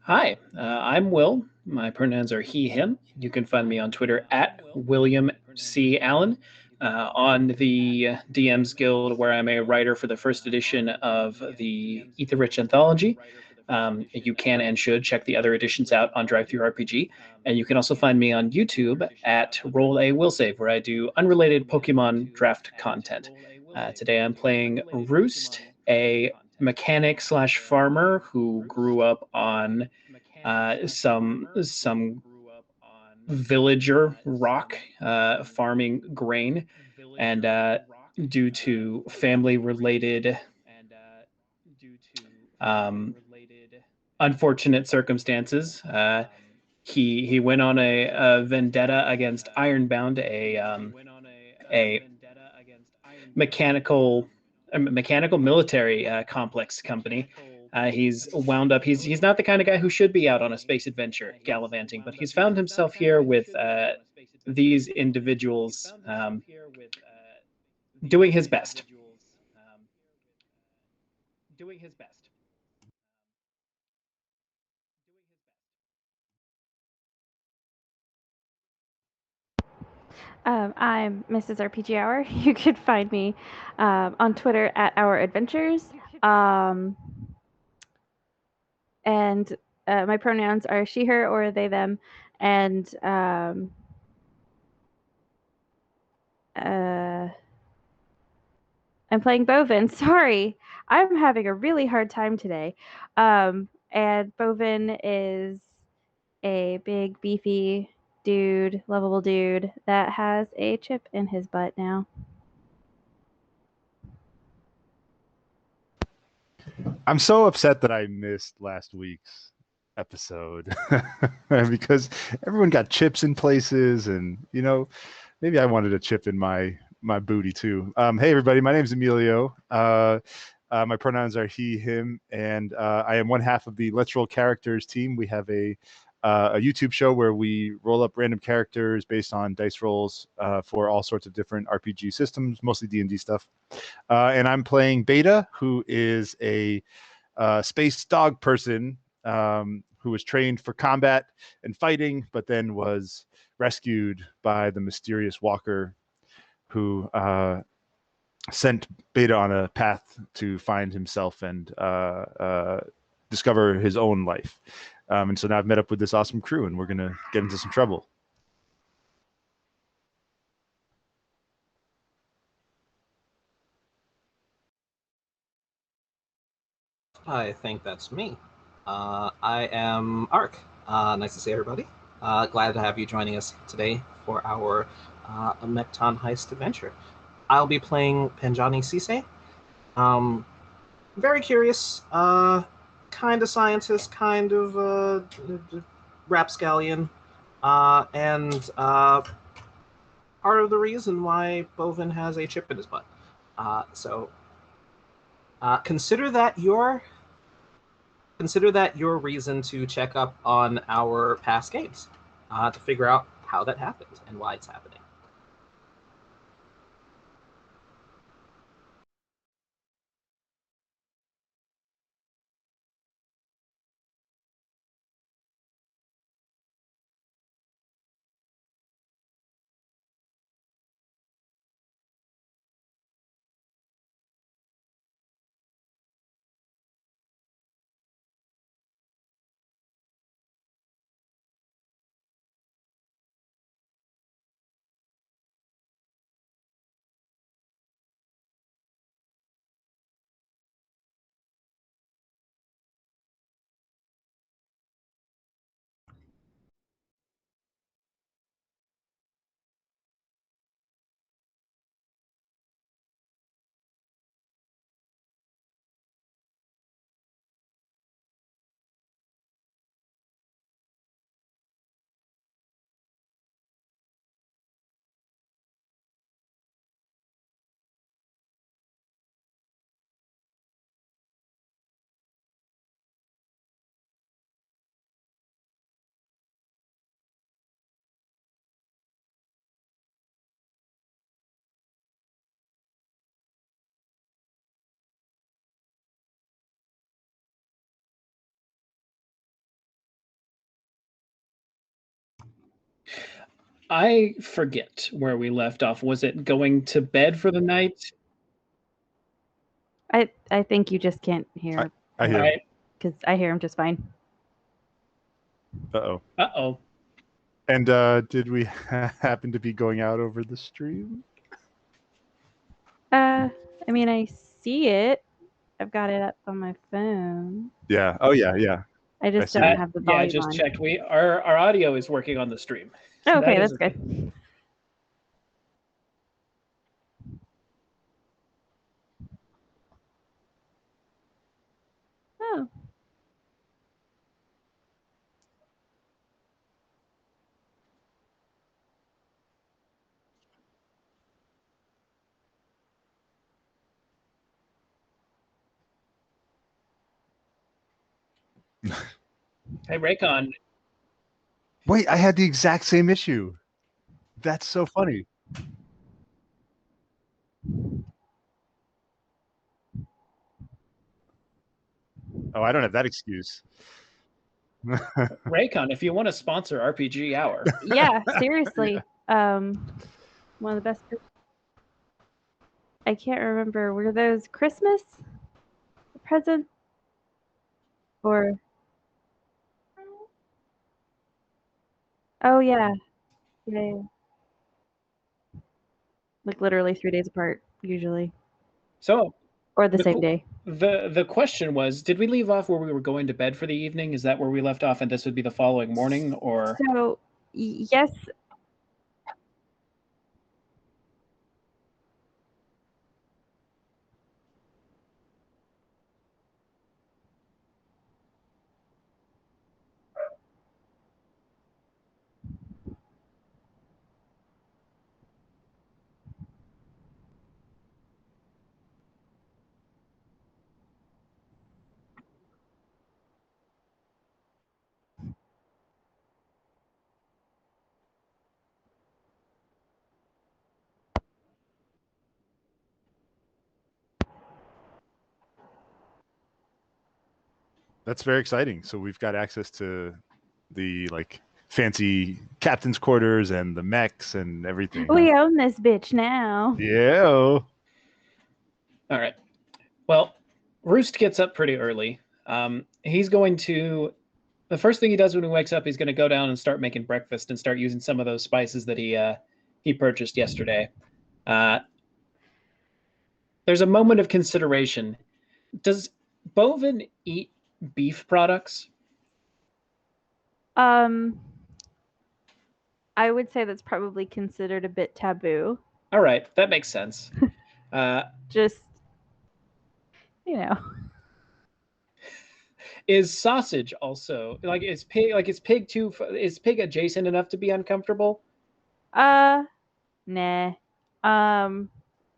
Hi, I'm Will. My pronouns are he, him. You can find me on Twitter at William C. Allen, on the DMs Guild, where I'm a writer for the first edition of the Ether Rich anthology. You can and should check the other editions out on Drive-Thru RPG. And you can also find me on YouTube at Roll a Will Save, where I do unrelated Pokemon draft content. Today I'm playing Roost, a mechanic slash farmer who grew up on some villager rock farming grain, and due to family related um, unfortunate circumstances, he went on a vendetta against Ironbound, a mechanical mechanical military complex company. He's wound up. He's not the kind of guy who should be out on a space adventure gallivanting, but he's found himself here with these individuals, doing his best. I'm Mrs. RPG Hour. You could find me on Twitter at Our Adventures. Um, and my pronouns are she, her, or they, them. And uh, I'm playing Bovine. Sorry, I'm having a really hard time today. And Bovine is a big, beefy dude, lovable dude that has a chip in his butt now. I'm so upset that I missed last week's episode because everyone got chips in places, and maybe I wanted a chip in my booty too. Hey everybody, my name is Emilio. My pronouns are he, him, and I am one half of the Let's Roll Characters team. We have a YouTube show where we roll up random characters based on dice rolls for all sorts of different RPG systems, mostly D&D stuff. And I'm playing Beta, who is a space dog person who was trained for combat and fighting, but then was rescued by the mysterious Walker, who sent Beta on a path to find himself and discover his own life. And so now I've met up with this awesome crew, and we're going to get into some trouble. I think that's me. I am Ark. Nice to see everybody. Glad to have you joining us today for our Mekton Heist adventure. I'll be playing Penjani Sise. Um, Very curious, kind of scientist, kind of rapscallion, and part of the reason why Bovin has a chip in his butt. So consider that your reason to check up on our past games to figure out how that happened and why it's happening. I forget where we left off. Was it going to bed for the night? I think you just can't hear. I hear. Right. Because I hear him just fine. Uh-oh. Uh-oh. And did we happen to be going out over the stream? I mean, I see it. I've got it up on my phone. Yeah. Oh, yeah. I just see don't it. have the Yeah, I volume just on. checked. Our audio is working on the stream. Oh, okay, That is that's good. Oh. Hey, Raycon. Wait, I had the exact same issue. That's so funny. Oh, I don't have that excuse. Raycon, if you want to sponsor RPG Hour. Yeah, seriously. One of the best. I can't remember. Were those Christmas presents? Or. Oh, yeah. Yeah. Like literally 3 days apart, usually. So, Or the same day. The question was, did we leave off where we were going to bed for the evening? Is that where we left off and this would be the following morning, or? So, yes. That's very exciting. So we've got access to the like fancy captain's quarters and the mechs and everything. We own this bitch now. Yeah. All right. Well, Roost gets up pretty early. He's going to. The first thing he does when he wakes up, he's going to go down and start making breakfast and start using some of those spices that he purchased yesterday. There's a moment of consideration. Does Bovine eat beef products? I would say that's probably considered a bit taboo. All right, that makes sense. Just, you know. Is sausage also is pig too? Is pig adjacent enough to be uncomfortable? Nah. I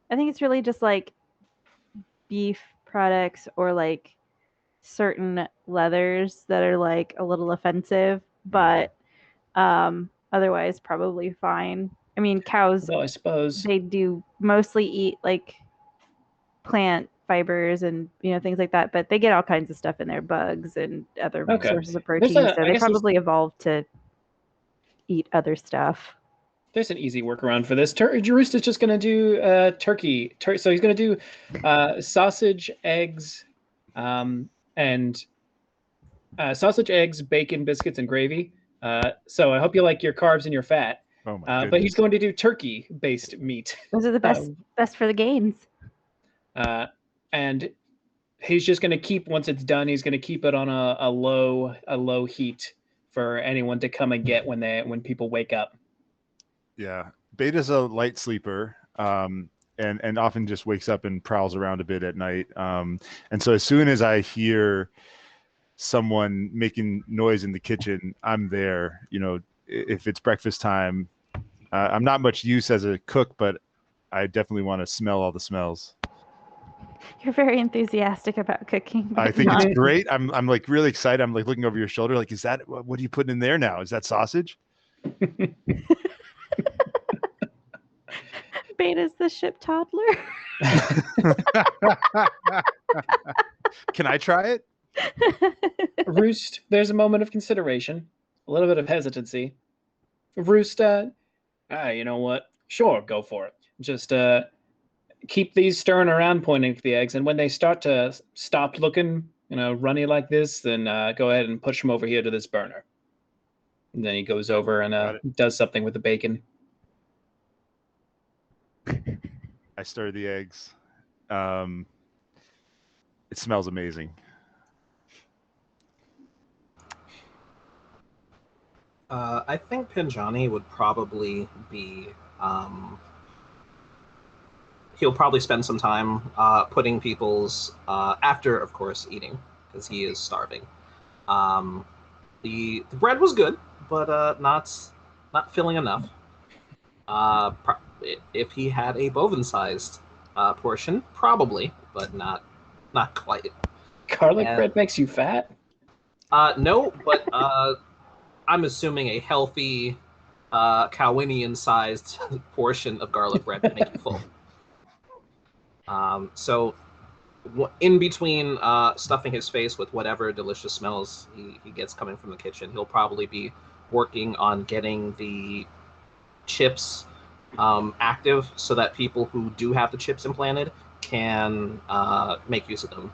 think it's really just like beef products or like certain leathers that are like a little offensive, but otherwise probably fine. I mean, cows, Though I suppose they do mostly eat like plant fibers and things like that, but they get all kinds of stuff in there, bugs and other sources of protein. So they probably evolved to eat other stuff. There's an easy workaround for this. Roost is just going to do turkey. So he's going to do sausage, eggs, and sausage, eggs, bacon, biscuits, and gravy. So I hope you like your carbs and your fat. Oh my goodness. But he's going to do turkey-based meat. Those are the best for the gains. And he's just going to keep, once it's done, he's going to keep it on a low heat for anyone to come and get when people wake up. Yeah, Beta's a light sleeper, and often just wakes up and prowls around a bit at night. And so as soon as I hear someone making noise in the kitchen, I'm there. If it's breakfast time, I'm not much use as a cook, but I definitely want to smell all the smells. You're very enthusiastic about cooking. I think it's great. I'm like really excited. I'm like looking over your shoulder, like, is that what are you putting in there now? Is that sausage? Beta's the ship toddler. Can I try it? Roost, there's a moment of consideration, a little bit of hesitancy. Roost, You know what? Sure, go for it. Just keep these stirring around, pointing to the eggs, and when they start to stop looking, runny like this, then go ahead and push them over here to this burner. And then he goes over and does something with the bacon. I stir the eggs. It smells amazing. I think Penjani would probably be. He'll probably spend some time putting people's after, of course, eating because he is starving. The bread was good, but not filling enough. If he had a bovine-sized portion, probably, but not quite. Garlic bread makes you fat? No, but I'm assuming a healthy Cowinian-sized portion of garlic bread would make you full. So in between stuffing his face with whatever delicious smells he gets coming from the kitchen, he'll probably be working on getting the chips active so that people who do have the chips implanted can make use of them.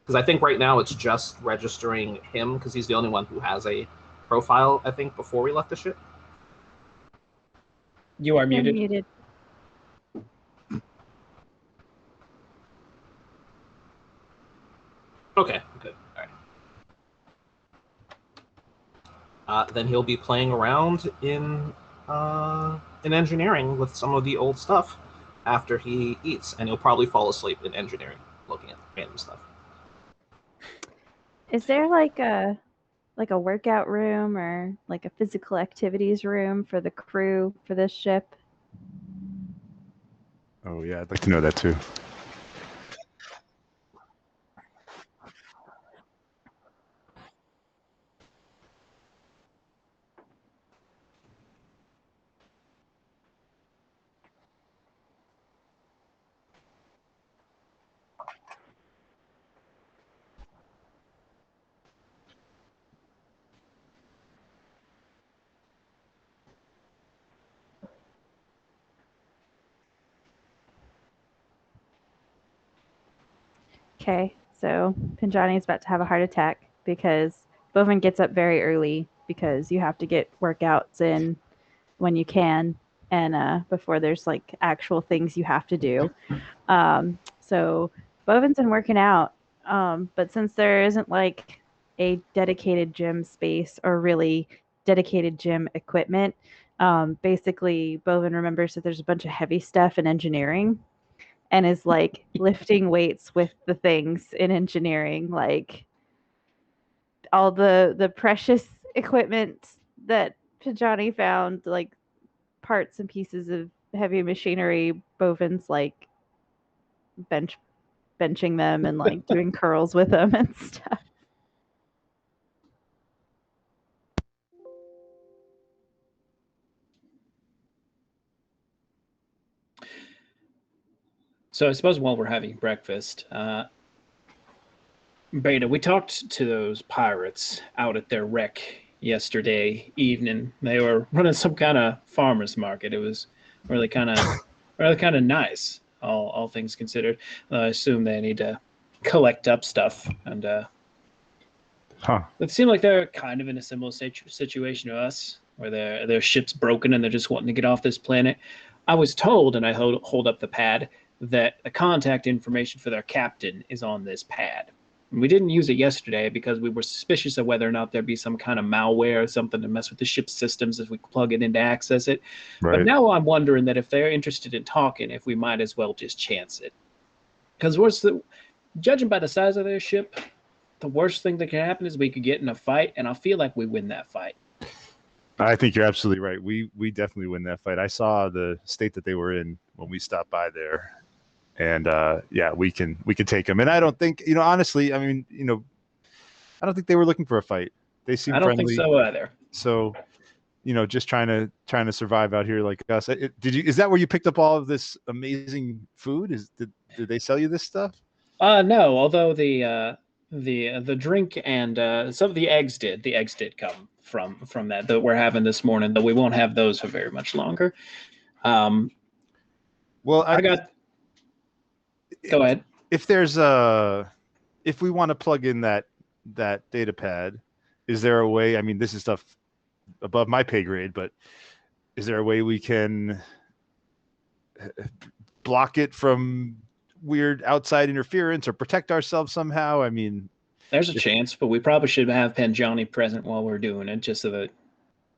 Because I think right now it's just registering him because he's the only one who has a profile, I think, before we left the ship. You are muted. Muted. Okay, good. All right. Then he'll be playing around in engineering with some of the old stuff after he eats, and he'll probably fall asleep in engineering looking at random stuff. Is there like a workout room or like a physical activities room for the crew for this ship? Oh yeah, I'd like to know that too. Okay, so Penjani is about to have a heart attack because Bovine gets up very early because you have to get workouts in when you can and before there's like actual things you have to do. So Bovin's been working out, but since there isn't like a dedicated gym space or really dedicated gym equipment, basically Bovin remembers that there's a bunch of heavy stuff in engineering and is like lifting weights with the things in engineering, like all the precious equipment that Pajani found, like parts and pieces of heavy machinery. Bovin's like benching them and like doing curls with them and stuff. So I suppose while we're having breakfast, Beta, we talked to those pirates out at their wreck yesterday evening. They were running some kind of farmers market. It was really kind of nice, all things considered. I assume they need to collect up stuff, and it seemed like they're kind of in a similar situation to us, where their ship's broken and they're just wanting to get off this planet. I was told, and I hold up the pad, that the contact information for their captain is on this pad. We didn't use it yesterday because we were suspicious of whether or not there'd be some kind of malware or something to mess with the ship's systems if we plug it in to access it. Right. But now I'm wondering that if they're interested in talking, if we might as well just chance it. Because judging by the size of their ship, the worst thing that can happen is we could get in a fight, and I feel like we win that fight. I think you're absolutely right. We definitely win that fight. I saw the state that they were in when we stopped by there. And yeah, we can take them. And I don't think, honestly, I mean, I don't think they were looking for a fight. They seem friendly. I don't think so either. So, just trying to survive out here like us. Is that where you picked up all of this amazing food? Did they sell you this stuff? No, although the the drink and some of the eggs did. The eggs did come from that we're having this morning, though we won't have those for very much longer. Well, I got. Go ahead. If we want to plug in that data pad, is there a way? I mean, this is stuff above my pay grade, but is there a way we can block it from weird outside interference or protect ourselves somehow? I mean, there's a chance, but we probably should have Penjani present while we're doing it, just so that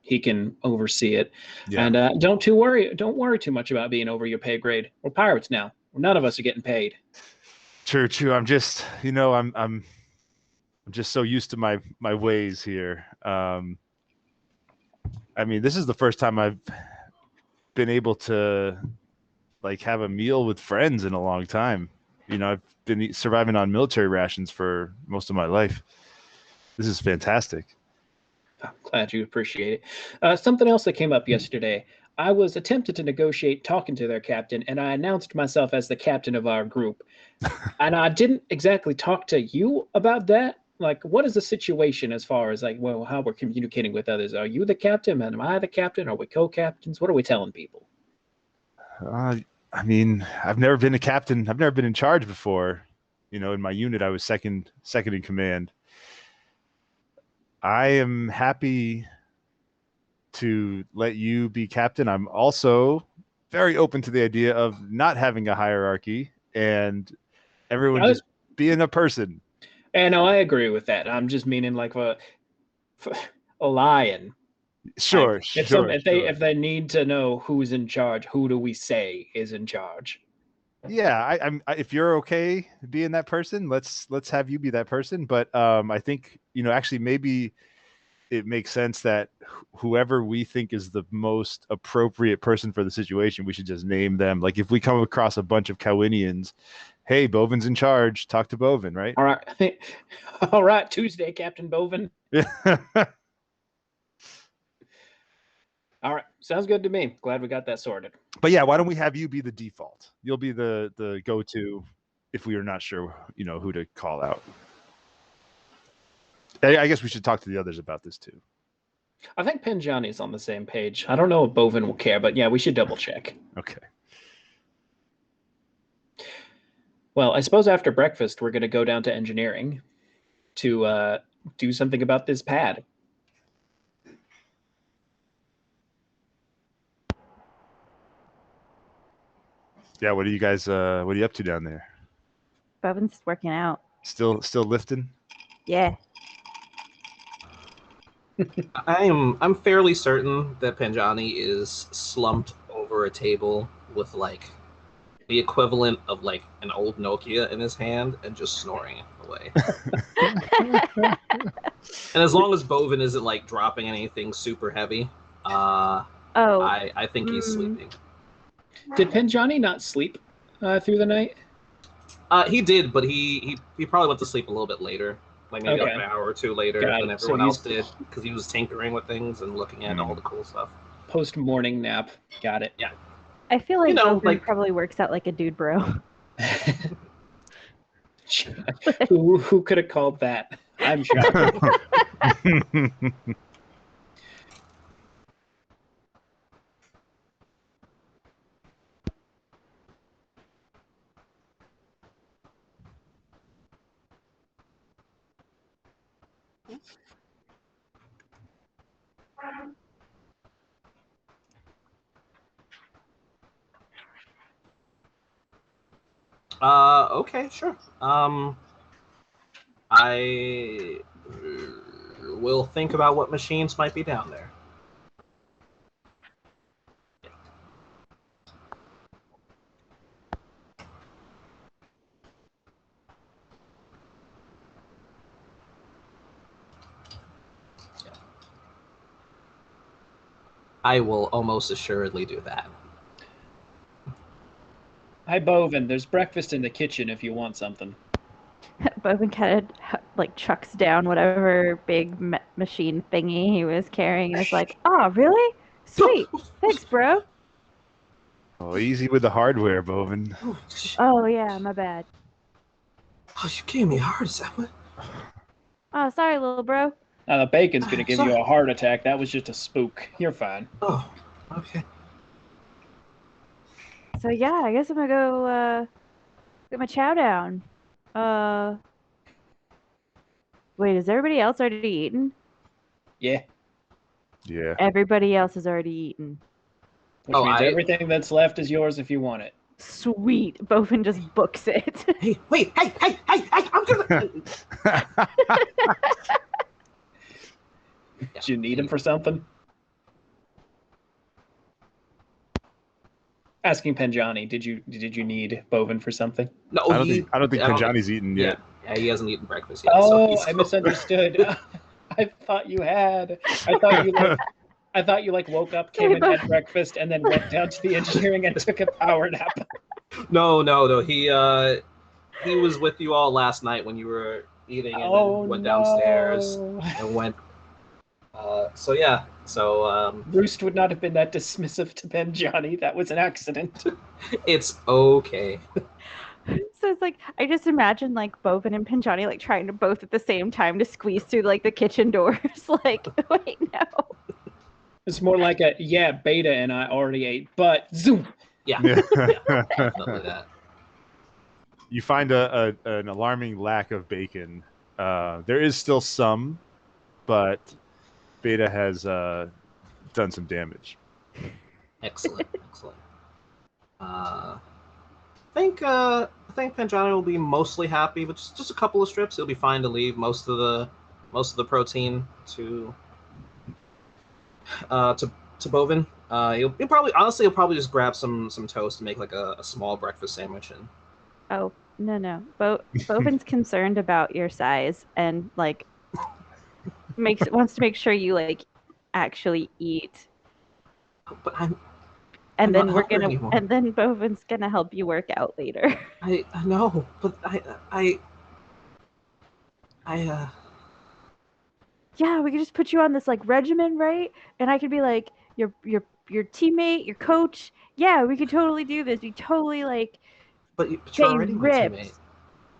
he can oversee it. Yeah. And don't worry too much about being over your pay grade. We're pirates now. None of us are getting paid. True. I'm just, I'm just so used to my ways here. I mean, this is the first time I've been able to like have a meal with friends in a long time. I've been surviving on military rations for most of my life. This is fantastic. I'm glad you appreciate it. Something else that came up yesterday. I was attempted to negotiate talking to their captain, and I announced myself as the captain of our group. And I didn't exactly talk to you about that. Like, what is the situation as far as, like, well, how we're communicating with others? Are you the captain? Am I the captain? Are we co-captains? What are we telling people? I mean, I've never been a captain. I've never been in charge before. In my unit, I was second in command. I am happy to let you be captain. I'm also very open to the idea of not having a hierarchy and everyone just being a person. And no, I agree with that. I'm just meaning like a lion. Sure. If they need to know who's in charge, who do we say is in charge? Yeah, if you're okay being that person, let's have you be that person. But I think actually maybe it makes sense that whoever we think is the most appropriate person for the situation, we should just name them. Like if we come across a bunch of Cowinians, hey, Bovin's in charge. Talk to Bovine, right? All right. All right. Tuesday, Captain Bovine. Yeah. All right. Sounds good to me. Glad we got that sorted. But yeah, why don't we have you be the default? You'll be the go-to if we are not sure, who to call out. I guess we should talk to the others about this too. I think Penjani's on the same page. I don't know if Bovine will care, but yeah, we should double check. Okay. Well, I suppose after breakfast, we're going to go down to engineering to do something about this pad. Yeah, what are you guys what are you up to down there? Bovin's working out. Still lifting? Yeah. I'm fairly certain that Penjani is slumped over a table with like the equivalent of like an old Nokia in his hand and just snoring away. And as long as Bovine isn't like dropping anything super heavy, I think he's sleeping. Did Penjani not sleep through the night? He did, but he probably went to sleep a little bit later. Like maybe like an hour or two later than everyone else did, because he was tinkering with things and looking at all the cool stuff. Post-morning nap. Got it. Yeah. I feel like Bovine probably works out like a dude bro. Who could have called that? I'm shocked. Okay, sure. I will think about what machines might be down there. I will almost assuredly do that. Hi, Bovine. There's breakfast in the kitchen if you want something. Bovine kind of like chucks down whatever big machine thingy he was carrying and is like, "Oh, really? Sweet. Thanks, bro." Oh, easy with the hardware, Bovine. Oh yeah, my bad. Oh, you gave me a heart attack. Oh, sorry, little bro. The bacon's gonna give you Sorry. a heart attack. That was just a spook. You're fine. Oh, okay. So yeah, I guess I'm gonna go get my chow down. Wait, is everybody else already eaten? Yeah. Yeah. Everybody else has already eaten. Which means everything that's left is yours if you want it. Sweet. Bovin just books it. Hey, wait, hey, I'm gonna. Did you need him for something? Asking Penjani, did you need Bovin for something? No, I don't think Penjani's eaten yet. Yeah, he hasn't eaten breakfast yet. Oh, so I misunderstood. I thought you had. I thought you woke up, came and had breakfast, and then went down to the engineering and took a power nap. No. He was with you all last night when you were eating, and then went downstairs and went. So yeah. So Roost would not have been that dismissive to Penjani. That was an accident. It's okay. So it's like I just imagine like Bovin and Penjani like trying to both at the same time to squeeze through like the kitchen doors. Like, wait, no. It's more like a Beta and I already ate, but zoom. Yeah. Definitely that. You find an alarming lack of bacon. There is still some, but Beta has done some damage. Excellent. I think Penjani will be mostly happy with just a couple of strips. He'll be fine to leave most of the protein to Bovin. He'll probably just grab some toast and make like a small breakfast sandwich. And Oh, no. Bovin's concerned about your size and like wants to make sure you like actually eat. But And I'm then not hungry anymore. and then Bovin's gonna help you work out later. I know, but Yeah, we could just put you on this like regimen, right? And I could be like your teammate, your coach. Yeah, we could totally do this. We totally like but you're get already you my ripped. teammate.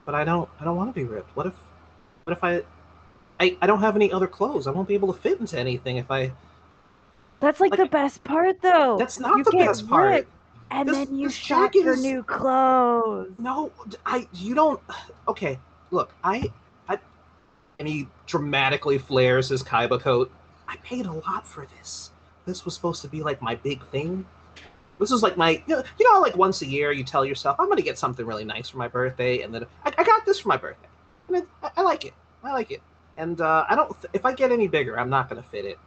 But I don't want to be ripped. What if I don't have any other clothes? I won't be able to fit into anything if I. That's like the best part, though. That's not you the get best part. ripped, and then you this shop jacket for is- new clothes. No, you don't. Okay, look, and he dramatically flares his Kaiba coat. I paid a lot for this. This was supposed to be like my big thing. This was like my, you know, how like once a year you tell yourself, I'm gonna get something really nice for my birthday, and then I got this for my birthday, and I like it. I like it, and I don't. If I get any bigger, I'm not gonna fit it.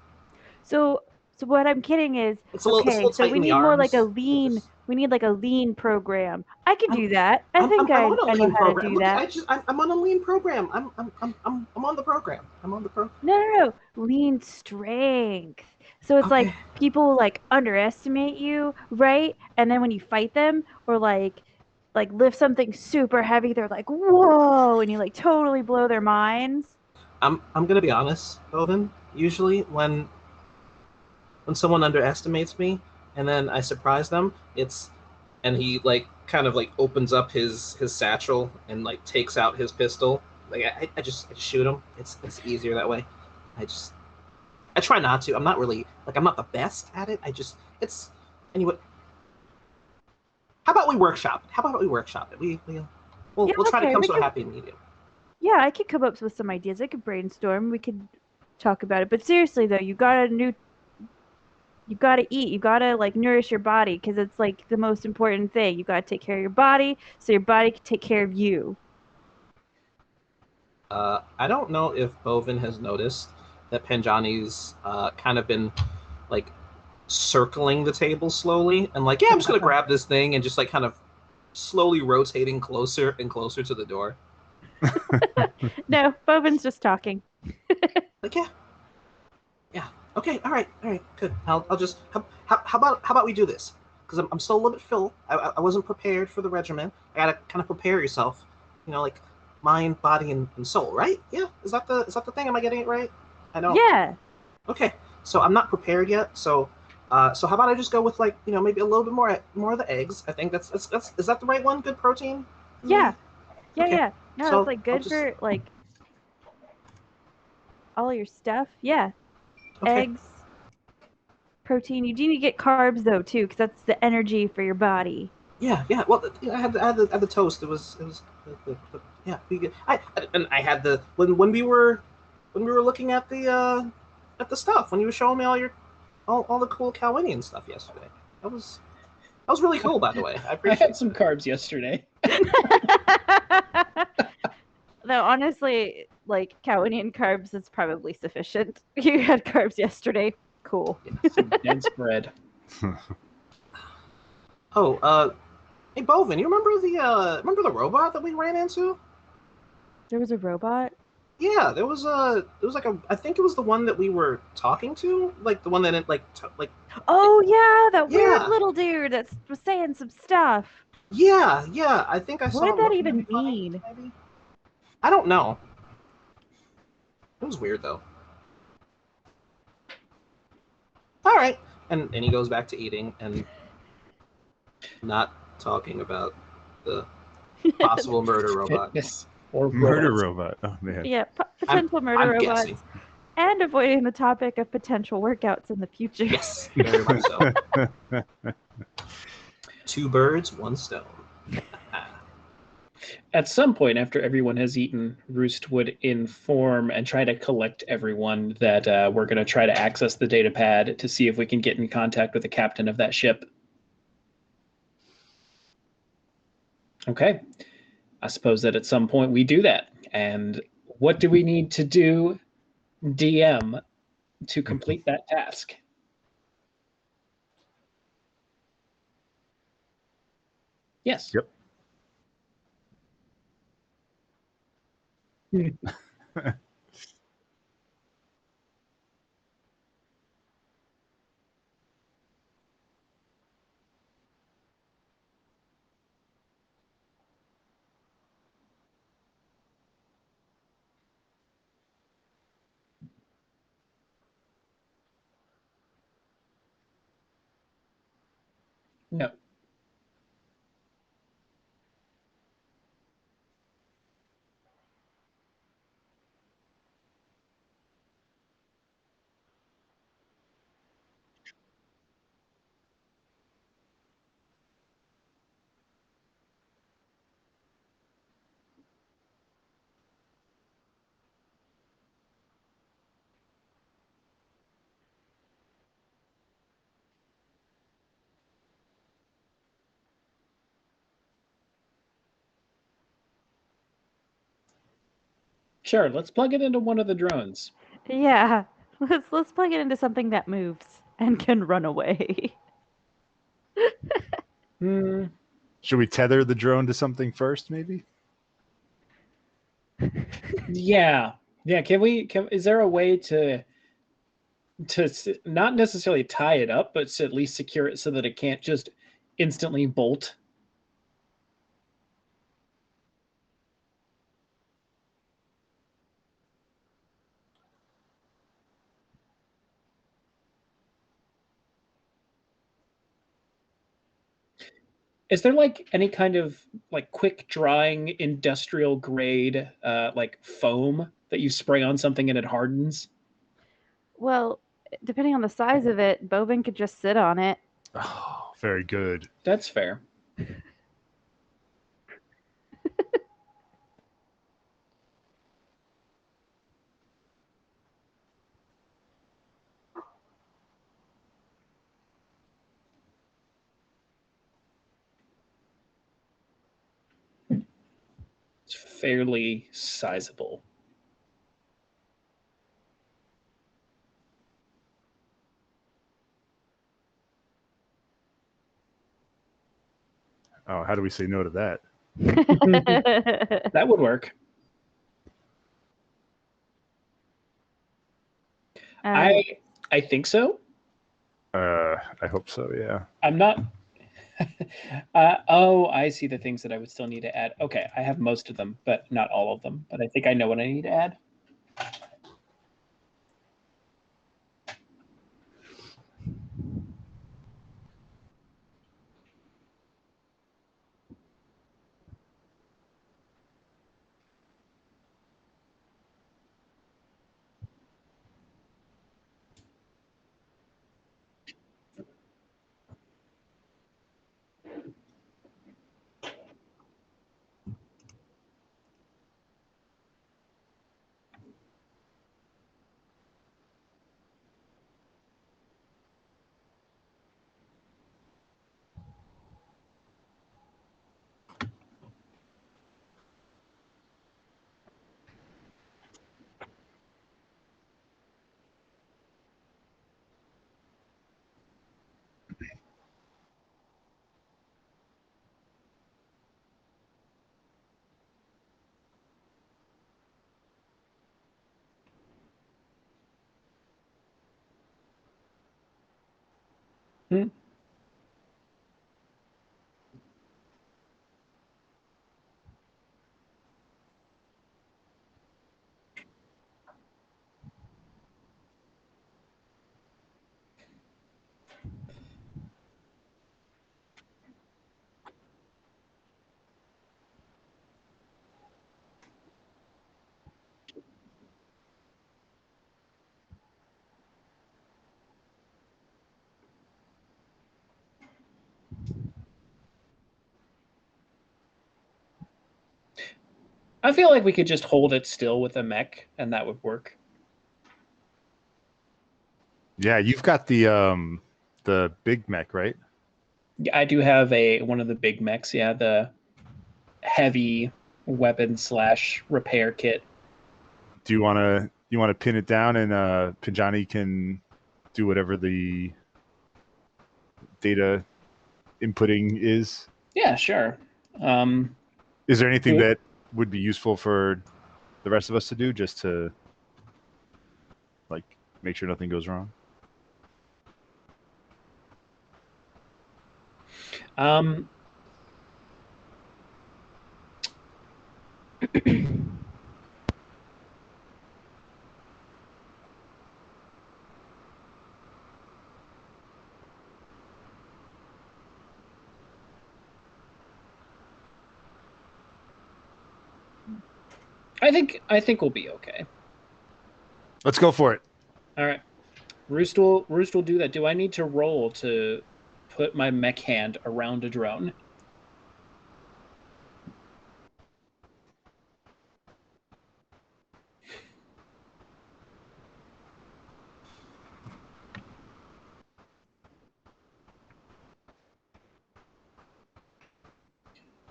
So what I'm kidding is, It's a little so tight we in the need more like a arms. lean. We need like a lean program. I could do that. I'm on a I know lean how to program. do Look, that. I'm on a lean program. I'm on the program. I'm on the program. No. Lean strength. So it's like Okay. people like underestimate you, right? And then when you fight them or like lift something super heavy, they're like, "Whoa!" and you like totally blow their minds. I'm gonna be honest, Bovin. Usually when someone underestimates me and then I surprise them, and he like kind of like opens up his satchel and like takes out his pistol. Like I just shoot him. It's easier that way. I try not to. I'm not really like I'm not the best at it. It's anyway. How about we workshop it? We'll try to come to a happy medium. Yeah, I could come up with some ideas. I could brainstorm. We could talk about it. But seriously though, you gotta eat. You gotta like nourish your body because it's like the most important thing. You gotta take care of your body so your body can take care of you. I don't know if Bovin has noticed that Penjani's kind of been like circling the table slowly and like, yeah, I'm just gonna grab this thing and just like kind of slowly rotating closer and closer to the door. No, Bovin's just talking. Like, yeah. Okay, all right, good. I'll just how about we do this? Because I'm still a little bit full. I wasn't prepared for the regimen. I gotta kind of prepare yourself. You know, like mind, body, and soul, right? Yeah. Is that the thing? Am I getting it right? I know. Yeah. Okay. So I'm not prepared yet. So how about I just go with like, you know, maybe a little bit more of the eggs. I think that's is that the right one? Good protein. Yeah. Okay. No, So it's like good I'll just- for like all your stuff. Yeah, Okay. eggs, protein. You do need to get carbs though too, because that's the energy for your body. Yeah, yeah. Well, I had the toast. It was yeah. I had the when we were looking at the stuff when you were showing me all the cool Calwinian stuff yesterday. That was really cool, by the way. I I appreciate had some that. carbs yesterday. Though honestly, like Cowanian carbs is probably sufficient. You had carbs yesterday. Cool. Some dense bread. Oh, hey Bovin, you remember the robot that we ran into? There was a robot. Yeah, there was like I think it was the one that we were talking to, like the one that it like Oh yeah, that weird Yeah. little dude that was saying some stuff. yeah. I think I What saw did him that looking at even me funny, mean? maybe. I don't know. It was weird though. All right, and he goes back to eating and not talking about the possible murder robot. Fitness or Murder robots. robot. Oh man. Yeah, potential murder I'm robots. guessing. And avoiding the topic of potential workouts in the future. Yes, very much so. Two birds, one stone. At some point, after everyone has eaten, Roost would inform and try to collect everyone that we're going to try to access the data pad to see if we can get in contact with the captain of that ship. Okay. I suppose that at some point we do that. And what do we need to do, DM, to complete that task? Yes. Yep. No. Sure, let's plug it into one of the drones. Yeah. Let's plug it into something that moves and can run away. Hmm. Should we tether the drone to something first, maybe? Yeah. Yeah. Is there a way to not necessarily tie it up, but to at least secure it so that it can't just instantly bolt? Is there like any kind of like quick drying industrial grade like foam that you spray on something and it hardens? Well, depending on the size of it, Bovin could just sit on it. Oh, very good. That's fair. It's fairly sizable. Oh, how do we say no to that? That would work. I think so. I hope so. Yeah. I'm not. Oh, I see the things that I would still need to add. Okay, I have most of them, but not all of them. But I think I know what I need to add. Hmm. I feel like we could just hold it still with a mech, and that would work. Yeah, you've got the big mech, right? I do have one of the big mechs. Yeah, the heavy weapon / repair kit. Do you want to pin it down and Penjani can do whatever the data inputting is? Yeah, sure. Is there anything Cool. that would be useful for the rest of us to do just to like make sure nothing goes wrong? Um, I think we'll be okay. Let's go for it. All right. Roost will do that. Do I need to roll to put my mech hand around a drone?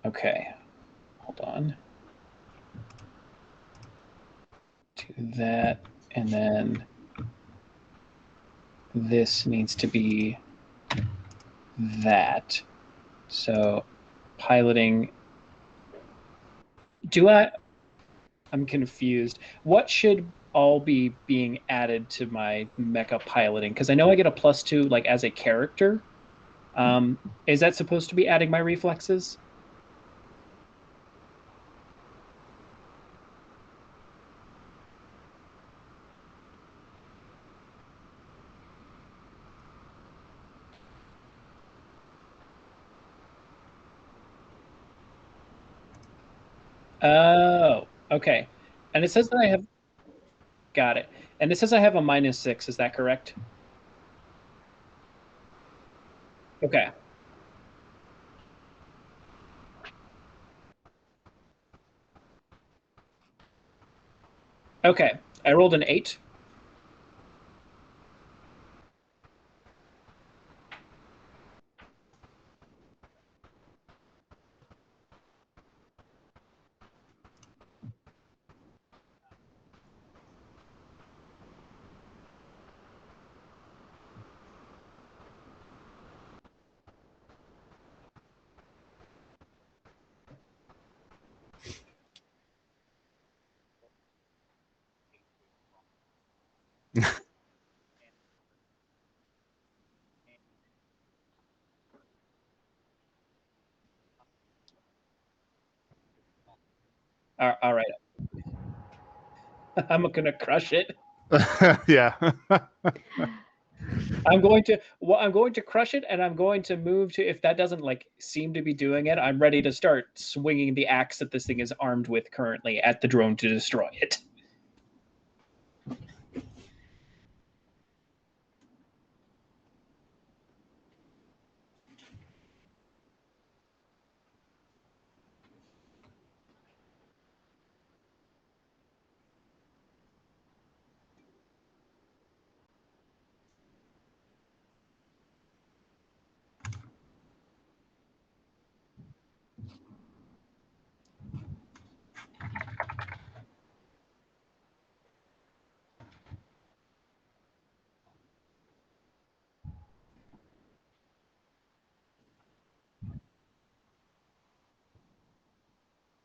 Okay. Hold on. Do that, and then this needs to be that. So piloting. I'm confused. What should all be being added to my mecha piloting? Because I know I get a +2 like as a character. Is that supposed to be adding my reflexes? Oh, okay. And it says that I have got it. And it says I have a -6. Is that correct? Okay. Okay. I rolled an 8. All right. I'm gonna crush it. Yeah. I'm going to crush it, and I'm going to move to, if that doesn't like seem to be doing it, I'm ready to start swinging the axe that this thing is armed with currently at the drone to destroy it.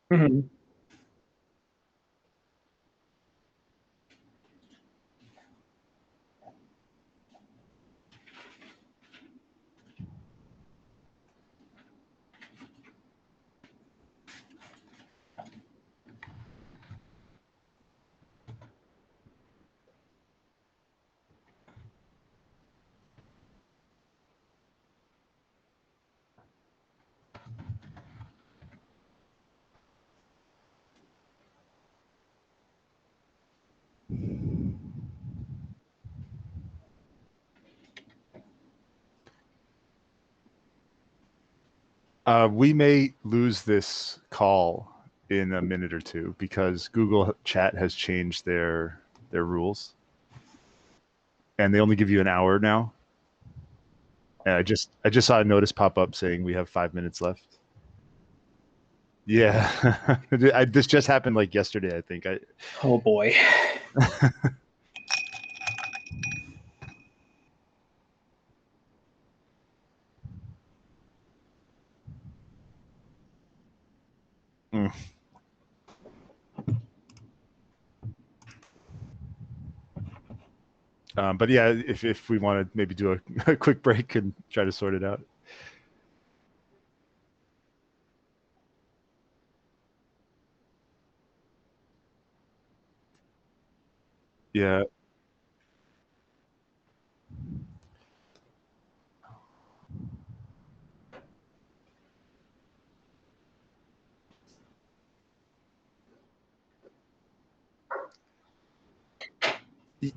Mhm. We may lose this call in a minute or two because Google Chat has changed their rules, and they only give you an hour now. And I just saw a notice pop up saying we have 5 minutes left. Yeah, this just happened like yesterday, I think. Oh boy. Mm. But yeah, if we want to maybe do a quick break and try to sort it out. Yeah.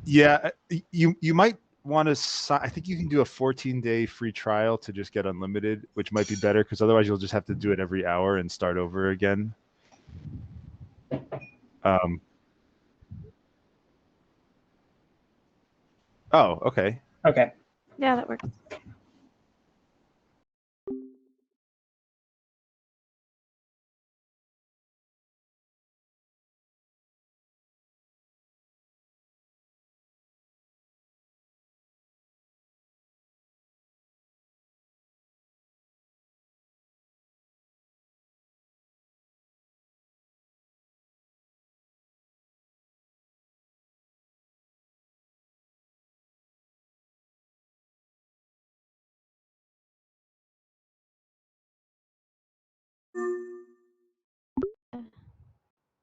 Yeah, you might want to. I think you can do a 14-day free trial to just get unlimited, which might be better because otherwise you'll just have to do it every hour and start over again. Oh, okay. Okay. Yeah, that works.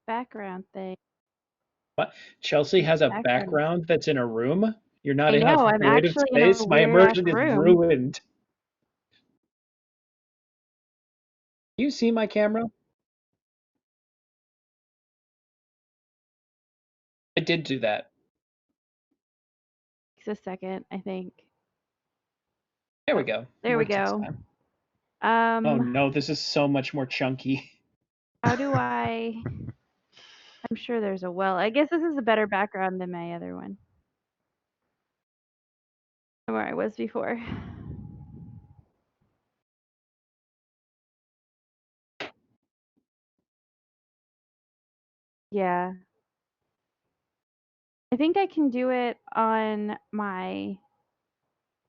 Background thing. What? Chelsea has a Background. background that's in a room? You're not I in know, a I'm creative actually in a space? My weird-ass immersion is room. ruined. Do you see my camera? I did do that. Takes a second, I think. There we go. There we Worked this go. time. Oh no, this is so much more chunky. How do I? I'm sure there's a well. I guess this is a better background than my other one. Where I was before. Yeah. I think I can do it on my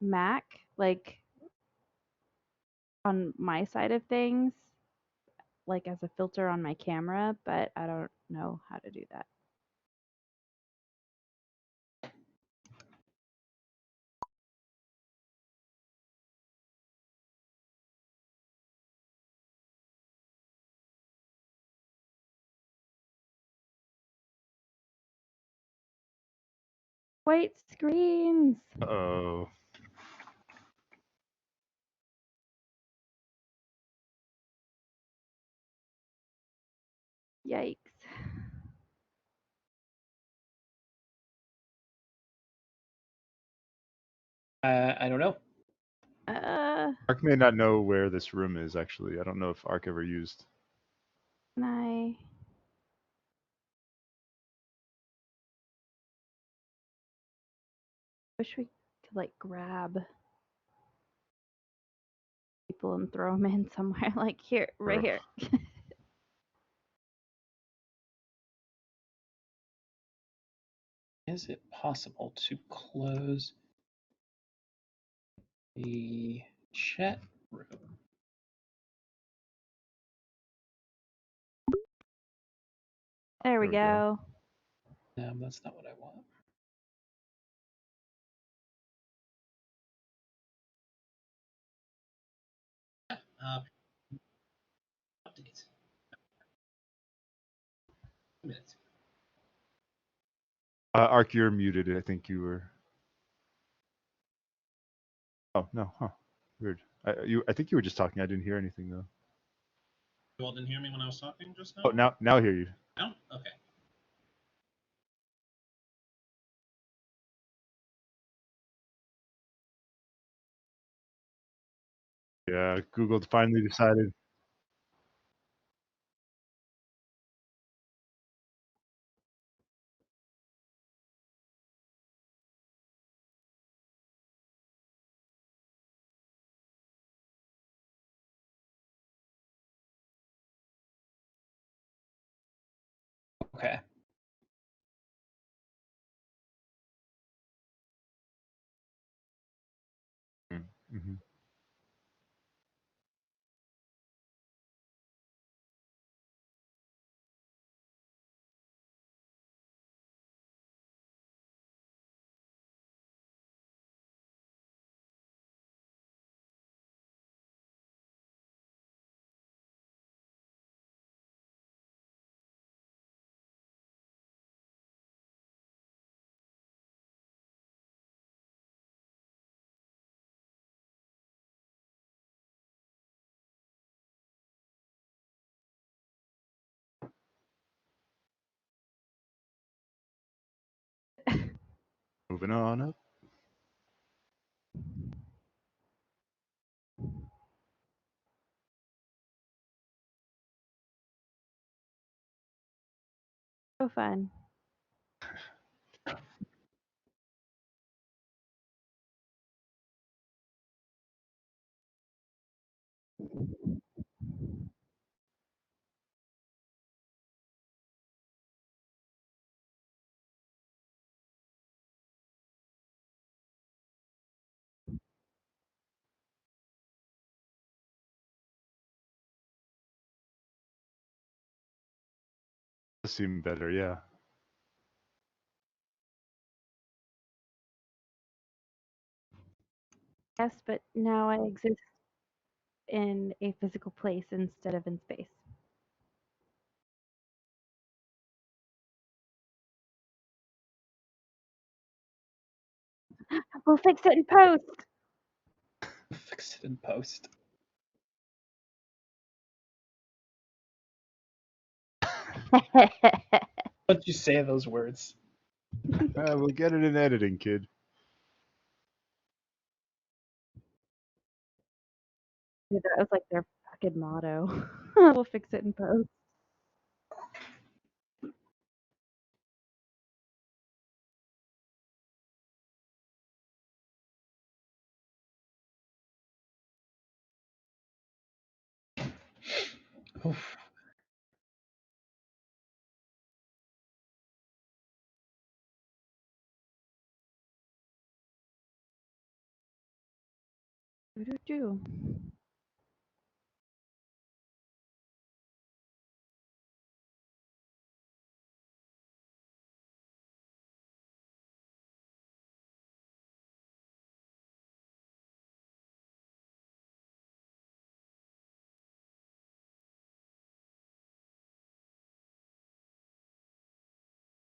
Mac, like on my side of things, like as a filter on my camera, but I don't know how to do that. White screens. Uh-oh. Yikes. I don't know. Ark may not know where this room is, actually. I don't know if Ark ever used. Can I? Wish we could like grab people and throw them in somewhere, like here, right here. Is it possible to close the chat room? There we go. No, that's not what I want. Update. 2 minutes. Ark, you're muted. I think you were. Oh no, huh? Weird. I think you were just talking. I didn't hear anything though. You all didn't hear me when I was talking just now? Oh, now I hear you. No? Okay. Yeah, Google finally decided. Okay. Mm-hmm. Moving on up. So fun. Does seem better, yeah. Yes, but now I exist in a physical place instead of in space. We'll fix it in post. Fix it in post. Don't you say those words? We'll get it in editing, kid. Dude, that was like their fucking motto. We'll fix it in post. Oof. Do.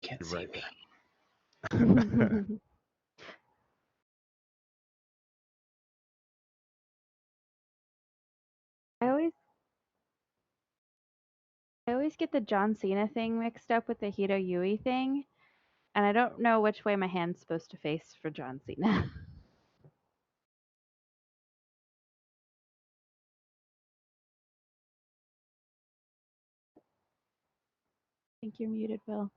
Can't You're see right. me. I always I always get the John Cena thing mixed up with the Hito Yui thing, and I don't know which way my hand's supposed to face for John Cena. I think you're muted, Will.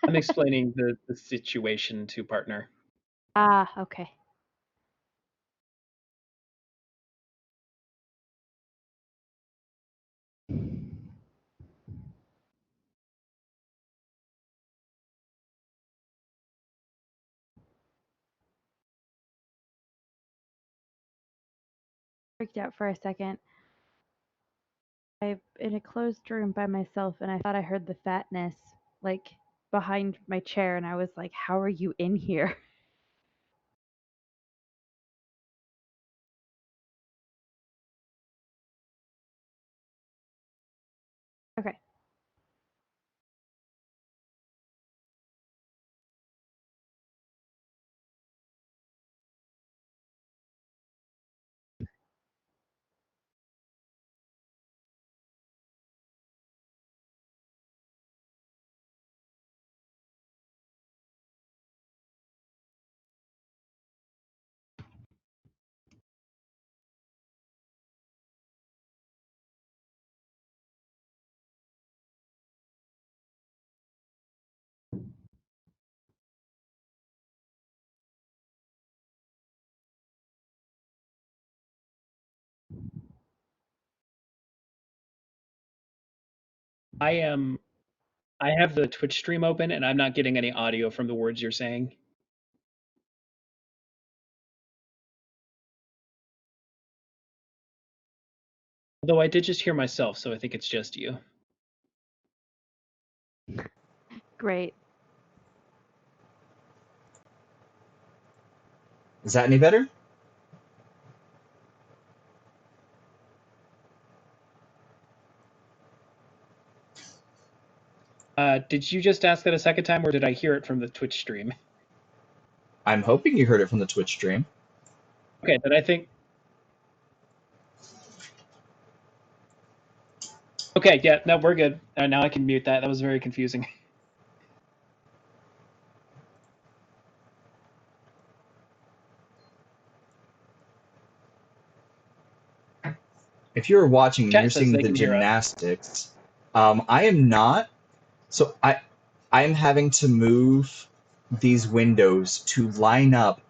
I'm explaining the situation to partner. Ah, okay. Freaked out for a second. I'm in a closed room by myself, and I thought I heard the fatness like behind my chair, and I was like, "How are you in here?" Okay. I have the Twitch stream open, and I'm not getting any audio from the words you're saying. Although I did just hear myself, so I think it's just you. Great. Is that any better? Did you just ask that a second time, or did I hear it from the Twitch stream? I'm hoping you heard it from the Twitch stream. Okay, then I think... Okay, yeah, no, we're good. Now I can mute that. That was very confusing. If you're watching and Chat you're says seeing they the can hear us. gymnastics, I am not. So I am having to move these windows to line up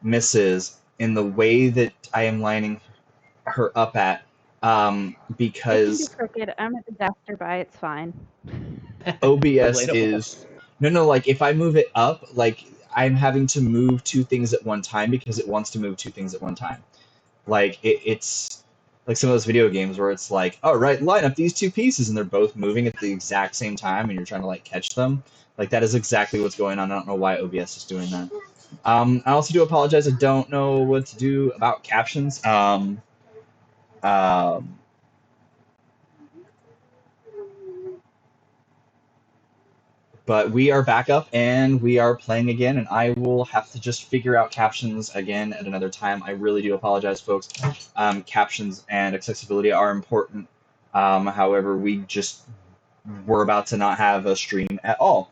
Mrs. in the way that I am lining her up at, It can be because crooked. I'm a disaster by it's fine. OBS Relatable. is no, like if I move it up, like I'm having to move two things at one time because it wants to move two things at one time. Like it's like some of those video games where it's like, oh right, line up these two pieces and they're both moving at the exact same time and you're trying to like catch them. Like that is exactly what's going on. I don't know why OBS is doing that. I also do apologize. I don't know what to do about captions. But we are back up and we are playing again, and I will have to just figure out captions again at another time. I really do apologize, folks. Captions and accessibility are important. However, we're about to not have a stream at all.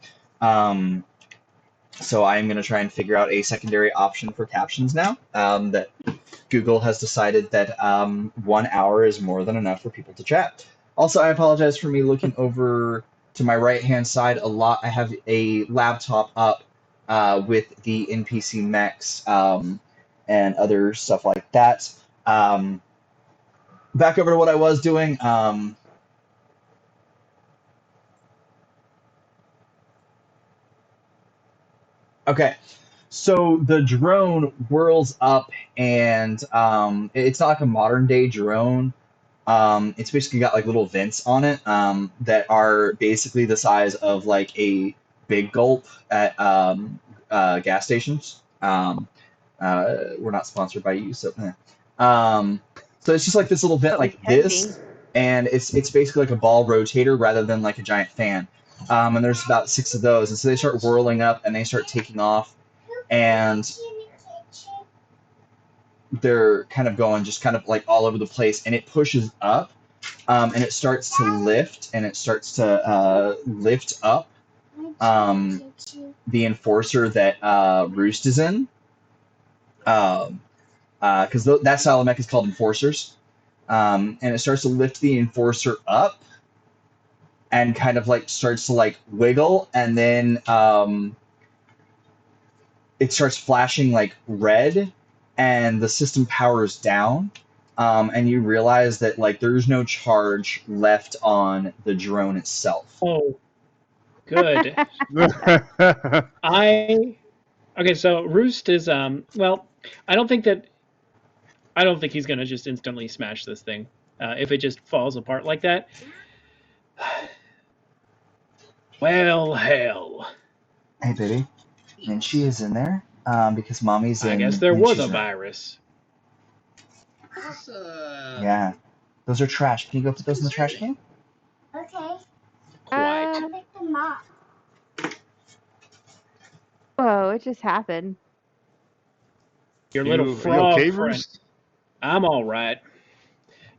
So I'm going to try and figure out a secondary option for captions now. That Google has decided that 1 hour is more than enough for people to chat. Also, I apologize for me looking over to my right-hand side a lot. I have a laptop up with the NPC mechs and other stuff like that. Back over to what I was doing. Okay, so the drone whirls up, and it's not like a modern day drone. It's basically got like little vents on it that are basically the size of like a big gulp at gas stations. We're not sponsored by you, so so it's just like this little vent But we like can this, and it's basically like a ball rotator rather than like a giant fan. And there's about 6 of those, and so they start whirling up and they start taking off, and they're kind of going just kind of like all over the place, and it pushes up, and it starts to lift, and it starts to lift up the enforcer that Roost is in, because that style of mech is called enforcers, and it starts to lift the enforcer up and kind of like starts to like wiggle, and then it starts flashing like red, and the system powers down, and you realize that like there's no charge left on the drone itself. Oh, good. Okay, so Roost is well, I don't think he's gonna just instantly smash this thing if it just falls apart like that. Well, hell. Hey, baby. And she is in there because mommy's in. I guess there and was she's a not. virus. Yeah. Those are trash. Can you go put those in the trash can? Okay. Quite. Pick them up. Whoa, it just happened. Your little you frog okay, friend. Roost? I'm all right.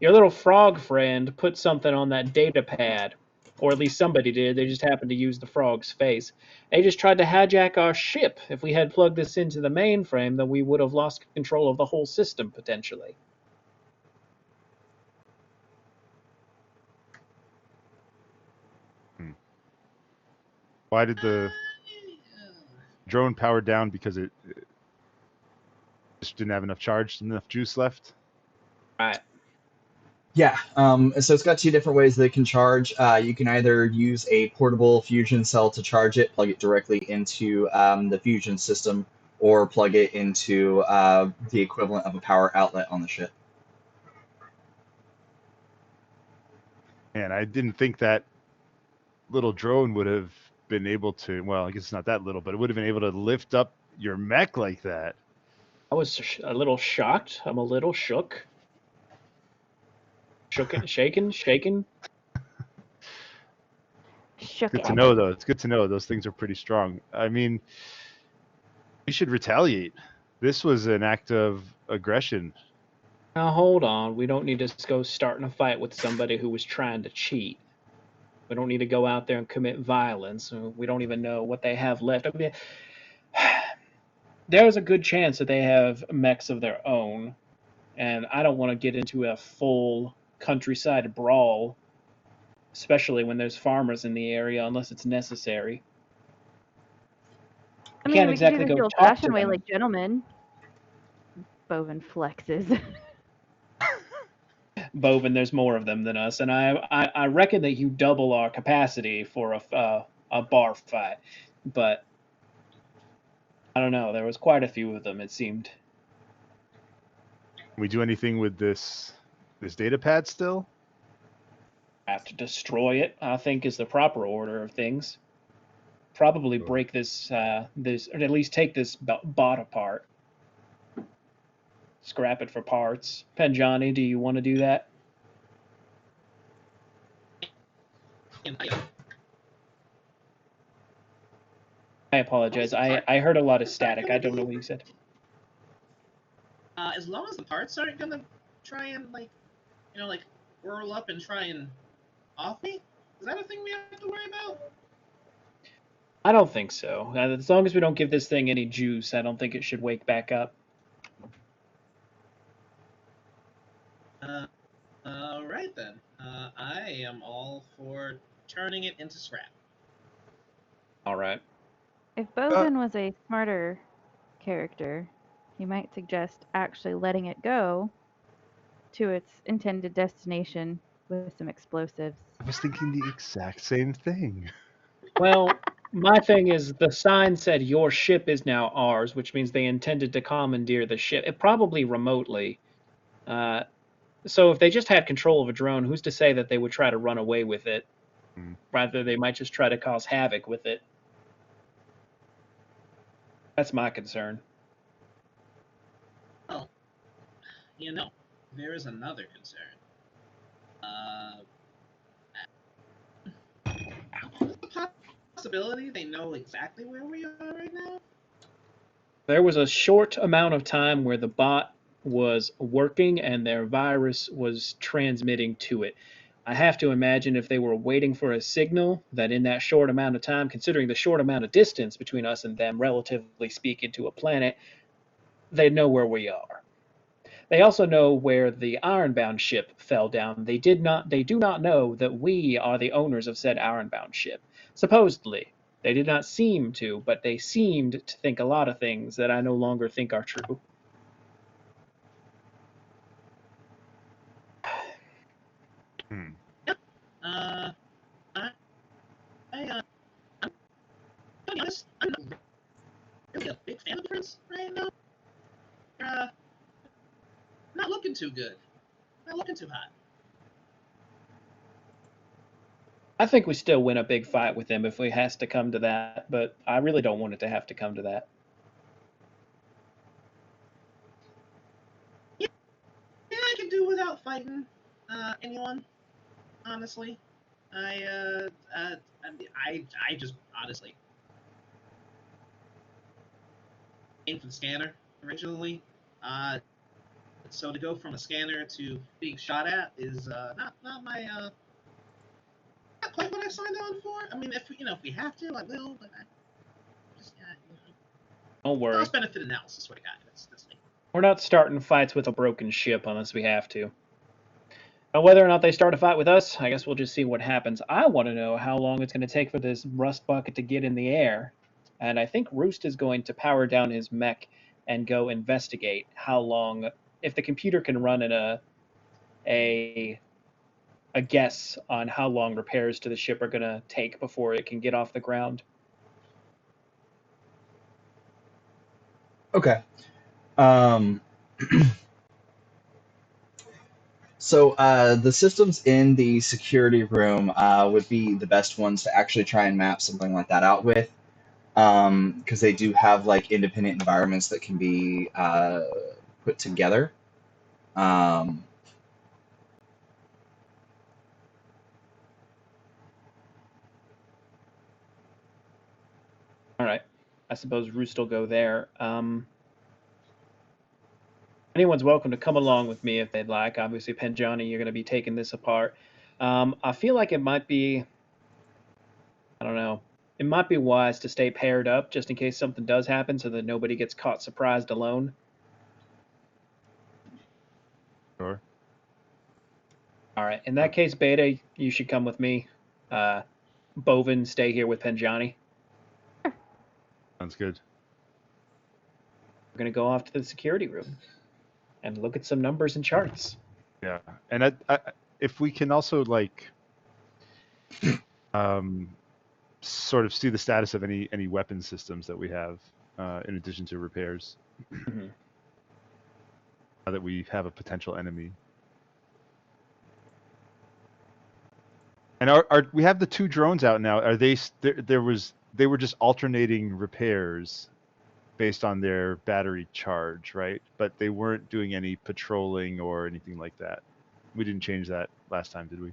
Your little frog friend put something on that data pad, or at least somebody did. They just happened to use the frog's face. They just tried to hijack our ship. If we had plugged this into the mainframe, then we would have lost control of the whole system potentially. Why did the drone power down? Because it just didn't have enough charge, enough juice left? Right. Yeah, so it's got two different ways that it can charge. You can either use a portable fusion cell to charge it, plug it directly into the fusion system, or plug it into the equivalent of a power outlet on the ship. And I didn't think that little drone would have been able to. Well, I guess it's not that little, but it would have been able to lift up your mech like that. I was a little shocked. I'm a little shook. Shaken. Shook Good it. to know, though. It's good to know those things are pretty strong. I mean, we should retaliate. This was an act of aggression. Now hold on. We don't need to go starting a fight with somebody who was trying to cheat. We don't need to go out there and commit violence. We don't even know what they have left. I mean, there's a good chance that they have mechs of their own, and I don't want to get into a full countryside brawl, especially when there's farmers in the area, unless it's necessary. I You mean, can't we could do exactly this go the talk to old-fashioned way, them. like gentlemen. Bovine flexes. Bovin, there's more of them than us, and I reckon that you double our capacity for a bar fight, but I don't know. There was quite a few of them, it seemed. Can we do anything with this data pad still? Have to destroy it, I think, is the proper order of things. Probably break this, or at least take this bot apart. Scrap it for parts. Penjani, do you want to do that? I apologize. I heard a lot of static. I don't know what you said. As long as the parts aren't gonna try and like whirl up and try and off me, is that a thing we have to worry about? I don't think so. As long as we don't give this thing any juice, I don't think it should wake back up. All right then. I am all for turning it into scrap. All right. If Bovine was a smarter character, he might suggest actually letting it go to its intended destination with some explosives. I was thinking the exact same thing. Well, my thing is the sign said your ship is now ours, which means they intended to commandeer the ship, probably remotely. So if they just had control of a drone, who's to say that they would try to run away with it? Rather, they might just try to cause havoc with it. That's my concern. Well, there is another concern. The possibility they know exactly where we are right now? There was a short amount of time where the bot was working and their virus was transmitting to it. I have to imagine if they were waiting for a signal, that in that short amount of time, considering the short amount of distance between us and them, relatively speaking, to a planet, they know where we are. They also know where the ironbound ship fell down. They do not know that we are the owners of said ironbound ship. Supposedly. They did not seem to, but they seemed to think a lot of things that I no longer think are true. I'm honest, I'm not really a big fan of the prince right now. Not looking too good. Not looking too hot. I think we still win a big fight with them if it has to come to that, but I really don't want it to have to come to that. Yeah, I can do without fighting anyone. Honestly, I just honestly aimed for the scanner originally. So to go from a scanner to being shot at is not my not quite what I signed on for. I mean, if we have to, I will. But I just Don't worry. cost benefit analysis. What I got. That's me. We're not starting fights with a broken ship unless we have to. Now, whether or not they start a fight with us, I guess we'll just see what happens. I want to know how long it's going to take for this rust bucket to get in the air. And I think Roost is going to power down his mech and go investigate how long, if the computer can run in a guess on how long repairs to the ship are going to take before it can get off the ground. Okay. Um, so the systems in the security room would be the best ones to actually try and map something like that out with, because they do have like independent environments that can be put together. Um, All right. I suppose Roost will go there. Anyone's welcome to come along with me if they'd like. Obviously, Penjani, you're going to be taking this apart. I feel like it might be, I don't know, it might be wise to stay paired up just in case something does happen so that nobody gets caught surprised alone. Sure. All right. In that case, Beta, you should come with me. Bovine, stay here with Penjani. Sounds good. We're going to go off to the security room and look at some numbers and charts. Yeah, and if we can also like sort of see the status of any weapon systems that we have in addition to repairs, Mhm. now that we have a potential enemy. And we have the 2 drones out now? Are they they were just alternating repairs based on their battery charge, right? But they weren't doing any patrolling or anything like that. We didn't change that last time, did we?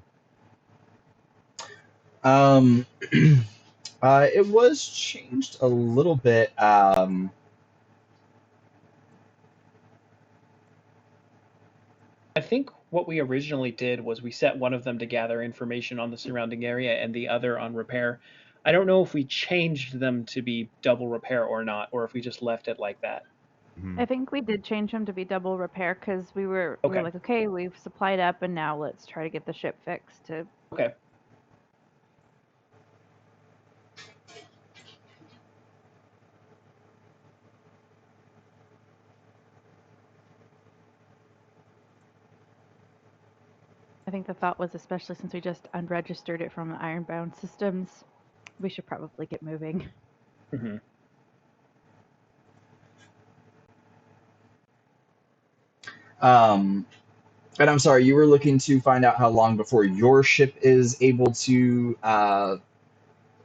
it was changed a little bit. I think what we originally did was we set one of them to gather information on the surrounding area and the other on repair. I don't know if we changed them to be double repair or not, or if we just left it like that. Mhm. I think we did change them to be double repair because we were Okay. like, okay, we've supplied up, and now let's try to get the ship fixed. Okay. I think the thought was, especially since we just unregistered it from the Ironbound systems, we should probably get moving. Mhm. And I'm sorry, you were looking to find out how long before your ship is able to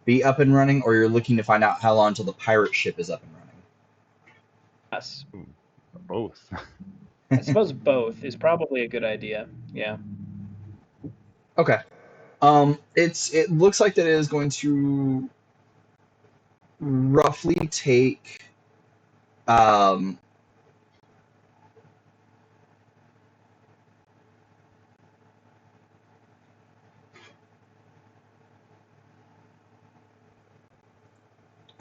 be up and running, or you're looking to find out how long until the pirate ship is up and running? Yes. Ooh, both. I suppose both is probably a good idea. Yeah. Okay. It looks like that it is going to roughly take um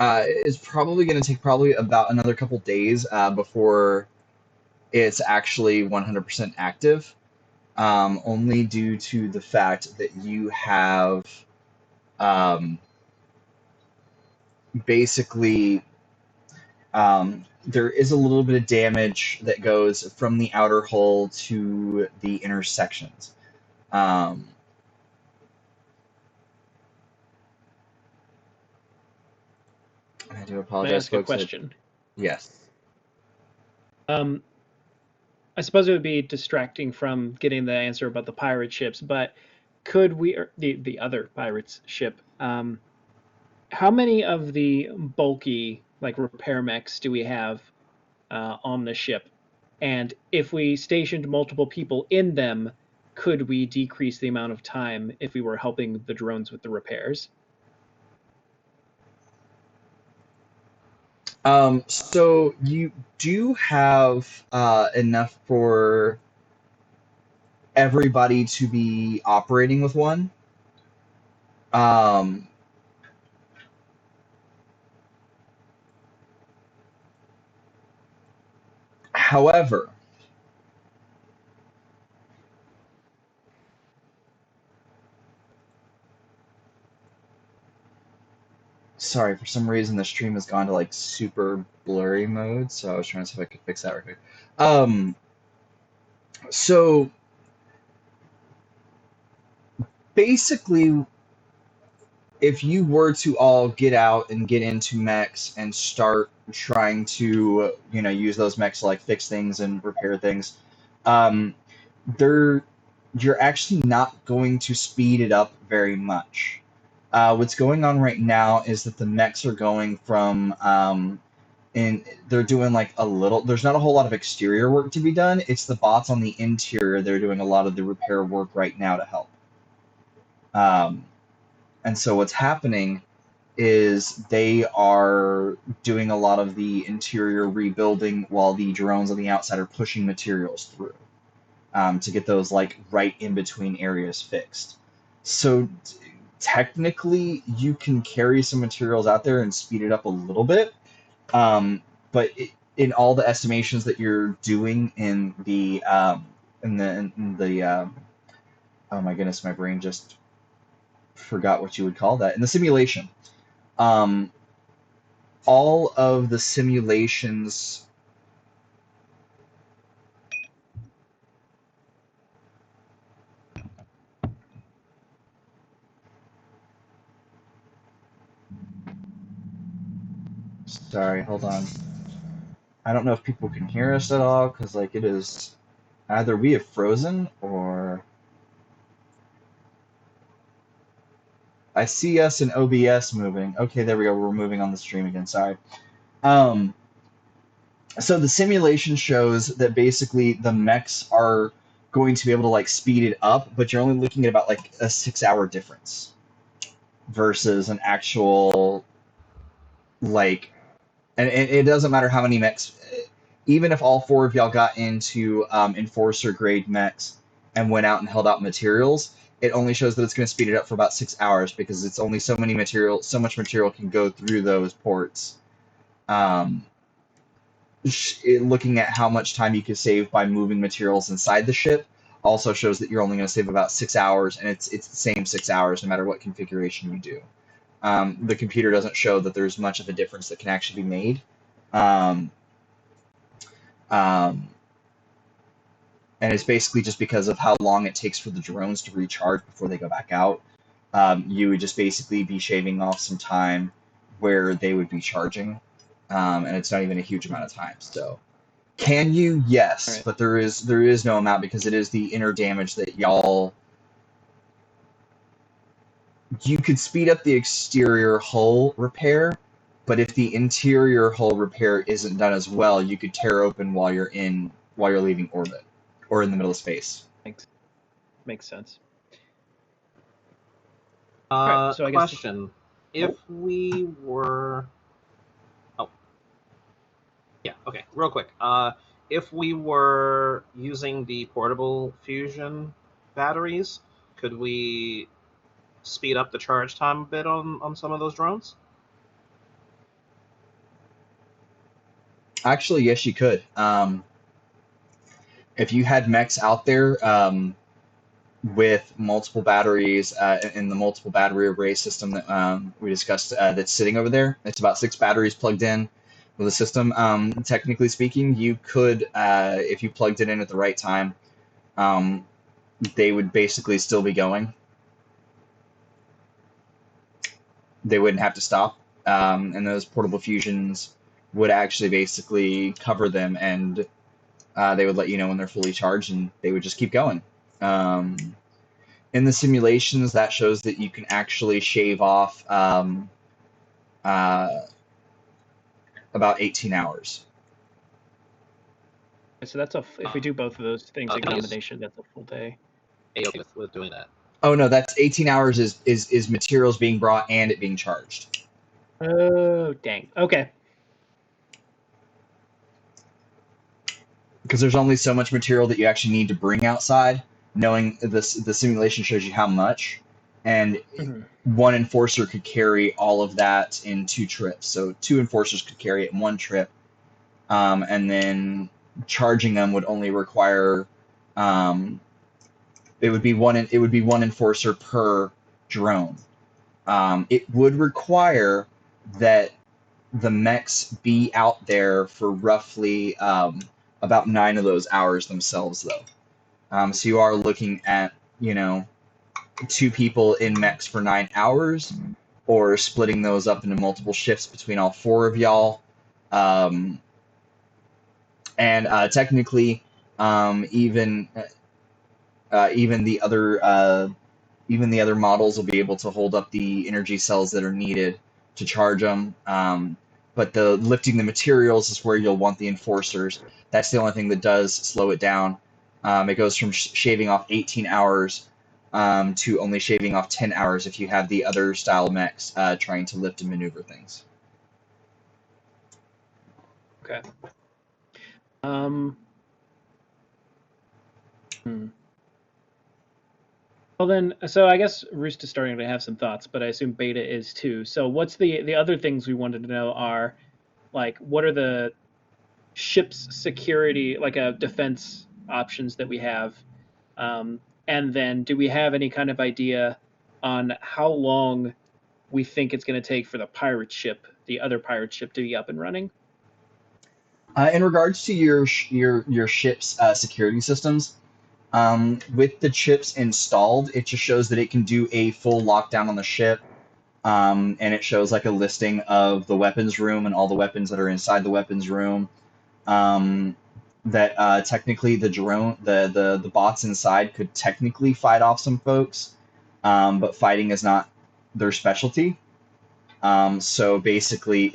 it's probably going to take probably about another couple days before it's actually 100% active. Only due to the fact that you have basically there is a little bit of damage that goes from the outer hull to the intersections. Um, I do Can I apologize, ask a folks. question? Yes. I suppose it would be distracting from getting the answer about the pirate ships, but could we, or the other pirates ship, how many of the bulky like repair mechs do we have on the ship? And if we stationed multiple people in them, could we decrease the amount of time if we were helping the drones with the repairs? So you do have enough for everybody to be operating with one. Um, However, sorry, for some reason the stream has gone to like super blurry mode, so I was trying to see if I could fix that real quick. So basically, if you were to all get out and get into mechs and start trying to, use those mechs to like fix things and repair things, um, they're you're actually not going to speed it up very much. What's going on right now is that the mechs are going from and they're doing like a little. There's not a whole lot of exterior work to be done. It's the bots on the interior. They're doing a lot of the repair work right now to help. Um, and so what's happening is they are doing a lot of the interior rebuilding while the drones on the outside are pushing materials through to get those like right in between areas fixed. So technically, you can carry some materials out there and speed it up a little bit, but in all the estimations that you're doing in the oh my goodness, my brain just forgot what you would call that in the simulation. Um, all of the simulations. Sorry, hold on. I don't know if people can hear us at all because like it is either we have frozen or I see us in OBS moving. Okay, there we go. We're moving on the stream again. Sorry. Um, so the simulation shows that basically the mechs are going to be able to like speed it up, but you're only looking at about like a 6-hour difference versus an actual like, and it doesn't matter how many mechs, even if all four of y'all got into enforcer grade mechs and went out and held out materials, it only shows that it's going to speed it up for about 6 hours because it's only so much material can go through those ports. Looking at how much time you could save by moving materials inside the ship also shows that you're only going to save about 6 hours, and it's the same 6 hours no matter what configuration you do. The computer doesn't show that there's much of a difference that can actually be made. And it's basically just because of how long it takes for the drones to recharge before they go back out. You would just basically be shaving off some time where they would be charging, and it's not even a huge amount of time. So, can you? Yes, Right. but there is no amount because it is the inner damage that y'all. You could speed up the exterior hull repair, but if the interior hull repair isn't done as well, you could tear open while you're leaving orbit or in the middle of space. Makes sense. Right, so I guess Question. If we were... Oh. Yeah, okay, real quick. If we were using the portable fusion batteries, could we speed up the charge time a bit on some of those drones? Actually, yes, you could. If you had mechs out there with multiple batteries in the multiple battery array system that we discussed that's sitting over there, it's about 6 batteries plugged in with the system. Technically speaking, you could, if you plugged it in at the right time, they would basically still be going. They wouldn't have to stop. And those portable fusions would actually basically cover them, and they would let you know when they're fully charged, and they would just keep going. In the simulations, that shows that you can actually shave off about 18 hours. So that's if we do both of those things in combination, that's a full day. Okay with doing that. Oh no, that's 18 hours is materials being brought and it being charged. Oh dang. Okay. Because there's only so much material that you actually need to bring outside. Knowing the simulation shows you how much, and one enforcer could carry all of that in 2 trips. So 2 enforcers could carry it in 1 trip, and then charging them would only require it would be one enforcer per drone. It would require that the mechs be out there for roughly about 9 of those hours themselves, though. So you are looking at, 2 people in mechs for 9 hours, or splitting those up into multiple shifts between all 4 of y'all. And technically, even the other models will be able to hold up the energy cells that are needed to charge them. But the lifting the materials is where you'll want the enforcers. That's the only thing that does slow it down. It goes from shaving off 18 hours to only shaving off 10 hours if you have the other style mechs trying to lift and maneuver things. Okay. Well then, so I guess Roost is starting to have some thoughts, but I assume Beta is too. So what's the other things we wanted to know are, like, what are the ship's security, like defense options that we have? And then do we have any kind of idea on how long we think it's going to take for the other pirate ship to be up and running? In regards to your ship's security systems, with the chips installed, it just shows that it can do a full lockdown on the ship, and it shows like a listing of the weapons room and all the weapons that are inside the weapons room. That technically the bots inside could technically fight off some folks, but fighting is not their specialty. So basically,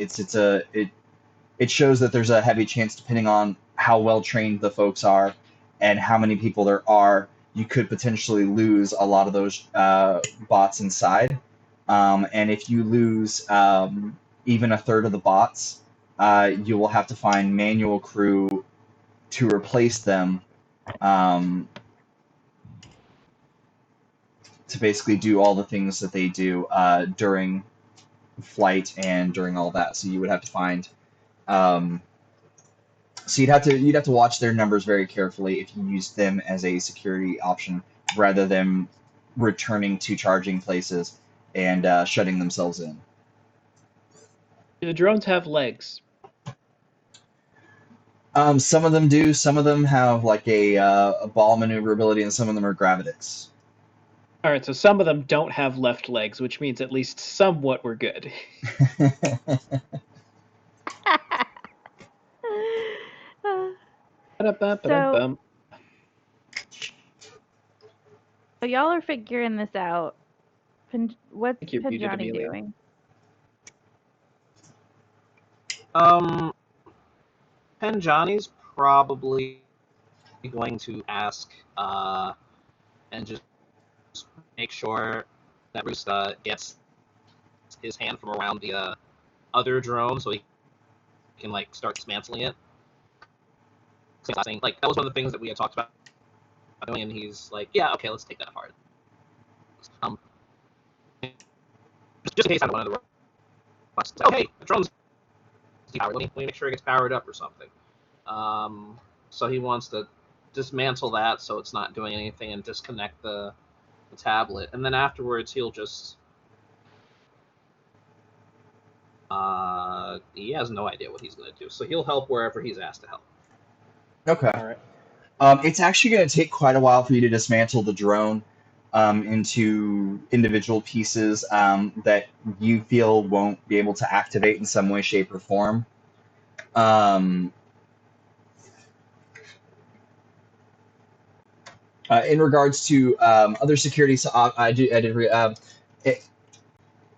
it shows that there's a heavy chance, depending on how well trained the folks are and how many people there are, you could potentially lose a lot of those bots inside. And if you lose even a third of the bots, you will have to find manual crew to replace them, to basically do all the things that they do during flight and during all that. So you would have to find. So you'd have to watch their numbers very carefully if you use them as a security option rather than returning to charging places and shutting themselves in. Do the drones have legs? Some of them do. Some of them have like a ball maneuverability, and some of them are gravitics. All right, so some of them don't have left legs, which means at least somewhat we're good. So y'all are figuring this out. What's Thank you, Peter Penjani D'Amelio. doing? Penjani's probably going to ask and just make sure that Roost gets his hand from around the other drone so he can like start dismantling it. Like that was one of the things that we had talked about doing, and he's like, "Yeah, okay, let's take that apart." Just in case I don't one of the robots. Oh, hey, the drone's depowered. Let me make sure it gets powered up or something. So he wants to dismantle that so it's not doing anything and disconnect the tablet, and then afterwards he'll just he has no idea what he's going to do, so he'll help wherever he's asked to help. Okay. All right. It's actually going to take quite a while for you to dismantle the drone into individual pieces that you feel won't be able to activate in some way, shape, or form. In regards to other security, so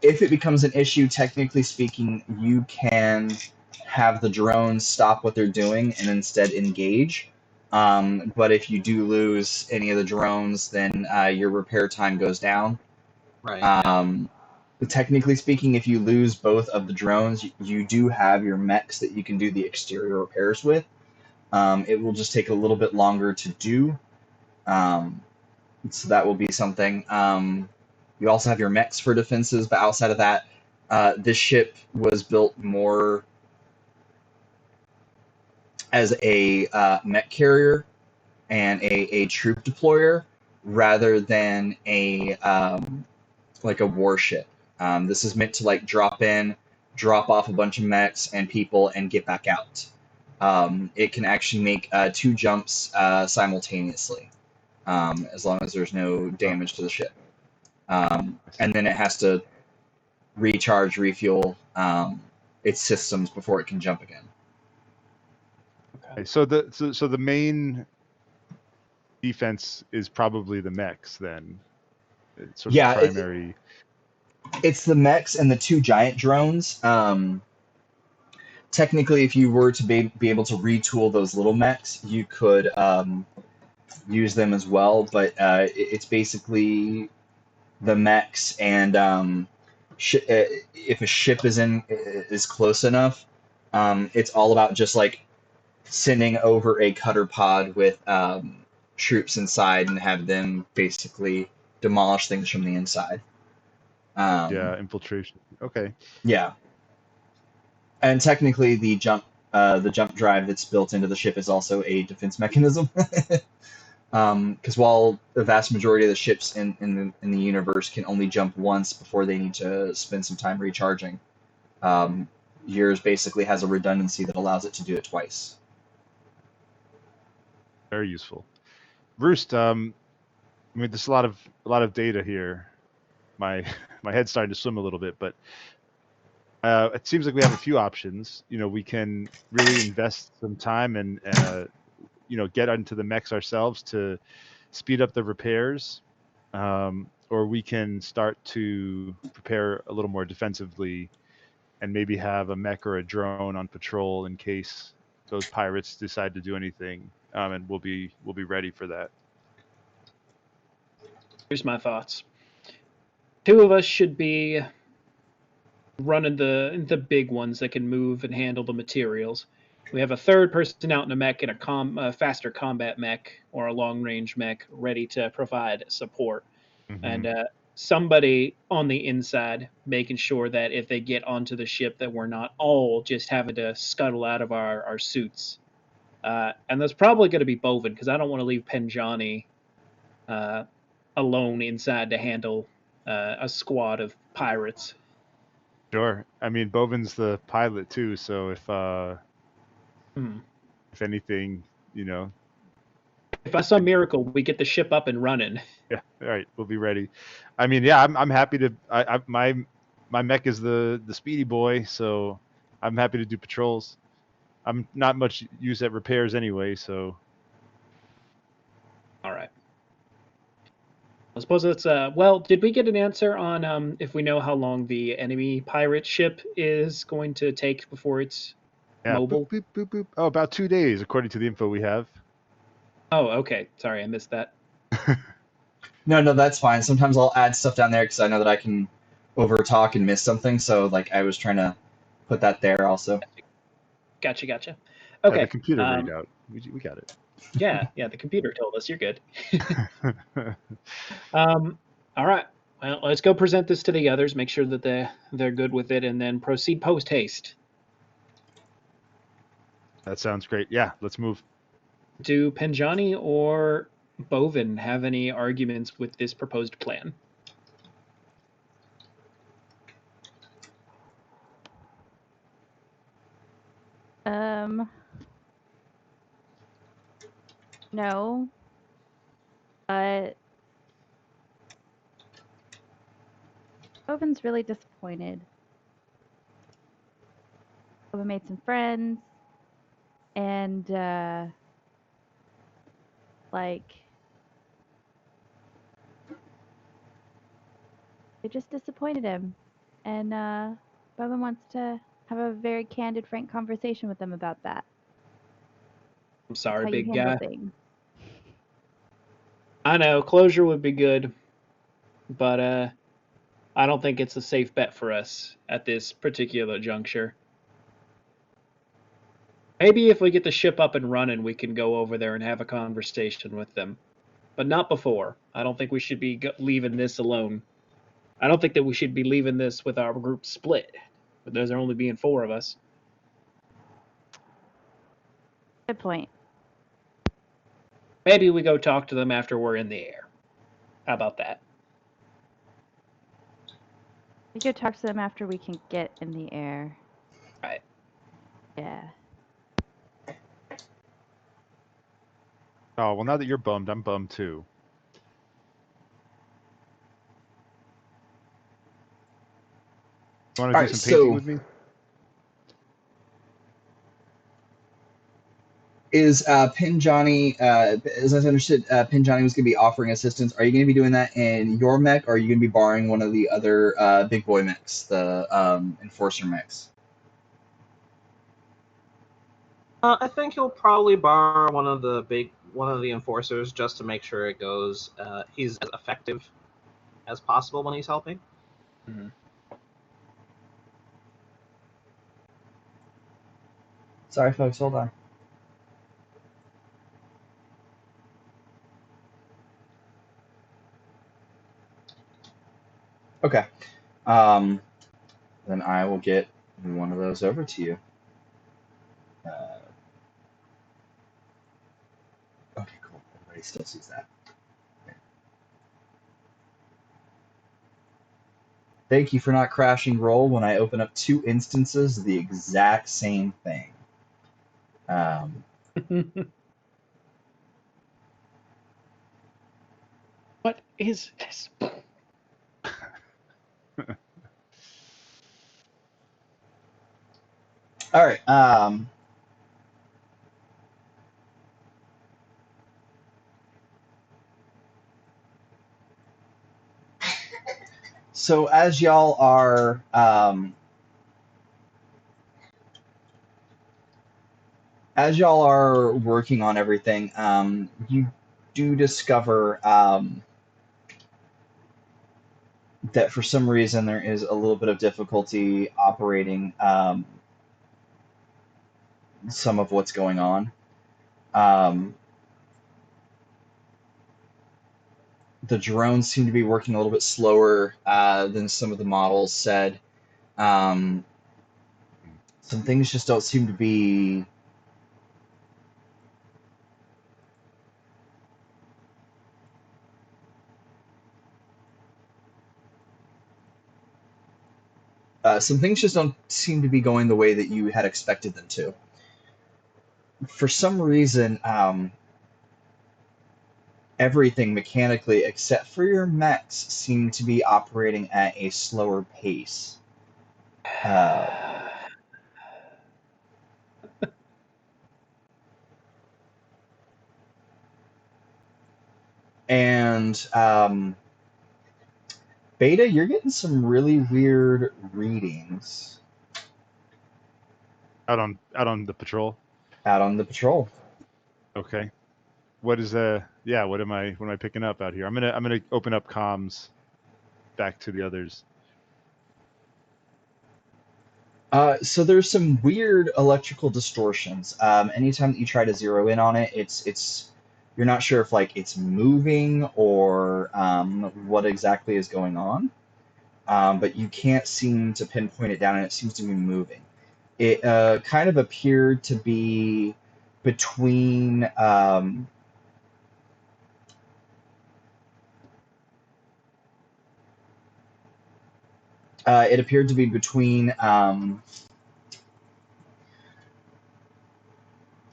if it becomes an issue, technically speaking, you can have the drones stop what they're doing and instead engage. But if you do lose any of the drones, then your repair time goes down. Right. Technically speaking, if you lose both of the drones, you do have your mechs that you can do the exterior repairs with. It will just take a little bit longer to do. So that will be something. You also have your mechs for defenses, but outside of that, this ship was built more as a mech carrier and a troop deployer rather than a like a warship. This is meant to like drop in, drop off a bunch of mechs and people, and get back out. It can actually make 2 jumps simultaneously, as long as there's no damage to the ship. and then it has to recharge, refuel its systems before it can jump again. Okay, so the main defense is probably the mechs then. It's sort of Yeah, the primary. it's the mechs and the two giant drones. Technically, if you were to be able to retool those little mechs, you could use them as well. But it's basically the mechs and if a ship is close enough, it's all about just like sending over a cutter pod with troops inside and have them basically demolish things from the inside. Yeah, infiltration. Okay. Yeah, and technically the jump drive that's built into the ship is also a defense mechanism. Because while the vast majority of the ships in the universe can only jump once before they need to spend some time recharging, yours basically has a redundancy that allows it to do it twice. Very useful. Roost, I mean, there's a lot of data here. My my head's starting to swim a little bit, but it seems like we have a few options. We can really invest some time and get into the mechs ourselves to speed up the repairs, or we can start to prepare a little more defensively and maybe have a mech or a drone on patrol in case those pirates decide to do anything, and we'll be ready for that. Here's my thoughts. Two of us should be running the big ones that can move and handle the materials. We have a third person out in a mech in a faster combat mech or a long range mech ready to provide support. Mm-hmm. And somebody on the inside making sure that if they get onto the ship that we're not all just having to scuttle out of our suits. And that's probably going to be Bovine because I don't want to leave Penjani alone inside to handle a squad of pirates. Sure. I mean, Bovin's the pilot too, so if anything, if by some miracle we get the ship up and running. Yeah, all right, we'll be ready. I mean, yeah, I'm happy to. My mech is the speedy boy, so I'm happy to do patrols. I'm not much use at repairs anyway, so. All right. I suppose that's well, did we get an answer on if we know how long the enemy pirate ship is going to take before it's mobile? Boop, boop, boop, boop. Oh, about 2 days, according to the info we have. Oh, okay. Sorry, I missed that. No, that's fine. Sometimes I'll add stuff down there because I know that I can over talk and miss something. So like I was trying to put that there also. Gotcha. Okay. Yeah, the computer readout. We got it. Yeah, the computer told us you're good. All right. Well, let's go present this to the others, make sure that they're good with it, and then proceed post haste. That sounds great. Yeah, let's move. Do Penjani or Bovine have any arguments with this proposed plan? No. But Bovin's really disappointed. Bovin made some friends, and they just disappointed him. And Bovin wants to have a very candid, frank conversation with them about that. I'm sorry, how big you guy. handle things. I know closure would be good, but I don't think it's a safe bet for us at this particular juncture. Maybe if we get the ship up and running, we can go over there and have a conversation with them, but not before. I don't think we should be leaving this alone. I don't think that we should be leaving this with our group split. But there's only being 4 of us. Good point. Maybe we go talk to them after we're in the air. How about that? We go talk to them after we can get in the air. Right. Yeah. Oh, well, now that you're bummed, I'm bummed too. You want All to do right, some painting so with me? is Penjani, as I understood, Penjani was going to be offering assistance. Are you going to be doing that in your mech, or are you going to be borrowing one of the other big boy mechs, the Enforcer mechs? I think he'll probably borrow one of the enforcers just to make sure it goes. He's as effective as possible when he's helping. Mhm. Sorry, folks, hold on. Okay. Then I will get one of those over to you. Okay, cool. Everybody still sees that. Thank you for not crashing roll when I open up 2 instances of the exact same thing. What is this? All right. So as y'all are working on everything, you do discover that for some reason there is a little bit of difficulty operating some of what's going on. The drones seem to be working a little bit slower than some of the models said. Some things just don't seem to be going the way that you had expected them to. For some reason, everything mechanically except for your mechs seem to be operating at a slower pace. And Beta, you're getting some really weird readings Out on the patrol. out on the patrol. Okay. What is yeah, what am I picking up out here? I'm gonna open up comms back to the others. So there's some weird electrical distortions. Anytime that you try to zero in on it, it's you're not sure if like it's moving or what exactly is going on. But you can't seem to pinpoint it down, and it seems to be moving. It kind of appeared to be between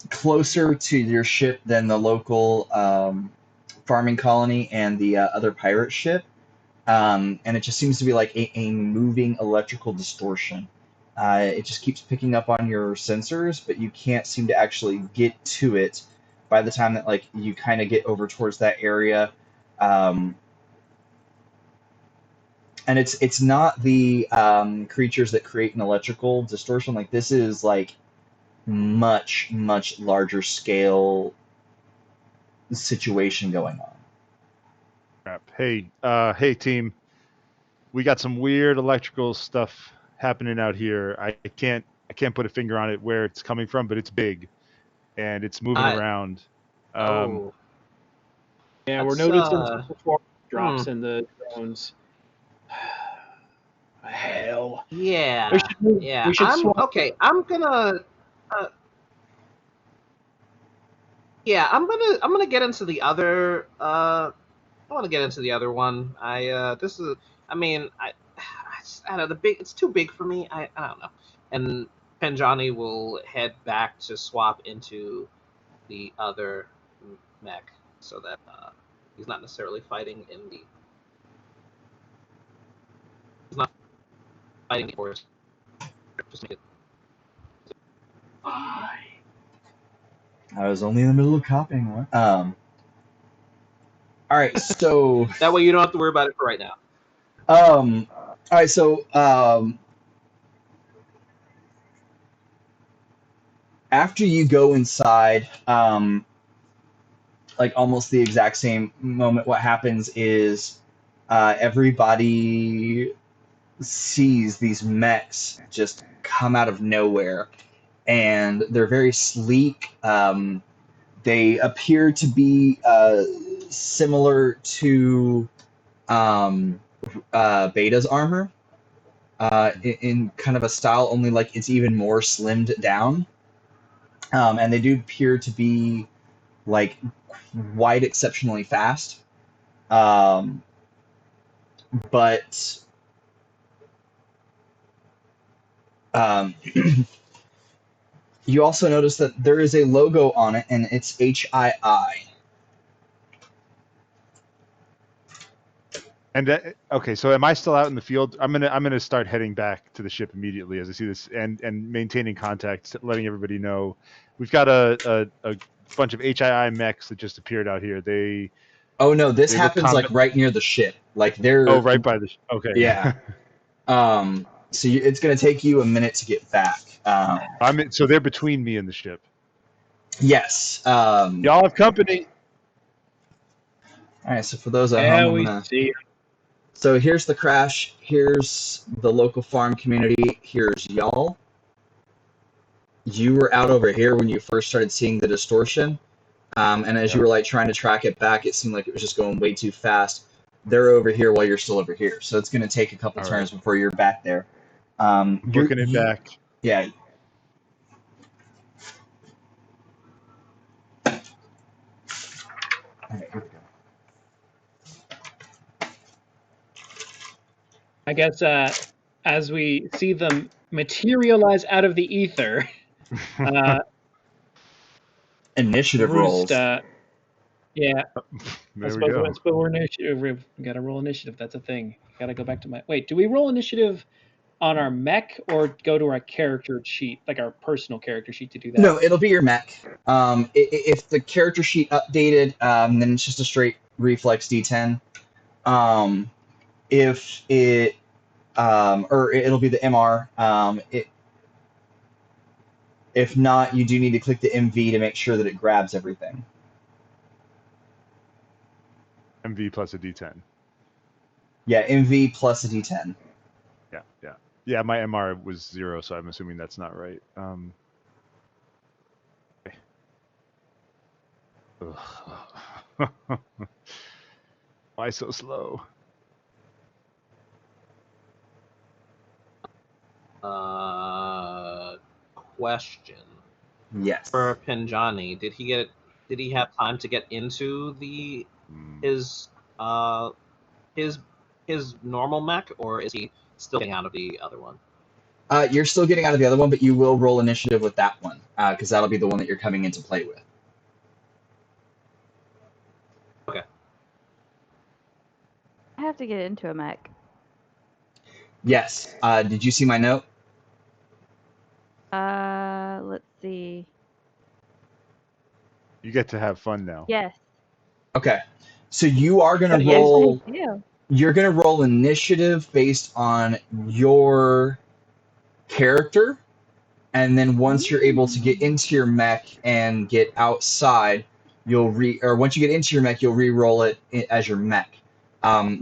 closer to your ship than the local farming colony and the other pirate ship. And it just seems to be like a moving electrical distortion. It just keeps picking up on your sensors, but you can't seem to actually get to it by the time that like you kind of get over towards that area. And it's not the creatures that create an electrical distortion. Like this is like much larger scale situation going on. Crap. Hey team. We got some weird electrical stuff happening out here. I can't put a finger on it where it's coming from, but it's big and it's moving around. Yeah, we're That's, noticing some performance drops in the drones. Hell. Yeah. We should swap. Okay. I'm gonna get into the other. I want to get into the other one. I don't know, it's too big for me. I don't know. And Penjani will head back to swap into the other mech so that he's not necessarily fighting in the fighting the force. Just make it. I was only in the middle of copying one. All right, so That way you don't have to worry about it for right now. all right, so after you go inside, like almost the exact same moment, what happens is everybody sees these mechs just come out of nowhere, and they're very sleek. They appear to be similar to Beta's armor in kind of a style, only like it's even more slimmed down. And they do appear to be like quite exceptionally fast. But you also notice that there is a logo on it, and it's HII. And okay, so am I still out in the field? I'm gonna start heading back to the ship immediately as I see this, and maintaining contact, letting everybody know we've got a bunch of HII mechs that just appeared out here. Oh no, this They look happens like right near the ship. Like they're right by the okay. Yeah. So it's gonna take you a minute to get back. So they're between me and the ship. Yes. Y'all have company. All right. So for those at Yeah, home, I'm we gonna. see. So here's the crash. Here's the local farm community. Here's y'all. You were out over here when you first started seeing the distortion. And as you were like trying to track it back, it seemed like it was just going way too fast. They're over here while you're still over here. So it's going to take a couple turns before you're back there. Booking it back. Yeah. All right, here we go. I guess as we see them materialize out of the ether, Initiative Roost, rolls. yeah, There I we go. suppose we're initiative. We've got to roll initiative. That's a thing. Got to go back to my. Wait, do we roll initiative on our mech or go to our character sheet, like our personal character sheet, to do that? No, it'll be your mech. If the character sheet updated, then it's just a straight reflex D10. If it or it'll be the MR. If not, you do need to click the MV to make sure that it grabs everything. MV plus a D10. Yeah, MV plus a D10. Yeah. My MR was 0, so I'm assuming that's not right. Okay. Why so slow? Question Yes. for Penjani: Did he have time to get into his normal mech, or is he still getting out of the other one? You're still getting out of the other one, but you will roll initiative with that one, because that'll be the one that you're coming into play with. Okay. I have to get into a mech. Yes. Did you see my note? Let's see. You get to have fun now. Yes. Okay. So you are gonna Yes, roll. I do. You're gonna roll initiative based on your character, and then once you're able to get into your mech and get outside, once you get into your mech, you'll re-roll it as your mech,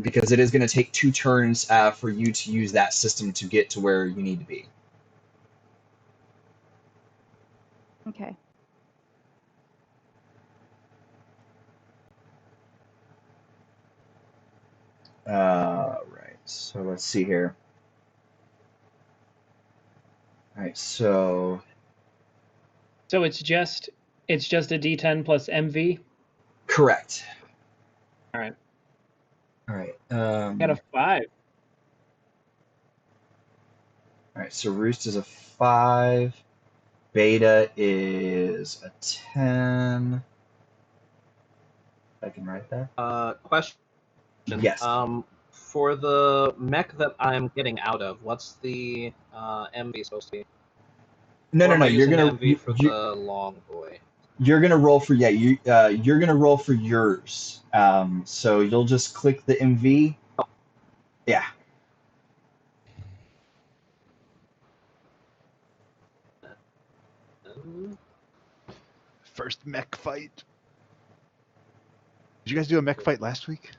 because it is going to take 2 turns for you to use that system to get to where you need to be. Okay. Right. So let's see here. All right. So it's just a D10 plus MV. correct. All right. All right. Got a 5. All right. So Roost is a 5. Beta is a 10. I can write that. Question. Yes. For the mech that I'm getting out of, what's the MV supposed to be? No, Or no, am no. I You're using gonna MV for the long boy? you're gonna roll for you're gonna roll for yours. So you'll just click the MV. Yeah. First mech fight. Did you guys do a mech fight last week?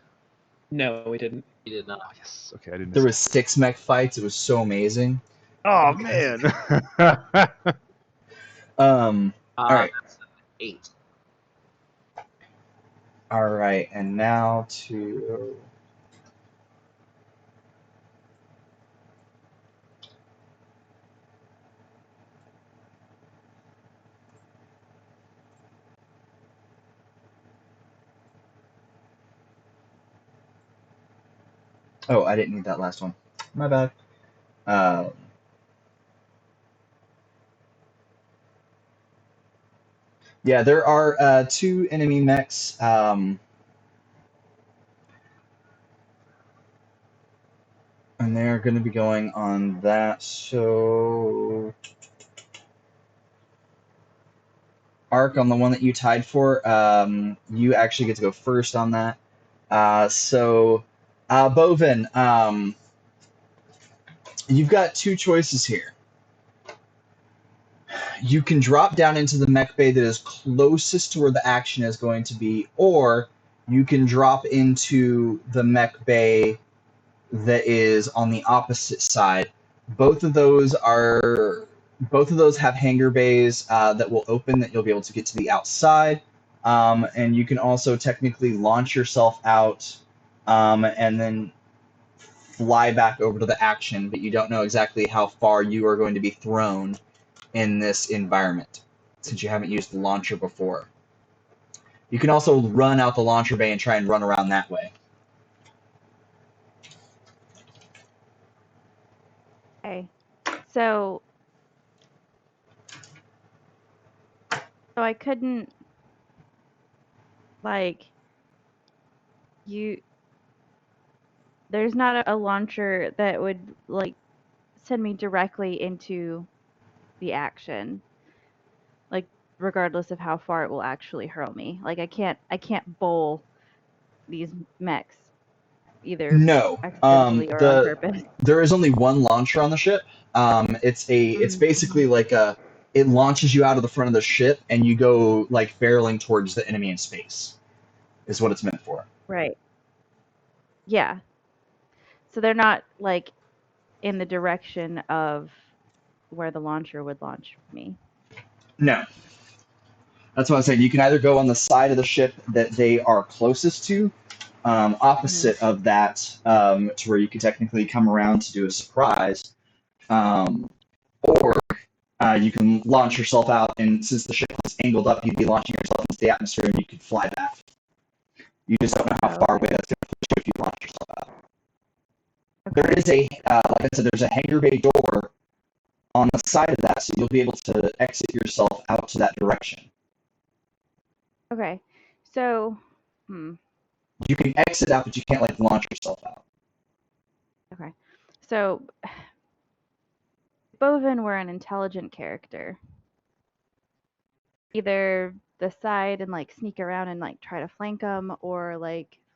No, we didn't. You did not. Oh, yes. Okay, I didn't There miss was 6 mech fights. It was so amazing. Oh man. All right. That's an 8. All right, and now to oh, I didn't need that last one. My bad. Yeah, there are 2 enemy mechs. And they're going to be going on that. So, Arc, on the one that you tied for, you actually get to go first on that. Bovine, you've got 2 choices here. You can drop down into the mech bay that is closest to where the action is going to be, or you can drop into the mech bay that is on the opposite side. Both of those have hangar bays that will open that you'll be able to get to the outside, and you can also technically launch yourself out and then fly back over to the action, but you don't know exactly how far you are going to be thrown in this environment since you haven't used the launcher before. You can also run out the launcher bay and try and run around that way. Okay. So I couldn't there's not a launcher that would send me directly into the action. Regardless of how far it will actually hurl me. I can't bowl these mechs either No. accidentally or on purpose. There is only one launcher on the ship. It's basically it launches you out of the front of the ship and you go barreling towards the enemy in space. Is what it's meant for. Right. Yeah. So they're not in the direction of where the launcher would launch me. No. That's what I'm saying. You can either go on the side of the ship that they are closest to, opposite of that, to where you can technically come around to do a surprise, or you can launch yourself out, and since the ship is angled up, you'd be launching yourself into the atmosphere, and you could fly back. You just don't know how far away that's going to push you if you launch yourself out. Okay. There is like I said, there's a hangar bay door on the side of that, so you'll be able to exit yourself out to that direction. Okay, so you can exit out, but you can't launch yourself out. Okay, so Bovine were an intelligent character. Either the side and sneak around and try to flank them, or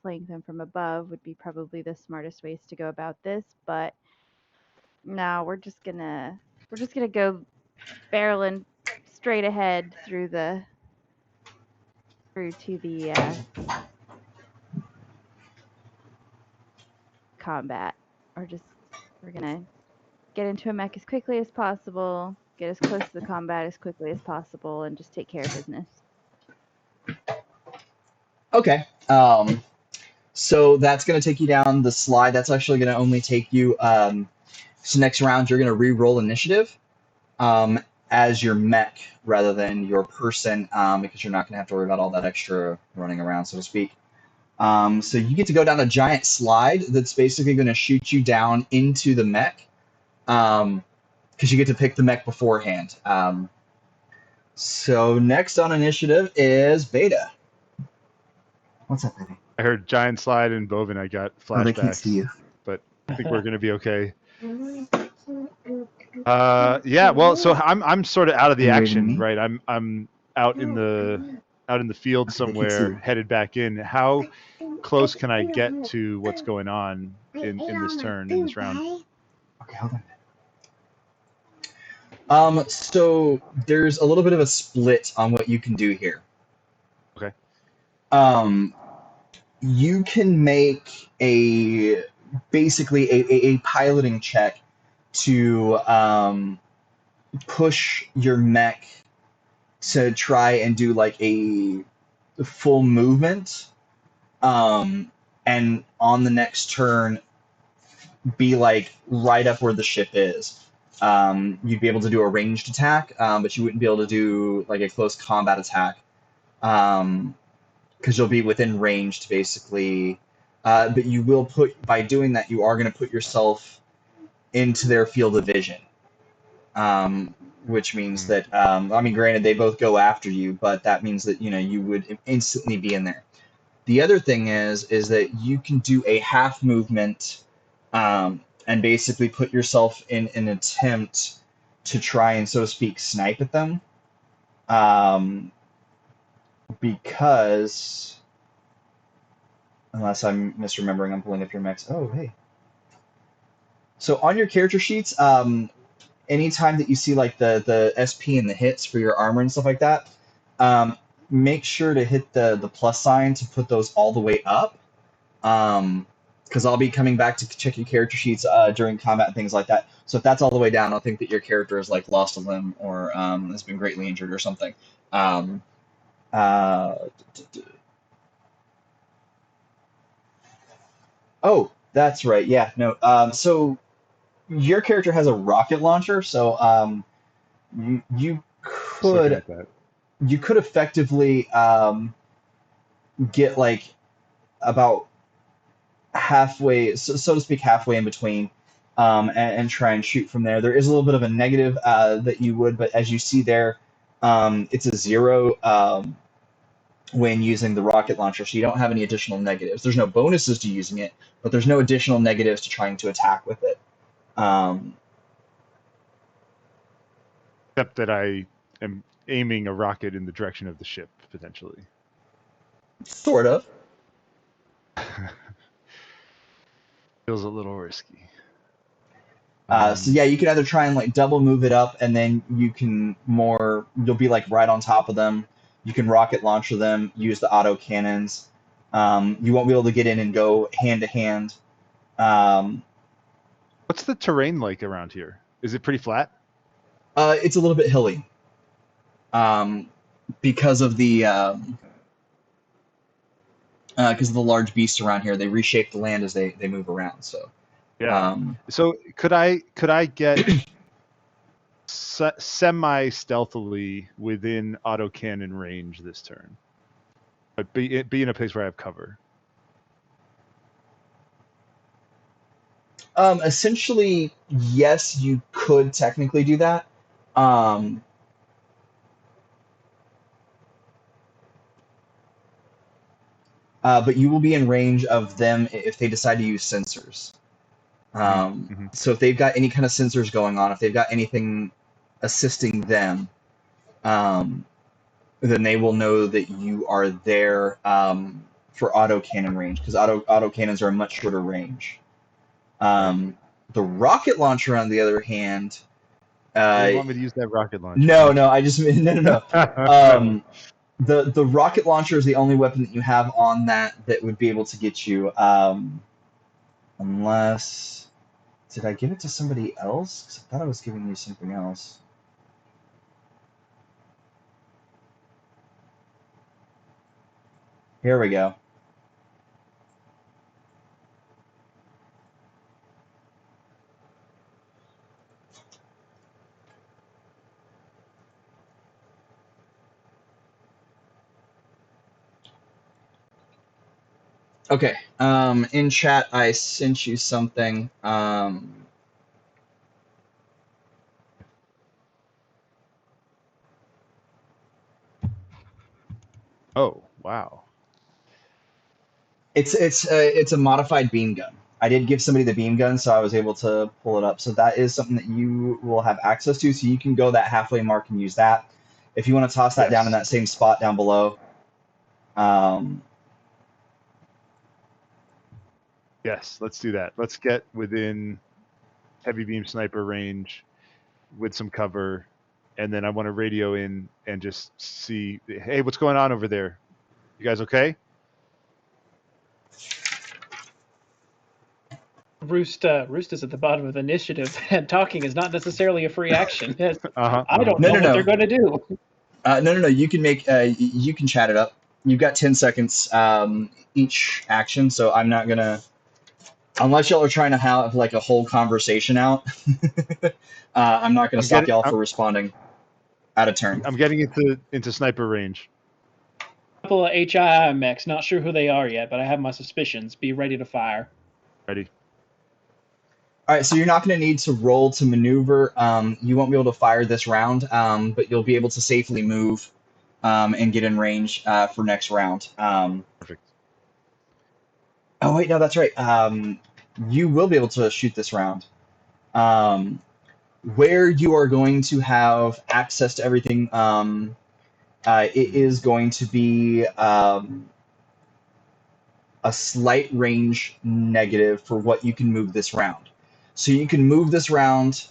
flank them from above would be probably the smartest ways to go about this. But no, we're just gonna go barreling straight ahead through to the combat. We're gonna get into a mech as quickly as possible, get as close to the combat as quickly as possible, and just take care of business. Okay. So that's going to take you down the slide. That's actually going to only take you. So next round, you're going to re-roll initiative as your mech rather than your person, because you're not going to have to worry about all that extra running around, so to speak. So you get to go down a giant slide that's basically going to shoot you down into the mech, because you get to pick the mech beforehand. So next on initiative is Beta. What's up, baby? I heard giant slide and Bovine. I got Oh, they can't see flashbacks, you. but I think we're gonna be okay. Yeah. Well, so I'm sort of out of Are the you waving action, me? right? I'm out in the field Okay, they can't see somewhere, you. headed back in. How close can I get to what's going on in this turn, in this round? Okay, hold on. So there's a little bit of a split on what you can do here. Okay. You can make basically a piloting check to push your mech to try and do like a full movement, and on the next turn be like right up where the ship is. You'd be able to do a ranged attack, but you wouldn't be able to do like a close combat attack, because you'll be within range to basically. But you will by doing that, you are going to put yourself into their field of vision, which means that I mean, granted, they both go after you, but that means that you would instantly be in there. The other thing is that you can do a half movement, and basically put yourself in an attempt to try and, so to speak, snipe at them, because unless I'm misremembering, I'm pulling up your mechs. Oh, hey. So on your character sheets, anytime that you see like the SP and the hits for your armor and stuff like that, make sure to hit the plus sign to put those all the way up. Because I'll be coming back to check your character sheets during combat and things like that. So if that's all the way down, I'll think that your character has like lost a limb or has been greatly injured or something. Uh, oh, that's right. Yeah, no. So your character has a rocket launcher, so you Just looking could at that. effectively get like about halfway, so to speak, halfway in between, and try and shoot from there. There is a little bit of a negative that you would, but as you see there, it's a 0 when using the rocket launcher, so you don't have any additional negatives. There's no bonuses to using it, but there's no additional negatives to trying to attack with it. Except that I am aiming a rocket in the direction of the ship, potentially. Sort of. Feels a little risky. So yeah, you can either try and like double move it up, and then you'll be like right on top of them. You can rocket launcher them, use the auto cannons. You won't be able to get in and go hand to hand. What's the terrain like around here? Is it pretty flat? It's a little bit hilly, because of the large beasts around here. They reshape the land as they move around. So Yeah. So could I get semi stealthily within autocannon range this turn, but be in a place where I have cover? Essentially, yes, you could technically do that. But you will be in range of them if they decide to use sensors. So if they've got any kind of sensors going on, if they've got anything assisting them, then they will know that you are there for autocannon range, because autocannons are a much shorter range. The rocket launcher, on the other hand, You want me to use that rocket launcher? no, I just no. The rocket launcher is the only weapon that you have on that would be able to get you, unless, did I give it to somebody else? 'Cause I thought I was giving you something else. Here we go. Okay. In chat, I sent you something. Oh, wow. It's a modified beam gun. I did give somebody the beam gun, so I was able to pull it up. So that is something that you will have access to. So you can go that halfway mark and use that. If you want to toss that down in that same spot down below. Yes, let's do that. Let's get within heavy beam sniper range with some cover, and then I want to radio in and just see, hey, what's going on over there? You guys okay? Roost is at the bottom of the initiative, and talking is not necessarily a free action. Uh-huh, I don't know what they're going to do. No. You can you can chat it up. You've got 10 seconds each action, so I'm not gonna, unless y'all are trying to have like a whole conversation out. I'm not gonna stop y'all for responding out of turn. I'm getting into sniper range. A couple of HII mechs, not sure who they are yet, but I have my suspicions. Be ready to fire. Ready. All right, so you're not going to need to roll to maneuver. You won't be able to fire this round, but you'll be able to safely move and get in range for next round. Perfect. Oh, wait, no, that's right. You will be able to shoot this round. Where you are going to have access to everything, it is going to be a slight range negative for what you can move this round. So you can move this round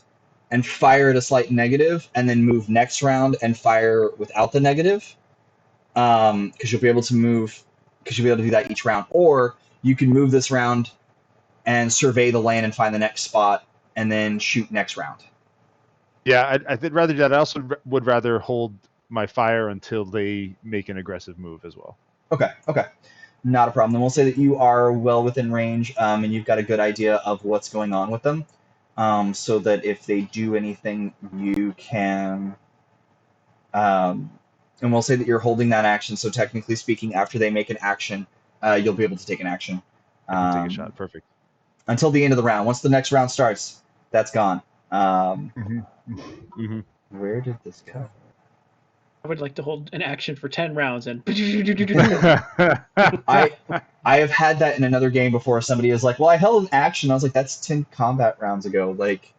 and fire at a slight negative, and then move next round and fire without the negative, because you'll be able to move, because you'll be able to do that each round. Or you can move this round and survey the land and find the next spot, and then shoot next round. Yeah, I think rather that. I also would rather hold my fire until they make an aggressive move as well. Okay. Not a problem. Then we'll say that you are well within range, and you've got a good idea of what's going on with them, so that if they do anything, you can. And we'll say that you're holding that action. So technically speaking, after they make an action, you'll be able to take an action. I can take a shot. Perfect. Until the end of the round. Once the next round starts, that's gone. Where did this go? I would like to hold an action for 10 rounds and I have had that in another game before. Somebody is like, well, I held an action. I was like, that's 10 combat rounds ago. Like,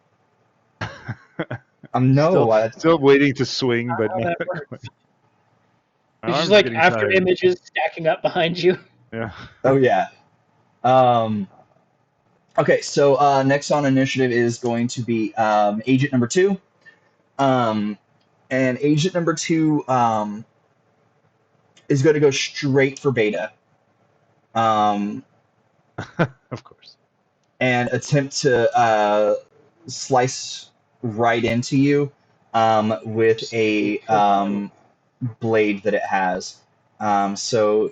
still waiting to swing, but not it's just like after tired. Images stacking up behind you. Yeah. Oh yeah. Okay, so next on initiative is going to be agent number 2. And agent number 2 is going to go straight for beta. Of course. And attempt to slice right into you with a blade that it has. So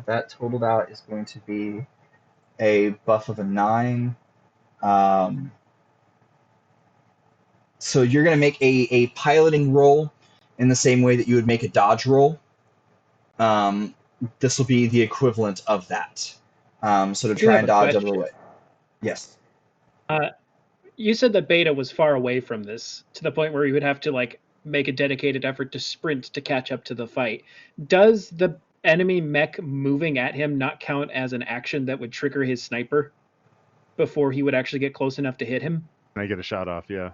that totaled out is going to be a buff of a 9. So you're going to make a piloting roll in the same way that you would make a dodge roll. This will be the equivalent of that. So to try and dodge out of the way. Yes. You said that beta was far away from this, to the point where you would have to like make a dedicated effort to sprint to catch up to the fight. Does the enemy mech moving at him not count as an action that would trigger his sniper before he would actually get close enough to hit him? Can I get a shot off? Yeah.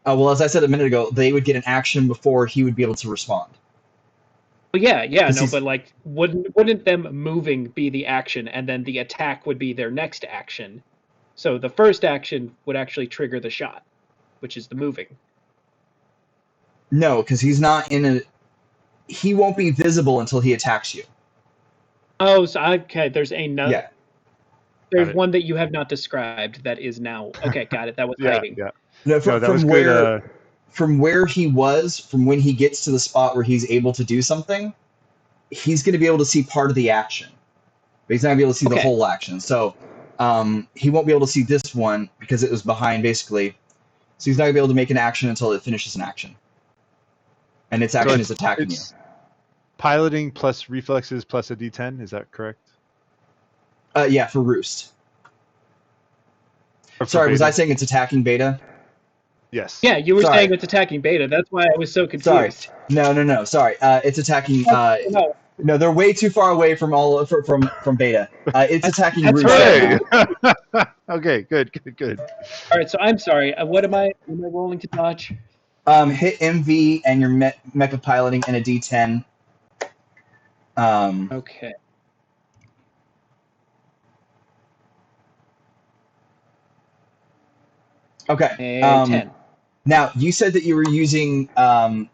Well, as I said a minute ago, they would get an action before he would be able to respond. Well, yeah, no, but like, wouldn't them moving be the action, and then the attack would be their next action? So the first action would actually trigger the shot, which is the moving. No, because he's not in a. He won't be visible until he attacks you. Oh, so okay. There's another. Yeah. There's one that you have not described that is now. Okay, got it. That was hiding. Yeah. No, from where he was, from when he gets to the spot where he's able to do something, he's going to be able to see part of the action, but he's not going to be able to see the whole action. So he won't be able to see this one because it was behind, basically. So he's not going to be able to make an action until it finishes an action. And its action is attacking you. Piloting plus reflexes plus a D10, is that correct? Yeah, for Roost. Sorry, was I saying it's attacking beta? Yes. Yeah, you were saying it's attacking beta. That's why I was so confused. Sorry. No. Sorry. It's attacking. No, they're way too far away from from Beta. It's attacking That's Roost right right. now. Okay, good. All right, so I'm sorry. What am I rolling to dodge? Hit MV and your mecha piloting in a D10. Okay. Okay. A 10. Now you said that you were using the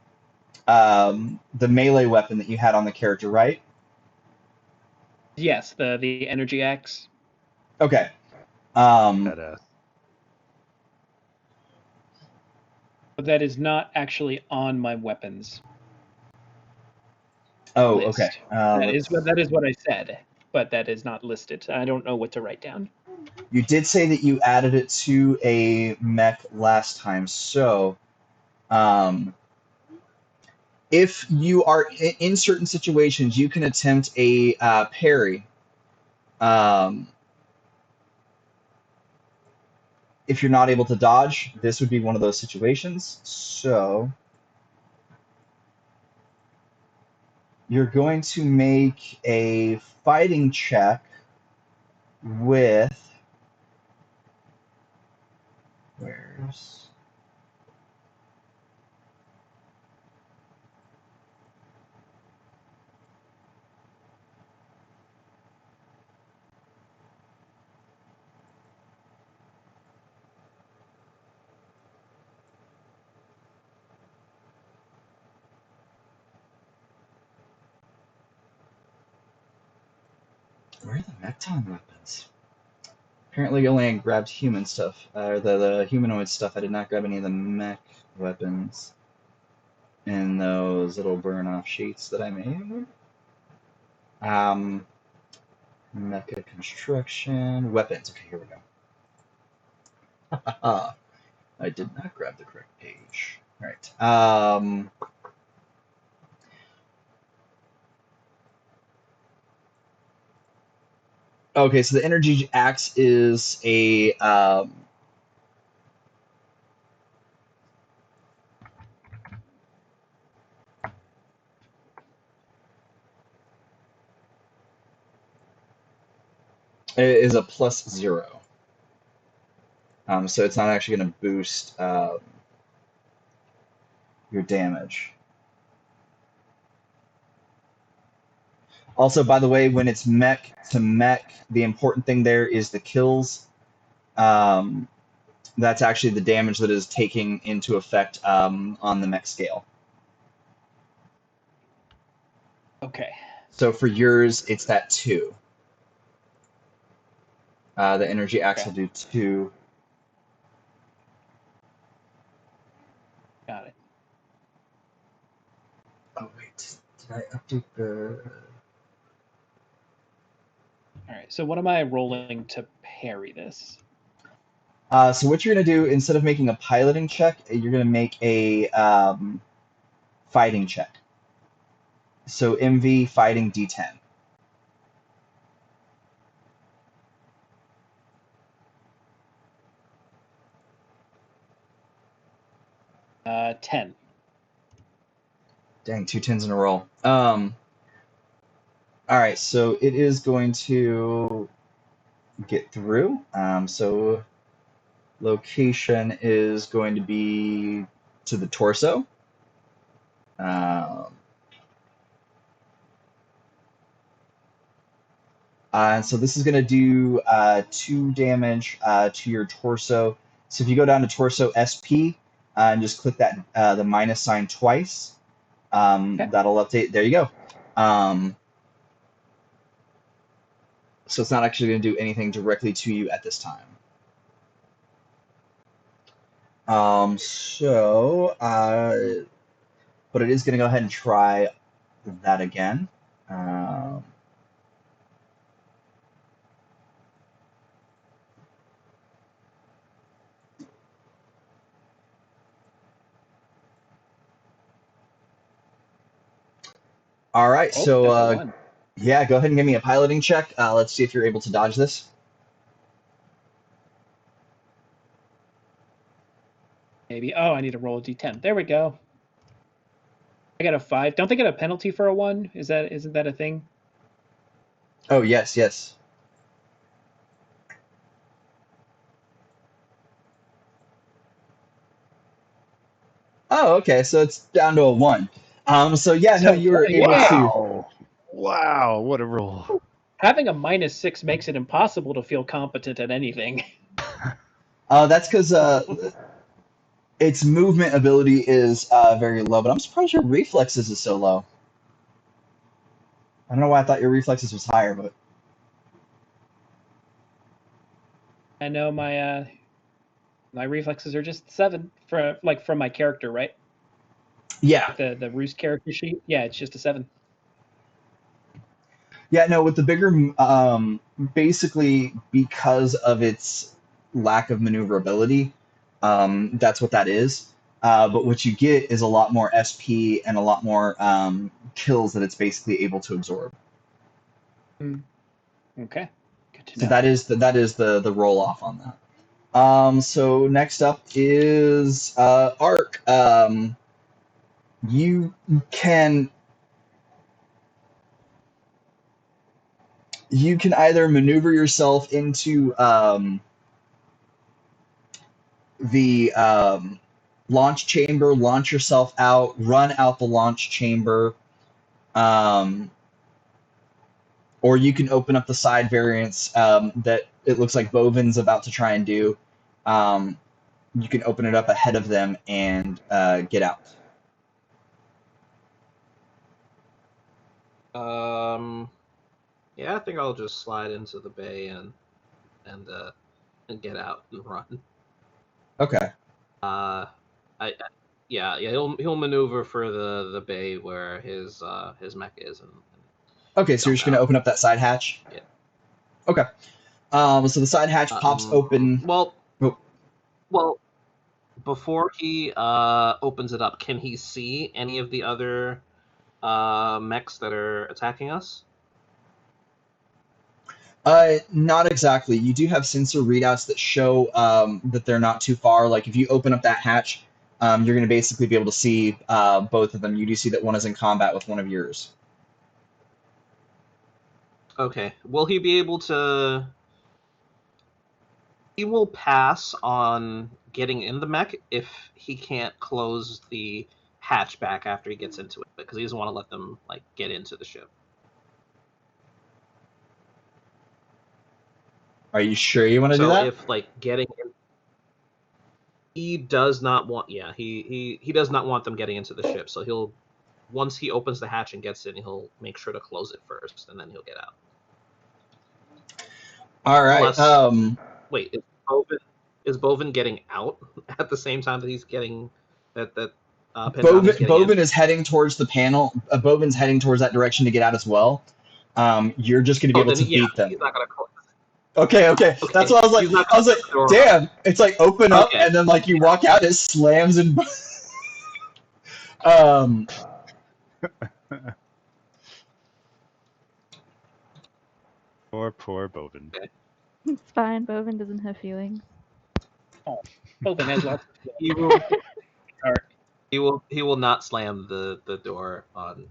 melee weapon that you had on the character, right? Yes, the energy axe. Okay. Um, Badass. But that is not actually on my weapons oh, okay. list. That is what I said, but that is not listed. I don't know what to write down. You did say that you added it to a mech last time, so if you are in certain situations, you can attempt a parry. Um, if you're not able to dodge, this would be one of those situations. So you're going to make a fighting check with where's where are the Mekton weapons? Apparently, only grabbed human stuff, or the humanoid stuff. I did not grab any of the mech weapons in those little burn-off sheets that I made. Mecha construction weapons. Okay, here we go. I did not grab the correct page. All right. Okay, so the energy axe is a +0. So it's not actually going to boost your damage. Also, by the way, when it's mech to mech, the important thing there is the kills. That's actually the damage that is taking into effect on the mech scale. Okay. So for yours, it's that 2. The energy axe will do 2. Got it. Oh wait, did I update the? All right. So what am I rolling to parry this? So what you're gonna do instead of making a piloting check, you're gonna make a fighting check. So MV fighting D10. $10. Dang, 2 10s in a row. All right, so it is going to get through. So location is going to be to the torso. And so this is going to do 2 damage to your torso. So if you go down to torso SP and just click that the minus sign twice, Okay. that'll update. There you go. So it's not actually going to do anything directly to you at this time. But it is going to go ahead and try that again. All right, Oh, so that's a 1. yeah, go ahead and give me a piloting check. Let's see if you're able to dodge this. Maybe. Oh, I need to roll a d10. There we go. I got a 5. Don't they get a penalty for a 1? Isn't that a thing? Oh, yes, yes. Oh, okay, so it's down to a 1. So yeah, no, So you were able to. Wow, what a roll. having a -6 makes it impossible to feel competent at anything. That's because its movement ability is very low, but I'm surprised your reflexes is so low. I don't know why I thought your reflexes was higher, but I know my reflexes are just 7 from my character, right? yeah. The Roost character sheet. Yeah, it's just a 7. Yeah, no, with the bigger, basically because of its lack of maneuverability, that's what that is. But what you get is a lot more SP and a lot more kills that it's basically able to absorb. Okay, good to So know. that is the roll off on that. So next up is Arc. You can you can either maneuver yourself into the launch chamber, launch yourself out, run out the launch chamber, um, or you can open up the side variants that it looks like Bovin's about to try and do. You can open it up ahead of them and get out. Yeah, I think I'll just slide into the bay and get out and run. Okay. Yeah, he'll maneuver for the bay where his mech is and Okay, so you're just jump gonna out. open up that side hatch. Yeah. Okay. So the side hatch pops open. Well, Oh, well, before he opens it up, can he see any of the other mechs that are attacking us? not exactly. You do have sensor readouts that show that they're not too far. Like if you open up that hatch, you're going to basically be able to see both of them. You do see that one is in combat with one of yours. Okay. Will he be able to? He will pass on getting in the mech if he can't close the hatch back after he gets into it, because he doesn't want to let them like get into the ship. Are you sure you want to do So that? if like getting in, he does not want. Yeah, he does not want them getting into the ship. So he'll once he opens the hatch and gets in, he'll make sure to close it first, and then he'll get out. All right. Unless wait, is Bovin getting out at the same time that he's getting that Penjani's getting Bovin in? is heading towards the panel. Bovin's heading towards that direction to get out as well. You're just going to be able Then to yeah, beat them. he's not gonna close. Okay. Okay. That's what I was like. He's not I was gonna like, shut the door. damn. It's like open up Okay. and then like you walk out, it slams and. Poor Bovin. It's fine. Bovin doesn't have feelings. Bovin has lots of He will. He will not slam the door on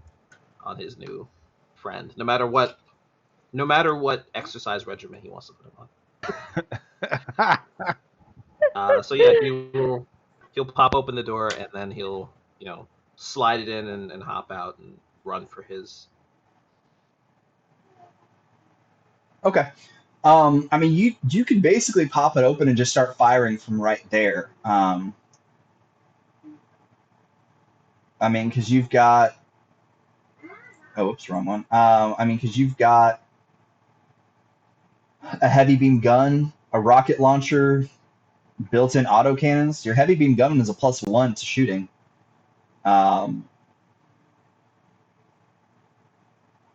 his new friend, no matter what exercise regimen he wants to put him on. So yeah, he'll pop open the door and then he'll slide it in and hop out and run for his. Okay. I mean, you can basically pop it open and just start firing from right there. I mean, because you've got. Oh, oops, wrong one. I mean, because you've got a heavy beam gun, a rocket launcher, built-in autocannons. Your heavy beam gun is a +1 to shooting.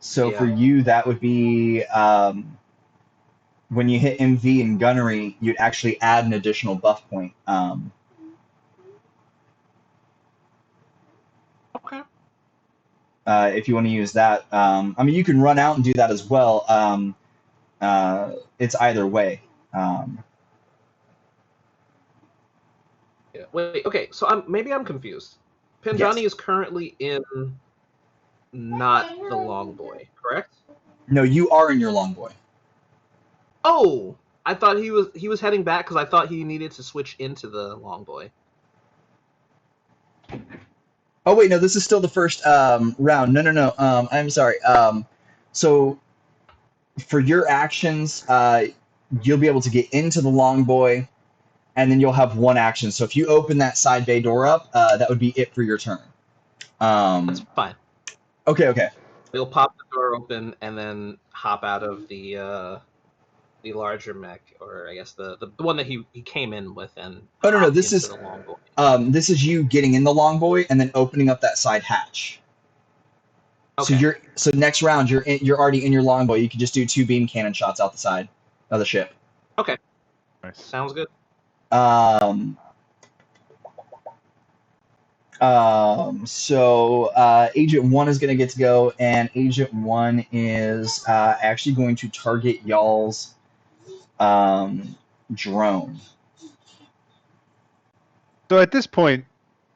So for you, that would be when you hit MV and gunnery, you'd actually add an additional buff point. Okay. If you want to use that, I mean, you can run out and do that as well. It's either way. Yeah. Wait. Okay. So maybe I'm confused. Penjani Yes. is currently in not the Long Boy, correct? No, you are in your long boy. Oh, I thought he was heading back because I thought he needed to switch into the Long Boy. Oh wait, no, this is still the first round. No. I'm sorry. So for your actions, you'll be able to get into the long boy, and then you'll have one action. So if you open that side bay door up, that would be it for your turn. That's fine. Okay. We'll pop the door open and then hop out of the larger mech, or I guess the one that he came in with, and Oh no, hop this into is the Long Boy. this is you getting in the long boy and then opening up that side hatch. Okay. So next round you're already in your long boy. You can just do 2 beam cannon shots out the side of the ship. Okay. Nice. Sounds good. So Agent 1 is going to get to go, and Agent 1 is actually going to target y'all's drone. So at this point,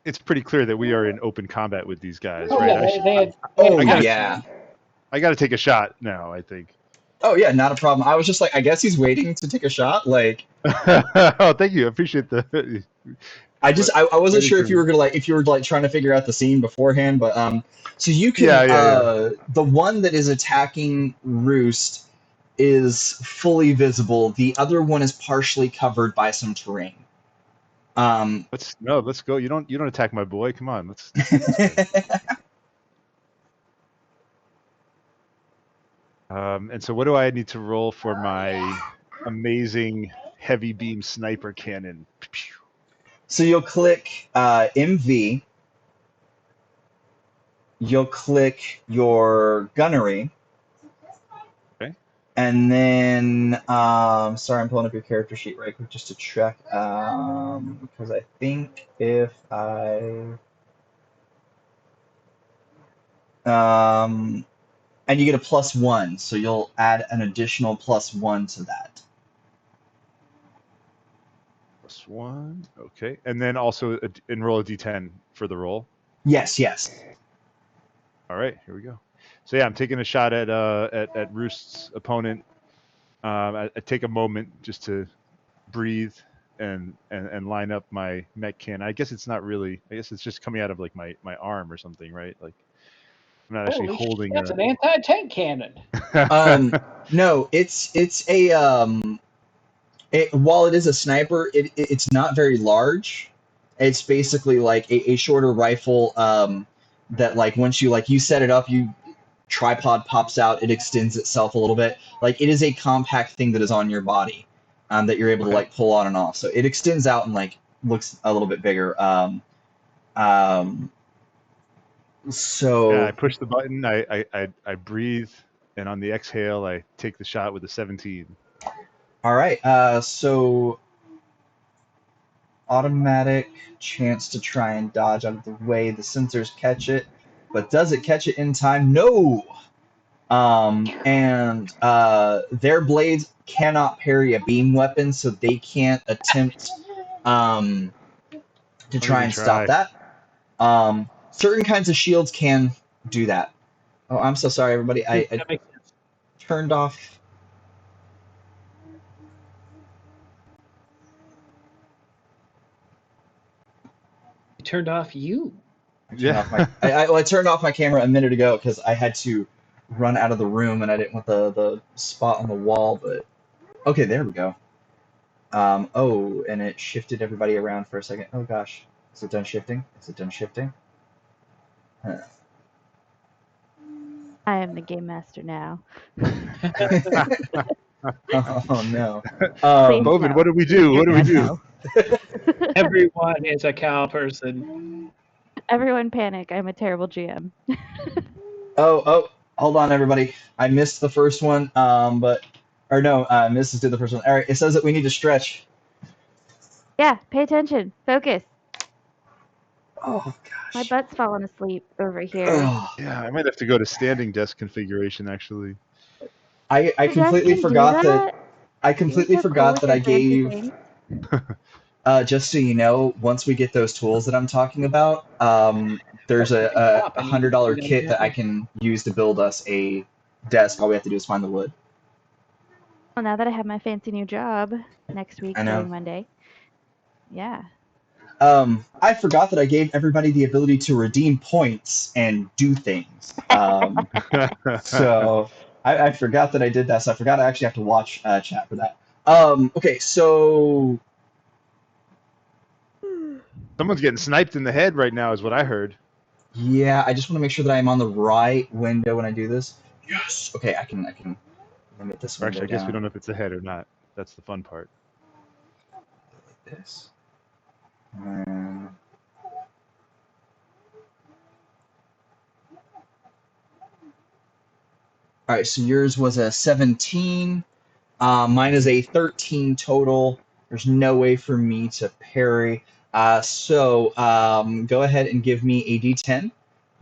it's pretty clear that we are in open combat with these guys, Oh, right? yeah, they had. Oh, gotta- yeah. I got to take a shot now, I think. Oh, yeah, not a problem. I was just like, I guess he's waiting to take a shot. Like, Oh, thank you. I appreciate the. I wasn't waiting sure for if you were gonna trying to figure out the scene beforehand, but so you can Yeah. the one that is attacking Roost is fully visible. The other one is partially covered by some terrain. Let's go. You don't attack my boy. Come on, let's. And so, what do I need to roll for my amazing heavy beam sniper cannon? So you'll click MV. You'll click your gunnery. Okay. And then, sorry, I'm pulling up your character sheet right quick just to check. Because I think if and you get a +1, so you'll add an additional +1 to that. +1. Okay, and then also enroll a D10 for the roll. Yes. All right, here we go. So yeah, I'm taking a shot at Roost's opponent. I take a moment just to breathe and line up my mech cannon. I guess it's not really. I guess it's just coming out of like my arm or something, right? Like I'm not actually Holy holding. shit, that's an anti-tank cannon. No, it's a while it is a sniper, it's not very large. It's basically like a shorter rifle that like once you set it up, you tripod pops out, it extends itself a little bit. Like it is a compact thing that is on your body that you're able to like pull on and off. So it extends out and like looks a little bit bigger. So Yeah, I push the button. I breathe, and on the exhale, I take the shot with a 17. all right. So automatic chance to try and dodge out of the way. The sensors catch it, but does it catch it in time? No. And their blades cannot parry a beam weapon, so they can't attempt to try and stop that. Certain kinds of shields can do that. Oh, I'm so sorry, everybody. I That makes sense. turned off. You turned off you. I turned off my camera a minute ago because I had to run out of the room and I didn't want the spot on the wall. But okay, there we go. Oh, and it shifted everybody around for a second. Oh gosh, is it done shifting? Huh. I am the game master now. Oh no. Bovine, what do we do? What do we do? Everyone is a cow person. Everyone panic. I'm a terrible GM. Oh, hold on, everybody. I missed the first one. Mrs. did the first one. All right, it says that we need to stretch. Yeah, pay attention. Focus. Oh gosh. My butt's falling asleep over here. Ugh. Yeah, I might have to go to standing desk configuration actually. I You guys completely can do forgot that. that? I completely You're so cool forgot with that your I fancy gave. things. Just so you know, once we get those tools that I'm talking about, there's a I need $100 to kit that I can use to build us a desk. All we have to do is find the wood. Well, now that I have my fancy new job next week I know. starting Monday. Yeah. I forgot that I gave everybody the ability to redeem points and do things. So I forgot that I did that. So I forgot I actually have to watch chat for that. Okay, so Someone's getting sniped in the head right now, is what I heard. yeah, I just want to make sure that I'm on the right window when I do this. Yes. Okay, I can limit this Or window actually, I guess we down don't know if it's a head or not. That's the fun part. like this. And all right, so yours was a 17. Mine is a 13 total. There's no way for me to parry. So go ahead and give me a d10.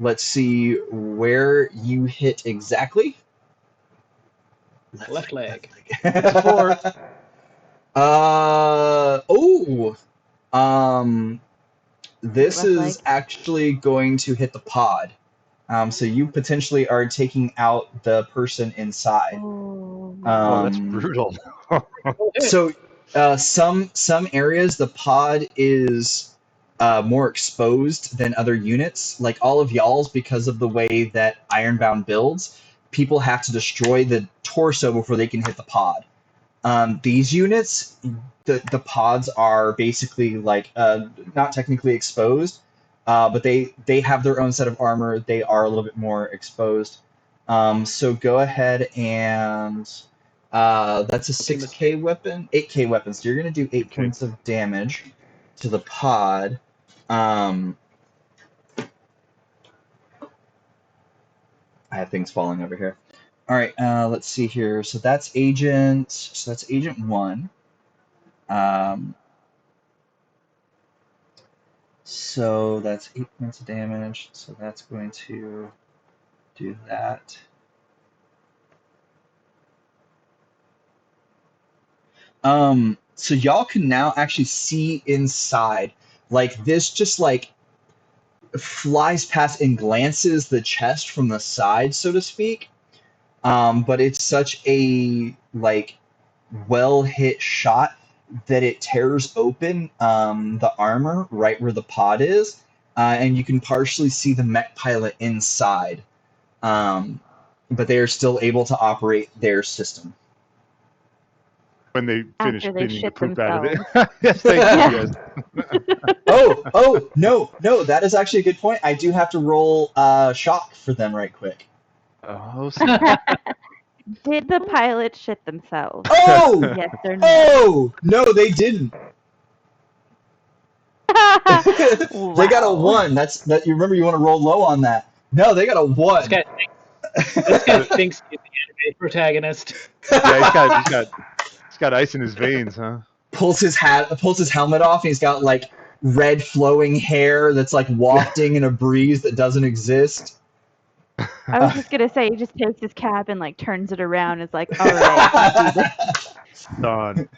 Let's see where you hit exactly. Left leg. Support. Oh. This Left is leg. actually going to hit the pod. So you potentially are taking out the person inside. Oh. Oh, that's brutal. So some areas the pod is more exposed than other units. Like all of y'all's, because of the way that Ironbound builds, people have to destroy the torso before they can hit the pod. These units, the pods are basically like not technically exposed, but they have their own set of armor. They are a little bit more exposed. So go ahead and that's a 6K weapon, 8K weapon. So you're gonna do 8 Okay. points of damage to the pod. I have things falling over here. All right, let's see here. So that's agent. So that's agent 1. So that's 8 points of damage. So that's going to do that. So y'all can now actually see inside. Like this just like flies past and glances the chest from the side, so to speak. But it's such a like well hit shot that it tears open the armor right where the pod is, and you can partially see the mech pilot inside. But they are still able to operate their system. When they finish After they cleaning the shit poop out of it. themselves. Yes, thank you, yes. Oh, no, that is actually a good point. I do have to roll shock for them right quick. Oh, Did the pilot shit themselves? Oh! Yes or no? Oh! No, they didn't. They got a Wow. 1. That you remember you want to roll low on that. No, they got a 1. This guy thinks he's the anime protagonist. Yeah, he's got ice in his veins, huh? Pulls his helmet off, and he's got like red flowing hair that's like wafting in a breeze that doesn't exist. I was just gonna say he just takes his cap and like turns it around. It's like, all right, let's do this. Done.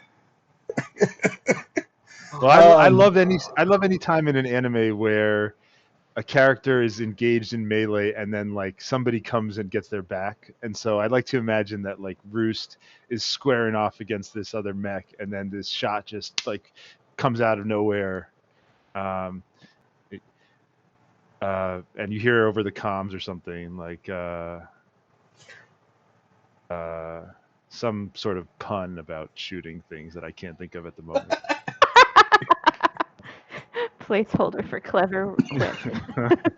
Well, I Um, love any time in an anime where a character is engaged in melee and then like somebody comes and gets their back. And so I like to imagine that like Roost is squaring off against this other mech, and then this shot just like comes out of nowhere. And you hear over the comms or something like some sort of pun about shooting things that I can't think of at the moment. Placeholder for clever clip.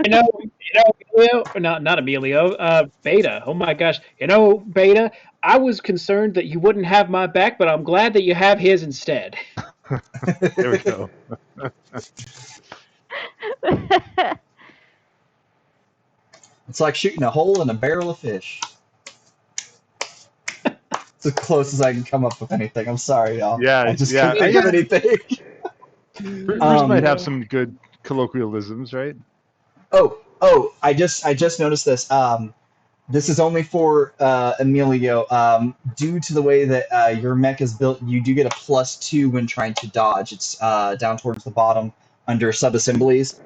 Emilio, not Emilio, Beta. Oh my gosh. Beta, I was concerned that you wouldn't have my back, but I'm glad that you have his instead. There we go. It's like shooting a hole in a barrel of fish. It's as close as I can come up with anything. I'm sorry, y'all. Yeah, I just yeah, can't think of anything. Bruce might have some good colloquialisms, right? Oh! I just noticed this. This is only for Emilio. Due to the way that your mech is built, you do get a +2 when trying to dodge. It's down towards the bottom under subassemblies.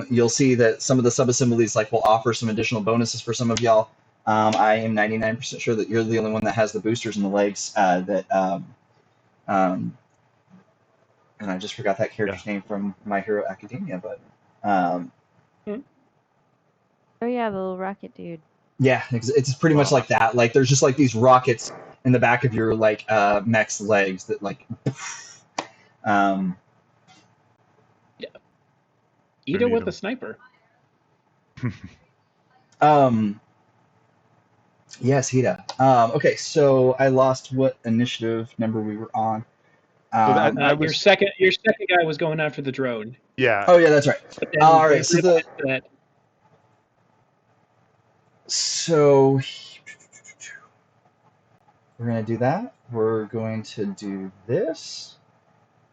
You'll see that some of the subassemblies will offer some additional bonuses for some of y'all. I am 99% sure that you're the only one that has the boosters in the legs. And I just forgot that character's name from My Hero Academia, but Oh yeah, the little rocket dude. yeah, it's pretty much like that. There's just these rockets in the back of your mech's legs that Yeah. Eat it with a sniper. Yes, Hida. Okay, so I lost what initiative number we were on. Your second guy was going after the drone. Yeah. Oh yeah, that's right. All right, so we're gonna do that. We're going to do this.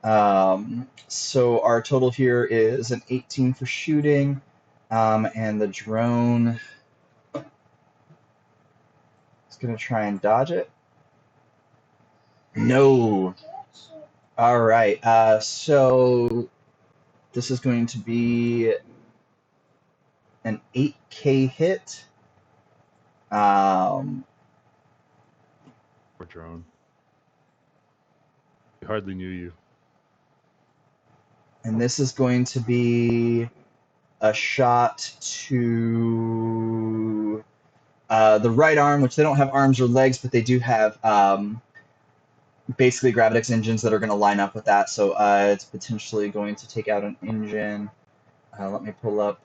So our total here is an 18 for shooting, and the drone is gonna try and dodge it. No. All right. So this is going to be an 8K hit. Poor drone. We hardly knew you. And this is going to be a shot to the right arm, which they don't have arms or legs, but they do have basically Gravitex engines that are going to line up with that. So it's potentially going to take out an engine. Let me pull up.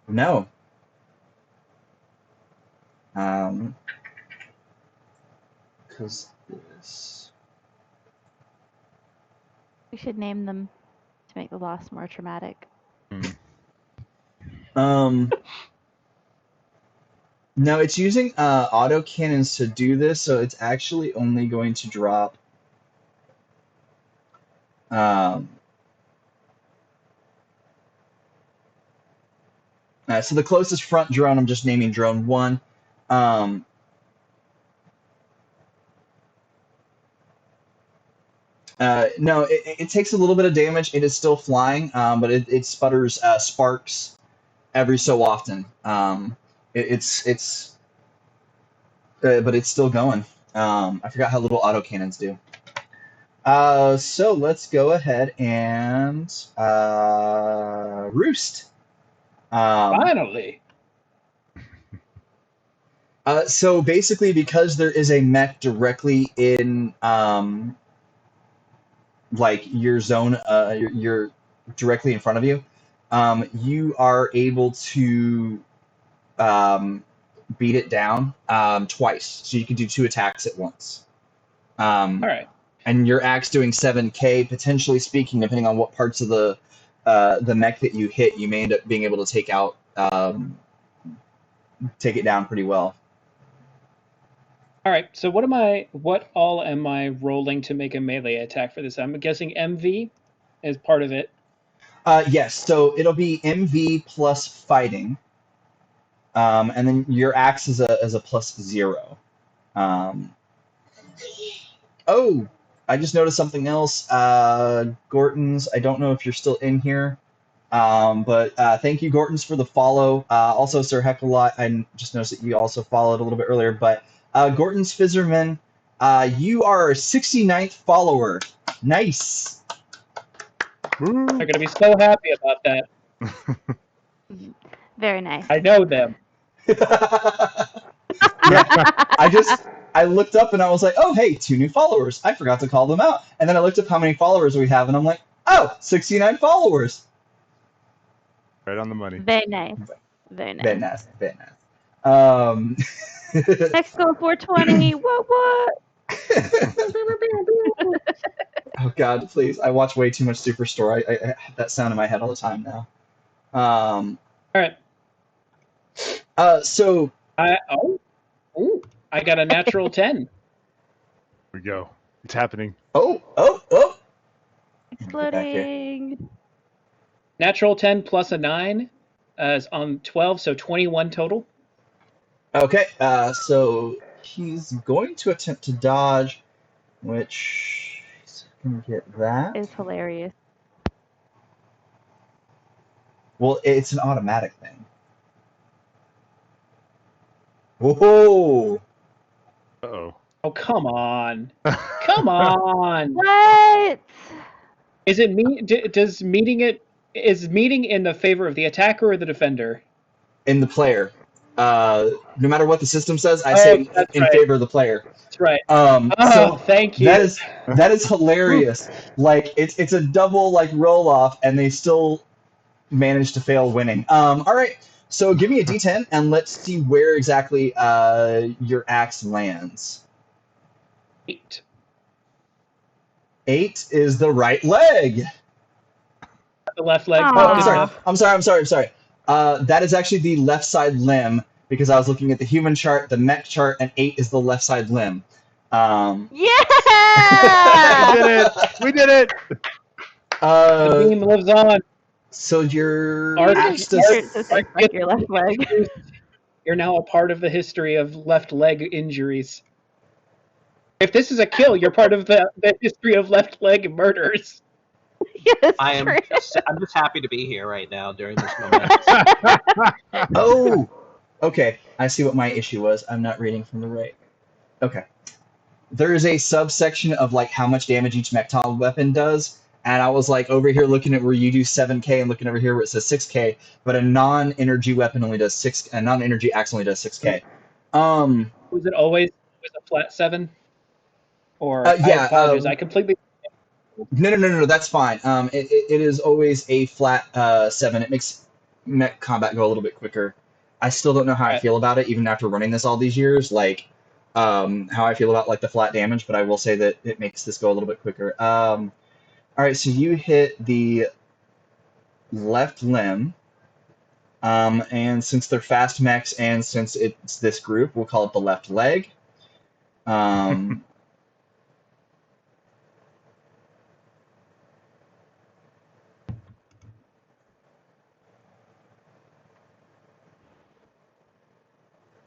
No. Because this. We should name them to make the loss more traumatic. No, it's using auto cannons to do this, so it's actually only going to drop. So the closest front drone, I'm just naming drone 1. No, it takes a little bit of damage. It is still flying, but it sputters sparks every so often. But it's still going. I forgot how little autocannons do. So let's go ahead and Roost. Finally. So basically, because there is a mech directly in your zone, you're directly in front of you, you are able to beat it down twice. So you can do 2 attacks at once. All right. And your axe doing 7K, potentially speaking, depending on what parts of the mech that you hit, you may end up being able to take it down pretty well. All right. So what all am I rolling to make a melee attack for this? I'm guessing MV is part of it. Yes. So it'll be MV plus fighting, and then your axe is a +0. Oh, I just noticed something else. Gortons, I don't know if you're still in here, but thank you, Gortons, for the follow. Also, Sir Heckalot, I just noticed that you also followed a little bit earlier, but Gortons Fizzerman, you are our 69th follower. Nice. They're going to be so happy about that. Very nice. I know them. Yeah, I looked up and I was like, oh, hey, 2 new followers. I forgot to call them out. And then I looked up how many followers we have, and I'm like, oh, 69 followers. Right on the money. Very nice. Very nice. Very nice. Very nice. Next goal 420. What? Oh, God, please. I watch way too much Superstore. I have that sound in my head all the time now. All right. So. I got a natural 10. Here we go. It's happening. Oh. Exploding. Natural 10 plus a 9. is on 12, so 21 total. Okay, so he's going to attempt to dodge, which he's going to get that. It's hilarious. Well, it's an automatic thing. Whoa! Uh-oh. Oh, come on. Come on. What? Is it me? Does is meeting in the favor of the attacker or the defender? In the player. No matter what the system says, I Oh, say that's in right. favor of the player. That's right. So Oh, thank you. that is hilarious. Like it's a double like roll off, and they still manage to fail winning. All right, so give me a D10, and let's see where exactly your axe lands. 8. 8 is the right leg. The left leg. Aw. Oh, Good I'm enough. sorry. That is actually the left side limb because I was looking at the human chart, the mech chart, and 8 is the left side limb. We Yeah! did it! We did it! The beam lives on. So your Arc- axe Your does. shirt says they fuck your left leg. You're now a part of the history of left leg injuries. If this is a kill, you're part of the history of left leg murders. Yes, I'm true. just happy to be here right now during this moment. Oh, okay. I see what my issue was. I'm not reading from the right. Okay. There is a subsection of like how much damage each Mekton weapon does, and I was like over here looking at where you do 7K and looking over here where it says 6K, but a non-energy weapon only does 6. A non-energy axe only does 6K. Was it always a flat 7? Or Yeah. I apologize. I completely. No. That's fine. It is always a flat 7. It makes mech combat go a little bit quicker. I still don't know how I Right. feel about it, even after running this all these years. Like, how I feel about like the flat damage, but I will say that it makes this go a little bit quicker. All right, so you hit the left limb, and since they're fast mechs, and since it's this group, we'll call it the left leg.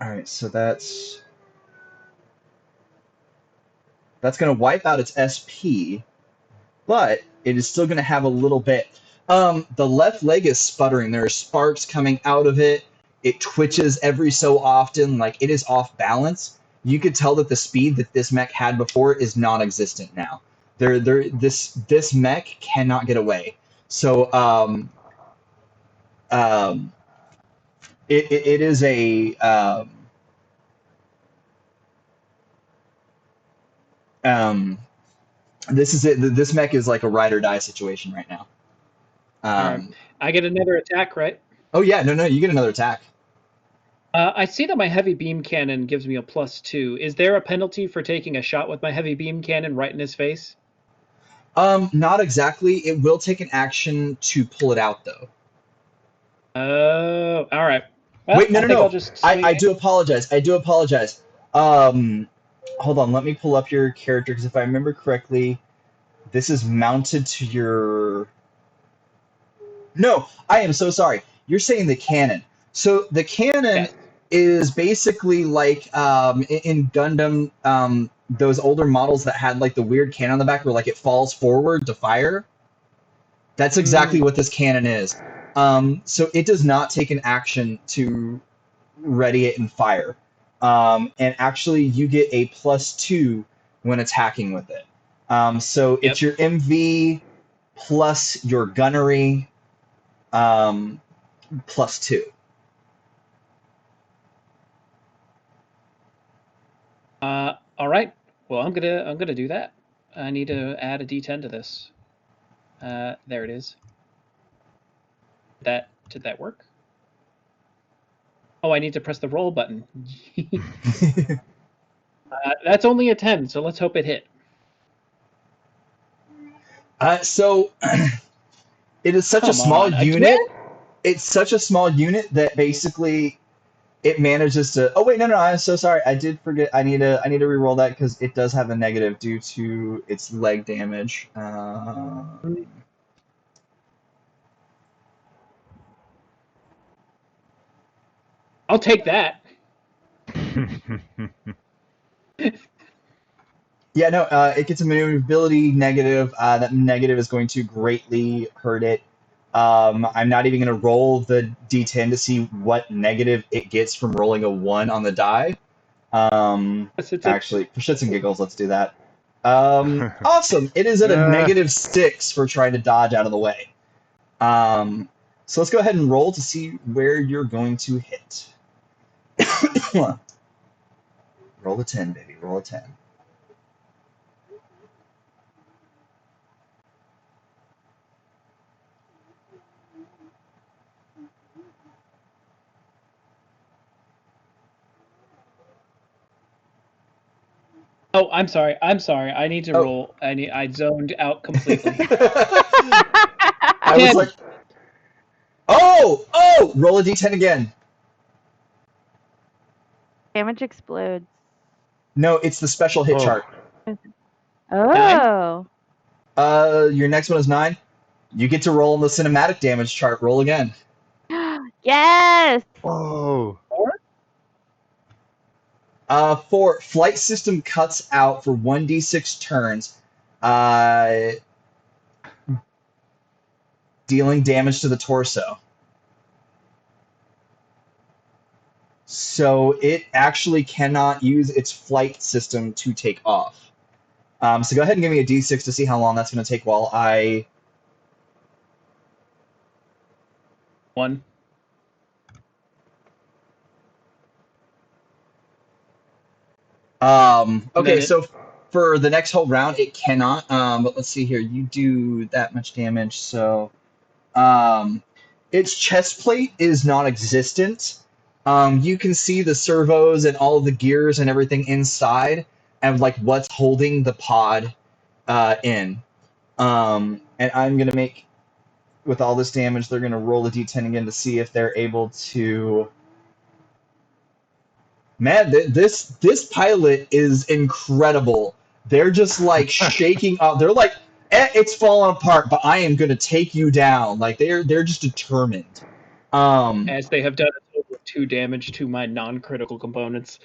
All right, so that's going to wipe out its SP, but it is still going to have a little bit. The left leg is sputtering. There are sparks coming out of it. It twitches every so often, like it is off balance. You could tell that the speed that this mech had before is non-existent now. This mech cannot get away. So it is a this is it. This mech is like a ride or die situation right now. All right. I get another attack, right? Oh yeah, no, you get another attack. I see that my heavy beam cannon gives me a +2. Is there a penalty for taking a shot with my heavy beam cannon right in his face? Not exactly. It will take an action to pull it out, though. Oh, all right. Well, Wait, I think I'll no. just swing I it. do apologize. Hold on. Let me pull up your character because if I remember correctly, this is mounted to your. No, I am so sorry. You're saying the cannon. So the cannon Yes. is basically like in Gundam, those older models that had like the weird cannon on the back where like it falls forward to fire. That's exactly what this cannon is. So it does not take an action to ready it and fire. And actually, you get a +2 when attacking with it. So it's your MV plus your gunnery +2. All right. Well, I'm gonna do that. I need to add a D10 to this. There it is. Did that work? Oh, I need to press the roll button. That's only a 10, so let's hope it hit. So it is such a small unit. It's such a small unit that basically it manages to. Oh wait, no, I'm so sorry. I did forget. I need to re-roll that because it does have a negative due to its leg damage. I'll take that. Yeah, no, it gets a maneuverability negative. That negative is going to greatly hurt it. I'm not even going to roll the d10 to see what negative it gets from rolling a 1 on the die. It's a Actually, for shits and giggles, let's do that. Awesome. It is at a -6 for trying to dodge out of the way. So let's go ahead and roll to see where you're going to hit. Roll a 10, baby. Roll a 10. Oh, I'm sorry. I need to Oh. roll. I zoned out completely. I was like, oh! Roll a d10 again. Damage explodes. No, it's the special hit chart. Oh. Your next one is 9. You get to roll on the cinematic damage chart. Roll again. Yes. Oh. For flight system cuts out for 1d6 turns, dealing damage to the torso. So it actually cannot use its flight system to take off. So go ahead and give me a d6 to see how long that's going to take while I... 1. Okay, so for the next whole round, it cannot. But let's see here. You do that much damage, so its chest plate is non-existent. You can see the servos and all of the gears and everything inside, and like what's holding the pod in. And I'm gonna make, with all this damage, they're gonna roll a d10 again to see if they're able to. Man, this pilot is incredible. They're just like shaking up. They're like, it's falling apart, but I am gonna take you down. Like they're just determined. As they have done a total of 2 damage to my non-critical components.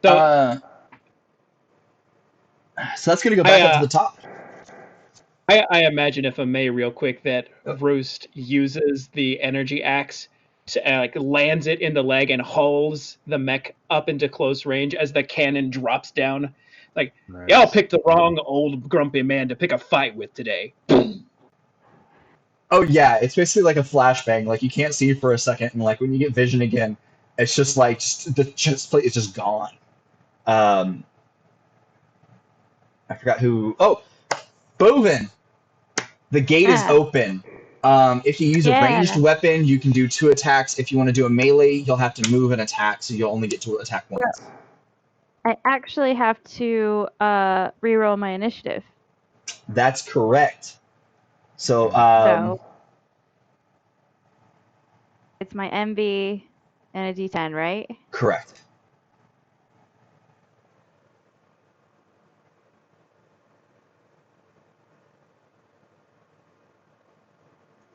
So that's gonna go back up to the top. I imagine, if I may, real quick, that Roost uses the energy axe to like lands it in the leg and hauls the mech up into close range as the cannon drops down. Like, Nice. y'all picked the wrong old grumpy man to pick a fight with today. Oh yeah, it's basically like a flashbang. Like you can't see for a second, and like when you get vision again, it's just like the chest plate is just gone. I forgot who. Oh, Bovine. The gate is open. If you use a ranged weapon, you can do 2 attacks. If you want to do a melee, you'll have to move and attack, so you'll only get to attack once. I actually have to reroll my initiative. That's correct. So, So it's my MB and a D10, right? correct.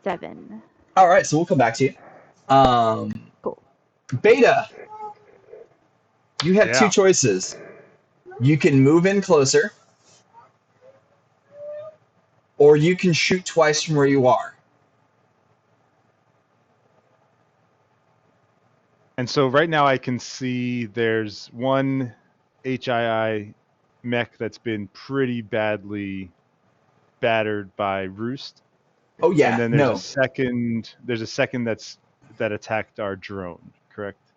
Seven. All right, so we'll come back to you. Cool. Beta, you have 2 Yeah. choices. You can move in closer, or you can shoot twice from where you are. And so right now I can see there's one HII mech that's been pretty badly battered by Roost. Oh yeah, And then there's a second that attacked our drone, correct?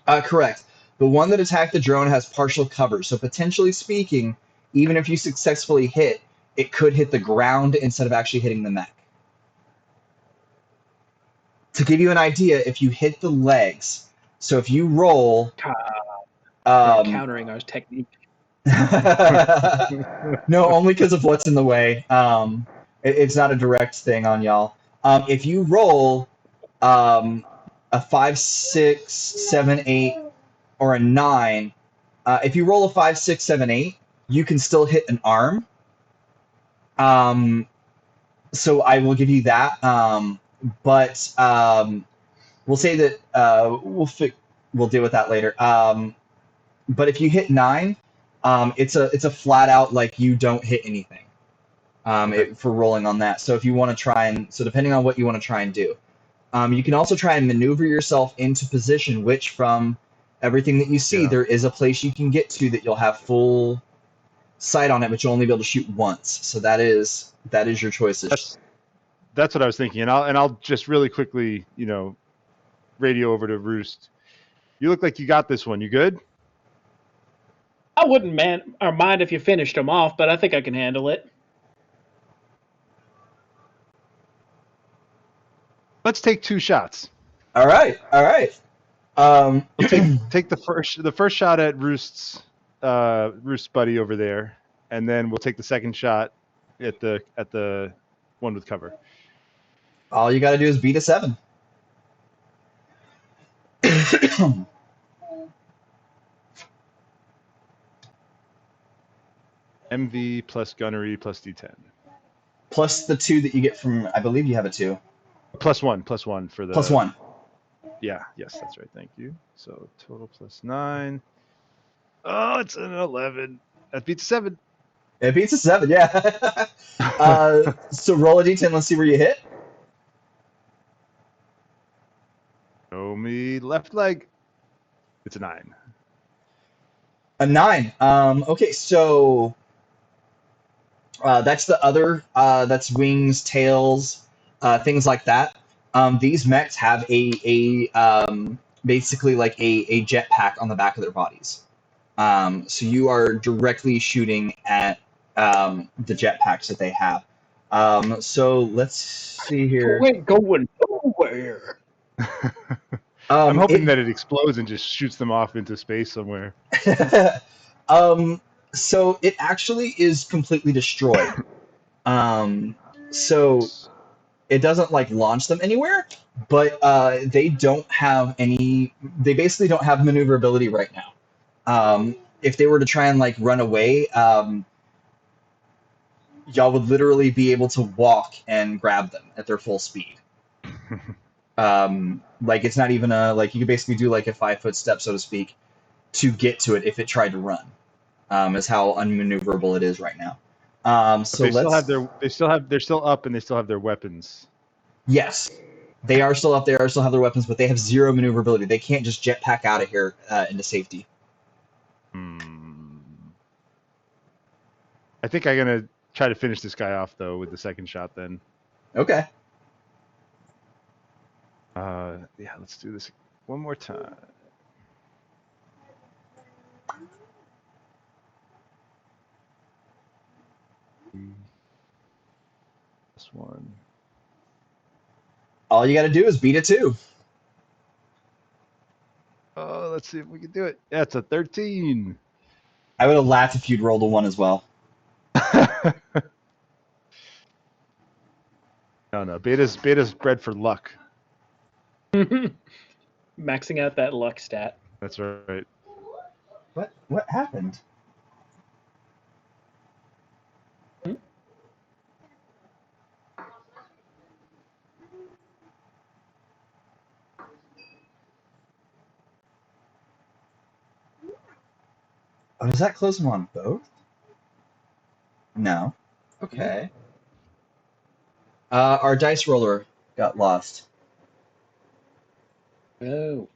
correct. The one that attacked the drone has partial cover, so potentially speaking, even if you successfully hit, it could hit the ground instead of actually hitting the mech. To give you an idea, if you hit the legs, so if you roll, Countering our technique. no, only because of what's in the way. It's not a direct thing on y'all. If you roll a 5, 6, 7, 8, or a 9, if you roll a 5, 6, 7, 8, you can still hit an arm. So I will give you that. But we'll say that we'll deal with that later. But if you hit 9, it's a flat out like you don't hit anything. Okay. For rolling on that. So if you want to try and depending on what you want to try and do, you can also try and maneuver yourself into position. Which from everything that you see, Yeah. there is a place you can get to that you'll have full sight on it, but you'll only be able to shoot once. So that is your choices. That's what I was thinking, and I'll just really quickly, radio over to Roost. You look like you got this one. You good? I wouldn't mind if you finished them off, but I think I can handle it. Let's take 2 shots. All right. Take the first shot at Roost's Roost's buddy over there, and then we'll take the second shot at the one with cover. All you got to do is beat a 7. MV plus gunnery plus D10. Plus the 2 that you get from, I believe you have a 2. Plus one for the Plus 1. Yeah, yes, that's right. Thank you. So total plus 9. Oh, it's an 11. That beats 7. It beats a 7, yeah. So roll a d10. Let's see where you hit. Show me left leg. It's a 9. A 9. Okay, so that's the other. That's wings, tails, things like that. These mechs have basically like a jetpack on the back of their bodies. So you are directly shooting at the jetpacks that they have. So let's see here. You ain't going nowhere. I'm hoping that it explodes and just shoots them off into space somewhere. So it actually is completely destroyed. So it doesn't like launch them anywhere, but they don't have any. They basically don't have maneuverability right now. If they were to try and like run away, y'all would literally be able to walk and grab them at their full speed. Like it's not even like you could basically do like a 5-foot step, so to speak, to get to it if it tried to run. Is how unmaneuverable it is right now. So they're still up and they still have their weapons. Yes, they are still up there. Still have their weapons, but they have 0 maneuverability. They can't just jetpack out of here into safety. I think I'm gonna try to finish this guy off though with the second shot. Then. Okay. Yeah, let's do this one more time. This one. All you got to do is beat a 2. Oh, let's see if we can do it. Yeah, it's a 13. I would have laughed if you'd rolled a 1 as well. No. Beta's bred for luck. Maxing out that luck stat. That's right. What happened? Oh, does that close them on both? No. Okay. Our dice roller got lost. Oh.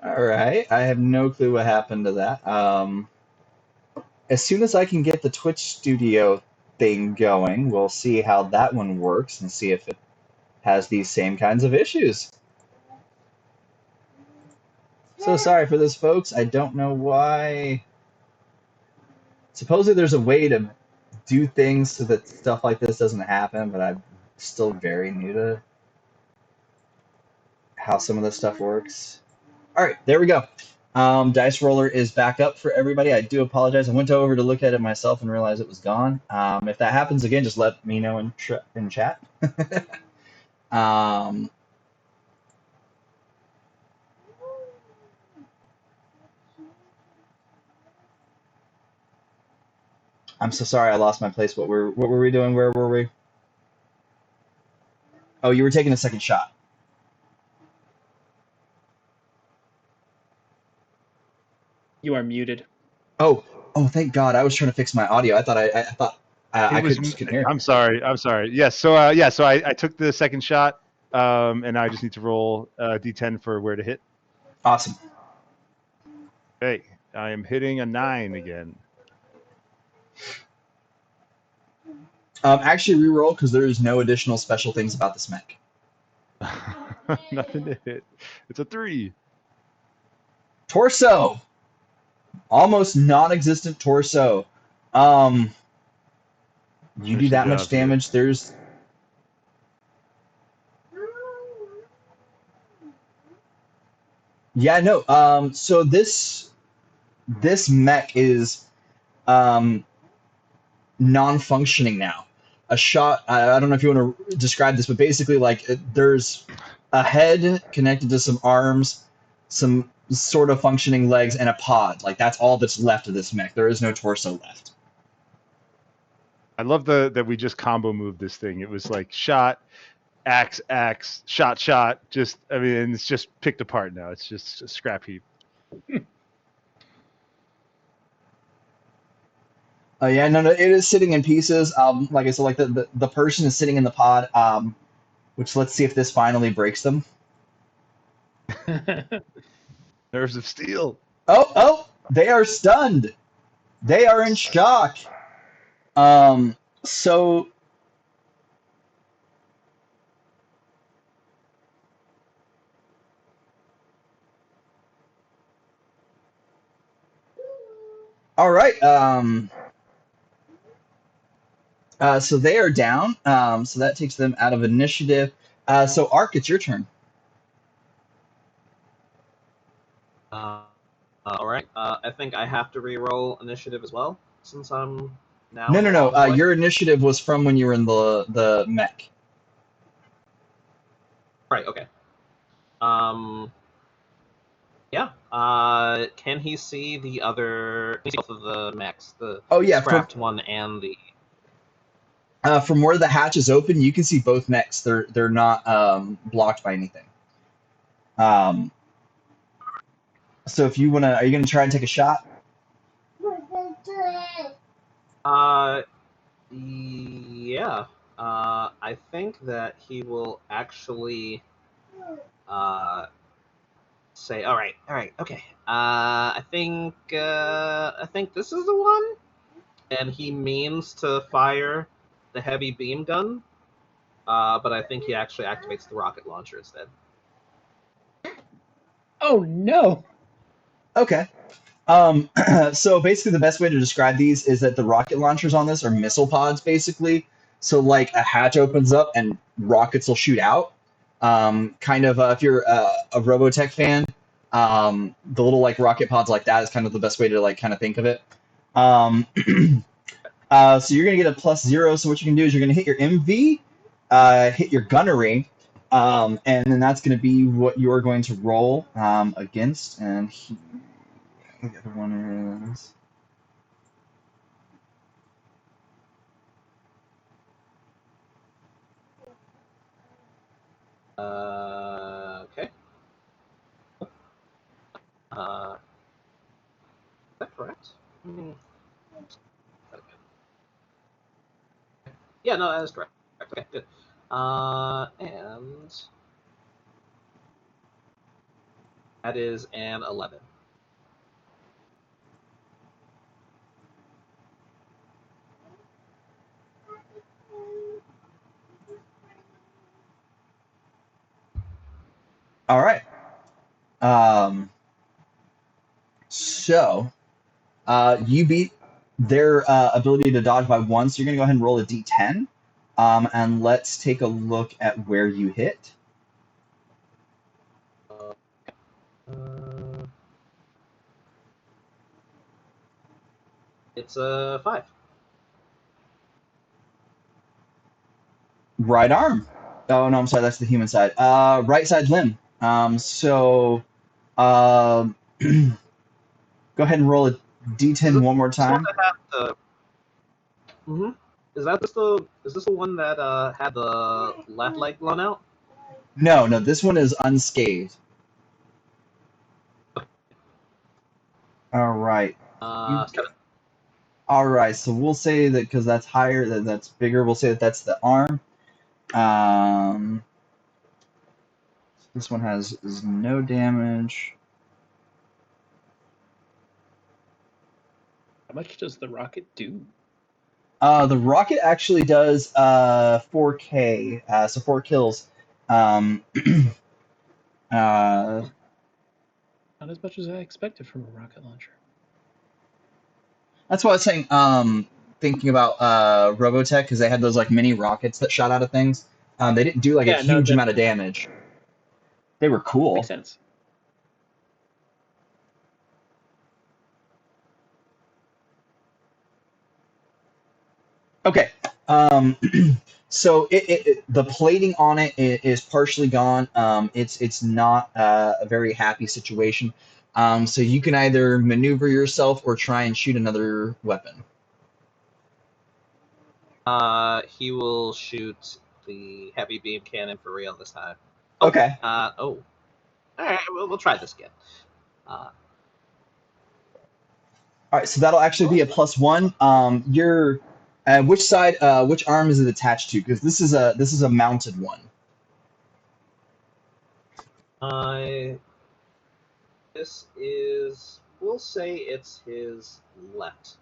All right. I have no clue what happened to that. As soon as I can get the Twitch studio thing going, we'll see how that one works and see if it has these same kinds of issues. So sorry for this, folks. I don't know why. Supposedly there's a way to do things so that stuff like this doesn't happen, but I'm still very new to how some of this stuff works. All right, there we go. Dice roller is back up for everybody. I do apologize. I went over to look at it myself and realized it was gone. If that happens again, just let me know in chat. um, I'm so sorry I lost my place. What were we doing? Where were we? Oh, you were taking a second shot. You are muted. Oh, thank God. I was trying to fix my audio. I thought I couldn't hear. I'm sorry. Yes. So I took the second shot, and I just need to roll d10 for where to hit. Awesome. Hey, I am hitting a 9 again. Actually, reroll because there is no additional special things about this mech. Nothing to hit. It's a 3. Torso. Almost non-existent torso. You do that much damage. There's. Yeah, no. So this mech is non-functioning now. A shot. I don't know if you want to describe this, but basically, like there's a head connected to some arms, some sort of functioning legs, and a pod. Like that's all that's left of this mech. There is no torso left. I love that we just combo moved this thing. It was like shot, axe, shot. Just I mean, it's just picked apart now. It's just a scrap heap. Yeah, no, it is sitting in pieces. Like I said, like the person is sitting in the pod. Which let's see if this finally breaks them. Nerves of steel. Oh, they are stunned. They are in shock. So all right. So they are down. So that takes them out of initiative. So Ark, it's your turn. All right. I think I have to re-roll initiative as well, since I'm now. No. Your initiative was from when you were in the mech. Right. Okay. Yeah. Can he see the other? Both of the mechs, the scrapped one and the. From where the hatch is open, you can see both mechs. They're not blocked by anything. So if you wanna, are you gonna try and take a shot? Yeah. I think that he will actually say, all right, okay. I think this is the one, and he means to fire the heavy beam gun, but I think he actually activates the rocket launcher instead. Oh no. Okay. So basically the best way to describe these is that the rocket launchers on this are missile pods, basically. So like a hatch opens up and rockets will shoot out. Kind of if you're a Robotech fan, the little like rocket pods like that is kind of the best way to like kind of think of it. So you're gonna get a +0. So what you can do is you're gonna hit your MV, hit your gunnery, and then that's gonna be what you're going to roll against. And the other one is. Okay. Is that correct? Yeah, no, that is correct. Okay, good. And that is an 11. All right. So you beat their ability to dodge by 1, so you're going to go ahead and roll a d10. And let's take a look at where you hit. It's a 5. Right arm. Oh no, I'm sorry. That's the human side. Right side limb. So, um, go ahead and roll a Is d10 this one more the one time. that had the? Mm-hmm. Is this the one that had the left leg blown out? No, no, this one is unscathed. All right. You 7. all right? So we'll say that because that's higher, that's bigger. We'll say that that's the arm. Um, this one has is no damage. How much does the rocket do? The rocket actually does 4K, so 4 kills. Um, uh, Not as much as I expected from a rocket launcher. that's what I was saying. Thinking about Robotech because they had those like mini rockets that shot out of things. They didn't do like a Yeah, no, huge that amount of damage. They were makes cool. sense. Okay. So the plating on it is partially gone. It's not a very happy situation. So you can either maneuver yourself or try and shoot another weapon. He will shoot the heavy beam cannon for real this time. Okay. All right, we'll try this again. All right. So that'll actually be a +1. Which side? Which arm is it attached to? Because this is a mounted one. Uh, this is. We'll say it's his left.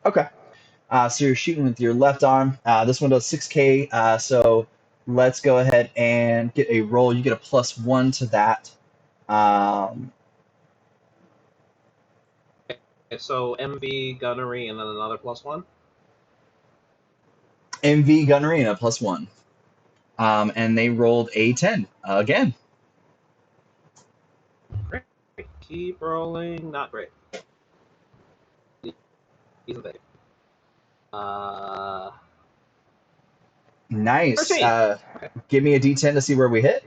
Okay. So you're shooting with your left arm. This one does 6K. So let's go ahead and get a roll. You get a +1 to that. Um, Okay, so MV gunnery and then another +1. MV gunnery and a +1. And they rolled a 10 again. Great. Keep rolling. Not great. He's a big. Uh, Nice. 13 okay. Give me a D10 to see where we hit.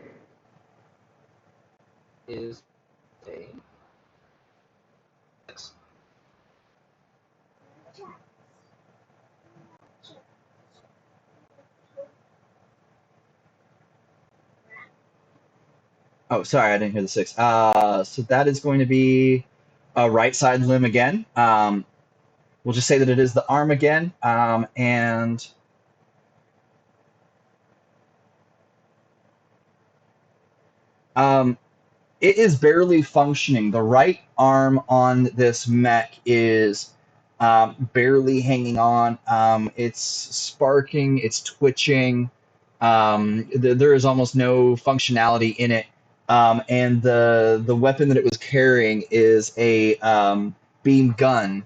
Is a 6. Oh, sorry, I didn't hear the 6. So that is going to be a right side limb again. We'll just say that it is the arm again. And um, it is barely functioning. The right arm on this mech is barely hanging on. It's sparking, it's twitching. There is almost no functionality in it. And the weapon that it was carrying is a beam gun,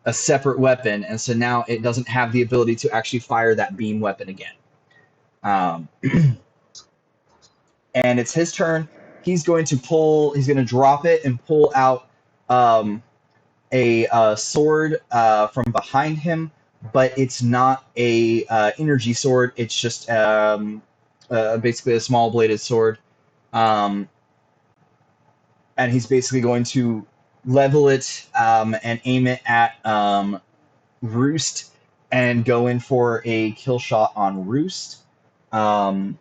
a separate weapon, and so now it doesn't have the ability to actually fire that beam weapon again. Um, and it's his turn. He's going to pull. He's going to drop it and pull out a sword from behind him, but it's not a energy sword. It's just basically a small bladed sword, um, and he's basically going to level it and aim it at Roost and go in for a kill shot on Roost. Um,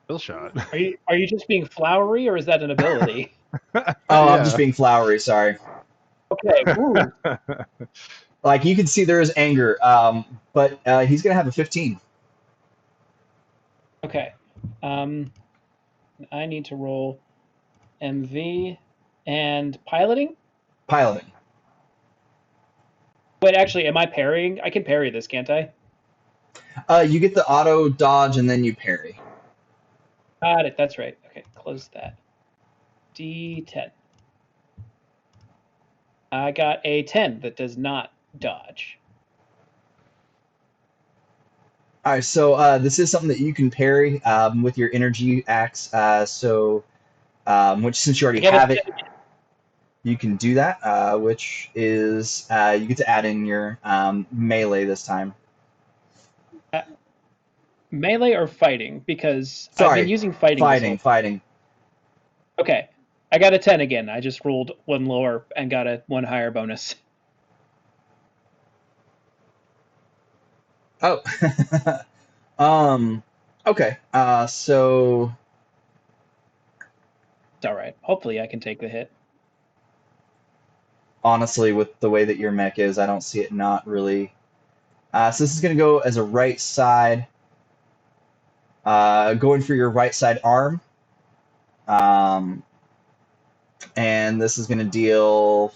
Kill shot. Are you just being flowery, or is that an ability? I'm just being flowery. Sorry. Okay. Ooh. Like you can see, there is anger, but he's gonna have a 15. Okay. I need to roll MV and piloting. Piloting. Wait, actually, am I parrying? I can parry this, can't I? You get the auto dodge and then you parry. Got it. That's right. Okay, close that. D10. I got a 10 that does not dodge. All right, so this is something that you can parry with your energy axe. Which since you already have it, you can do that, which is you get to add in your melee this time. Melee or fighting? Because I've been Sorry, using fighting this whole. fighting. Okay, I got a 10 again. I just rolled one lower and got a one higher bonus. Oh, okay. So It's all right. Hopefully, I can take the hit. honestly, with the way that your mech is, I don't see it not really. So this is going to go as a right side. Going for your right side arm. And this is going to deal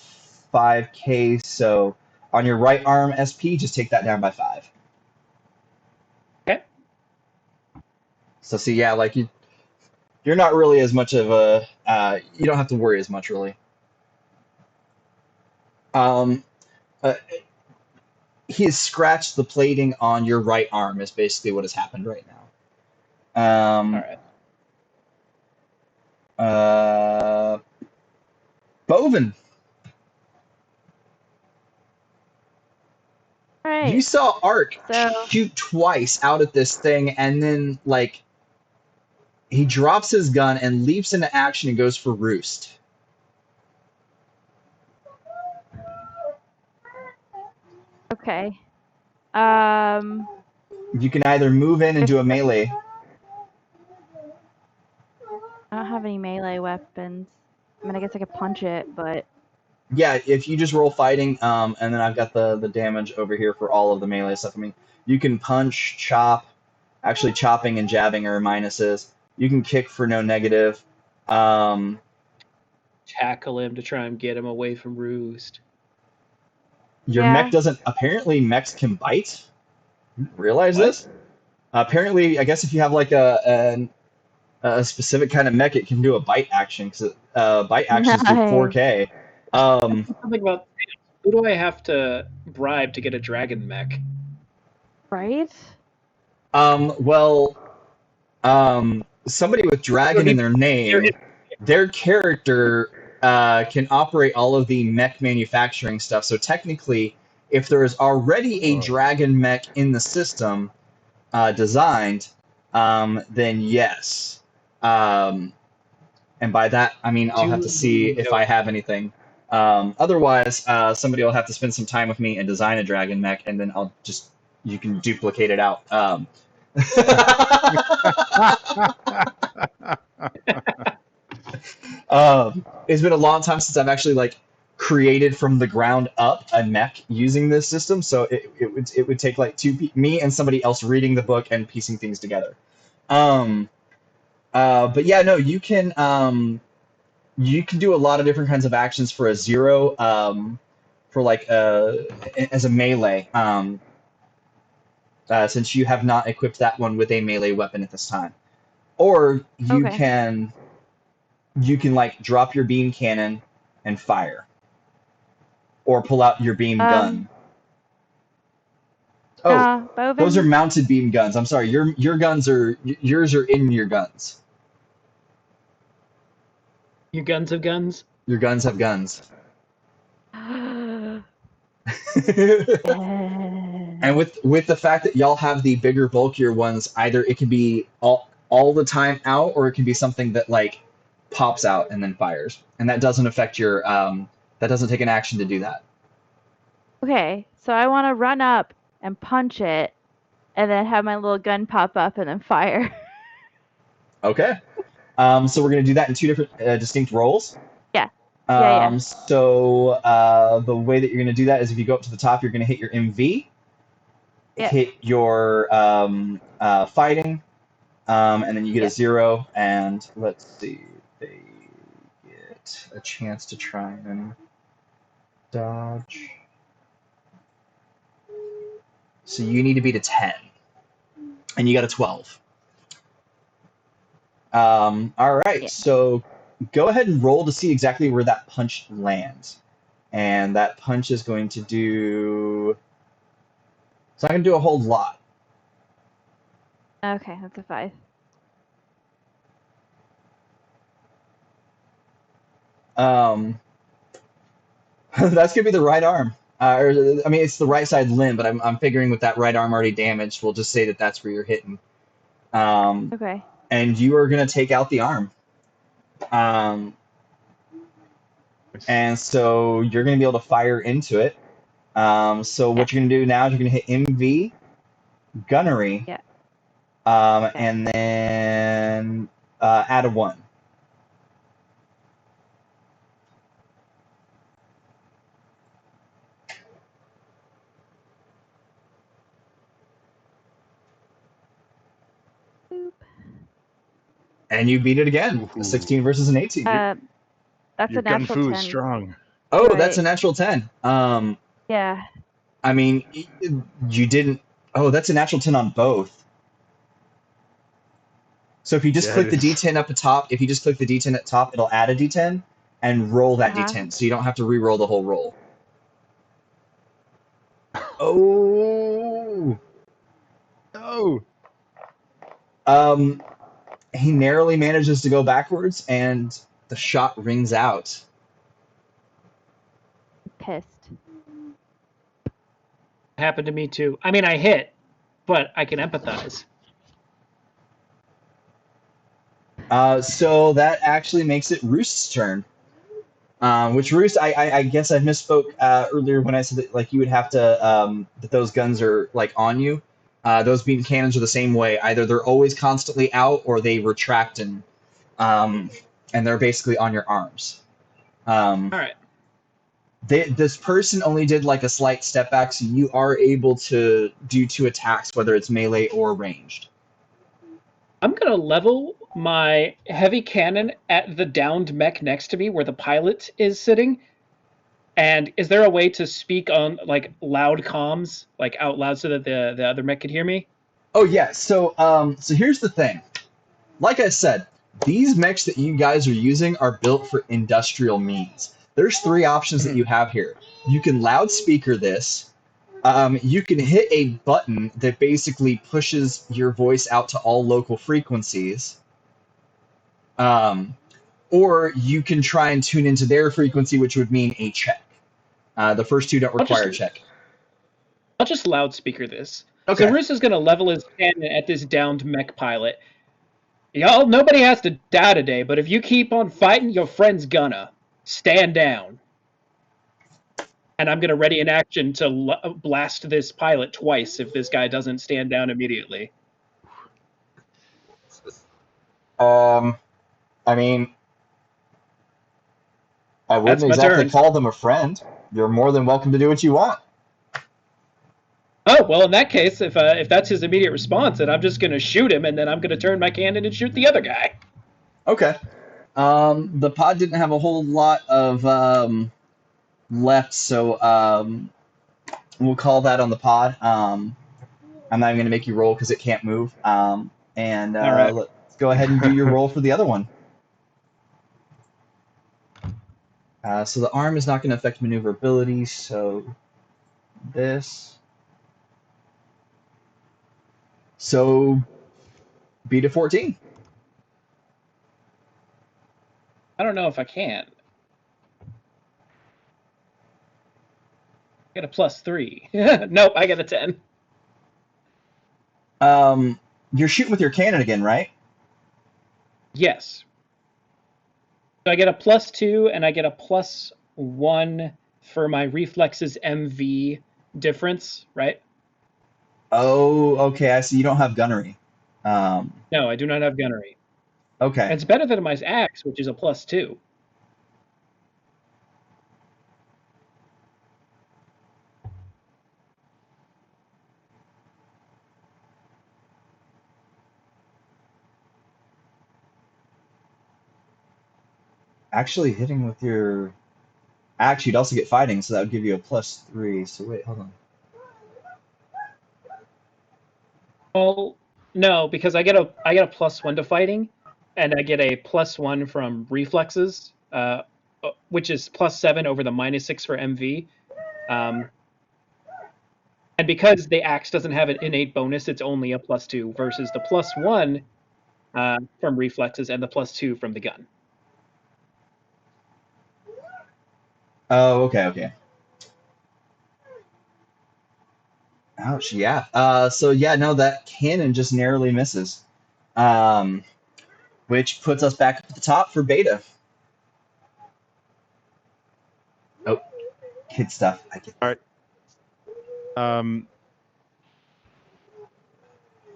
5k. So on your right arm SP, just take that down by 5. Okay. So see, yeah, like you're not really as much of a. You don't have to worry as much, really. Um, uh, he has scratched the plating on your right arm. Is basically what has happened right now. All right. Bovine, All you right. saw Ark So shoot twice out at this thing, and then like he drops his gun and leaps into action and goes for Roost. okay. You can either move in and do a melee. I don't have any melee weapons. I mean, I guess I could punch it, but Yeah, if you just roll fighting, and then I've got the damage over here for all of the melee stuff. I mean, you can punch, chop. Actually, chopping and jabbing are minuses. You can kick for no negative. Um, Tackle him to try and get him away from Roost. your yeah. mech doesn't. Apparently, mechs can bite. Realize What? this? Apparently, I guess if you have like a specific kind of mech, it can do a bite action because bite actions do Nice. 4k. Something about who do I have to bribe to get a dragon mech? Right? Well, somebody with dragon in their name, their character can operate all of the mech manufacturing stuff. So technically, if there is already a dragon mech in the system designed, then yes. And by that, I mean I'll have to see if I have anything. Otherwise, somebody will have to spend some time with me and design a dragon mech, and then you can duplicate it out. It's been a long time since I've actually like created from the ground up a mech using this system, so it would take like me and somebody else reading the book and piecing things together. But yeah, no, you can do a lot of different kinds of actions for a 0, for like as a melee. Since you have not equipped that one with a melee weapon at this time, or Okay. you can like drop your beam cannon and fire, or pull out your beam gun. Oh, those are Bovine. mounted beam guns. I'm sorry, yours are in your guns. Your guns have guns? Your guns have guns. And with the fact that y'all have the bigger, bulkier ones, either it can be all the time out, or it can be something that like pops out and then fires, and that doesn't affect your that doesn't take an action to do that. Okay, so I want to run up and punch it, and then have my little gun pop up and then fire. Okay. So we're gonna do that in 2 different distinct roles. Yeah. Yeah. So the way that you're gonna do that is if you go up to the top, you're gonna hit your MV, Yeah. hit your fighting, and then you get a 0. And let's see, they get a chance to try and dodge. So you need to beat a 10, and you got a 12. All right, Yeah. so go ahead and roll to see exactly where that punch lands. And that punch is going to do. It's not going to do a whole lot. Okay, that's a 5. Um, That's gonna be the right arm. I mean, it's the right side limb, but I'm figuring with that right arm already damaged, we'll just say that that's where you're hitting. Okay. And you are gonna take out the arm. Um, and so you're gonna be able to fire into it. So what you're gonna do now is you're gonna hit MV, gunnery, Yeah. Okay. and then add a 1. Boop. And you beat it again. A Ooh. 16 versus an 18. That's Your a gun natural fu 10. is strong. Oh, Right. that's a natural 10. Yeah. I mean, you didn't. Oh, that's a natural 10 on both. So if you just Yeah, click it the is. D10 up at top, if you just click the D10 at top, it'll add a D10 and roll that Uh-huh. D10. So you don't have to re-roll the whole roll. Oh. Oh. He narrowly manages to go backwards, and the shot rings out. Pissed. Happened to me too. I mean, I hit, but I can empathize. So that actually makes it Roost's turn. Which Roost, I guess I misspoke earlier when I said that like you would have to that those guns are like on you. Those beam cannons are the same way. Either they're always constantly out, or they retract and they're basically on your arms. All right. This person only did like a slight step back, so you are able to do 2 attacks, whether it's melee or ranged. I'm going to level my heavy cannon at the downed mech next to me where the pilot is sitting. And is there a way to speak on like loud comms, like out loud so that the other mech could hear me? Oh yeah, so here's the thing. Like I said, these mechs that you guys are using are built for industrial means. There's 3 options that you have here. You can loudspeaker this. You can hit a button that basically pushes your voice out to all local frequencies. Or you can try and tune into their frequency, which would mean a check. The first 2 don't require a check. I'll just loudspeaker this. Okay. So Roost is going to level his cannon at this downed mech pilot. Y'all, nobody has to die today, but if you keep on fighting, your friend's gonna. Stand down. And I'm going to ready an action to blast this pilot twice if this guy doesn't stand down immediately. I mean, I wouldn't That's my exactly turn. call them a friend. You're more than welcome to do what you want. Oh, well, in that case, if that's his immediate response, then I'm just going to shoot him, and then I'm going to turn my cannon and shoot the other guy. Okay. The pod didn't have a whole lot of left, so we'll call that on the pod. I'm not even going to make you roll because it can't move. All right. Let's go ahead and do your roll for the other one. So the arm is not going to affect maneuverability, so this. So beat a 14. I don't know if I can. I got a +3. Nope, I got a 10. You're shooting with your cannon again, right? Yes. So I get a +2, and I get a +1 for my reflexes MV difference, right? Oh, okay. I see. You don't have gunnery. No, I do not have gunnery. Okay. It's better than my axe, which is a +2. Actually, hitting with your axe, you'd also get fighting, so that would give you a +3. So wait, hold on. Well, no, because I get a +1 to fighting, and I get a +1 from reflexes, which is +7 over the -6 for MV. And because the axe doesn't have an innate bonus, it's only a +2 versus the +1 from reflexes and the +2 from the gun. Oh, okay. Ouch, yeah. So yeah, no, that cannon just narrowly misses. Um, which puts us back up at the top for beta. Oh, kid stuff. I get All that. right.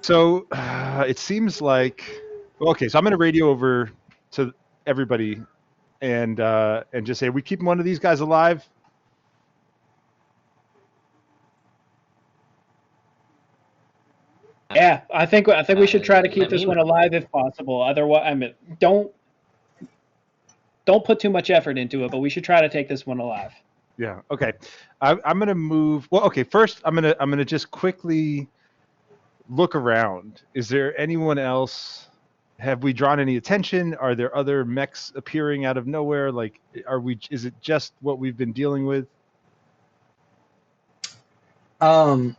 So it seems like okay. So I'm going to radio over to everybody and just say we keeping one of these guys alive. Yeah, I think we should try to keep Let this me one know. alive if possible. Otherwise, I mean, don't put too much effort into it, but we should try to take this one alive. Yeah. Okay. I'm going to move. Well, okay. First, I'm gonna just quickly look around. Is there anyone else? Have we drawn any attention? Are there other mechs appearing out of nowhere? Like, are we? Is it just what we've been dealing with? Um,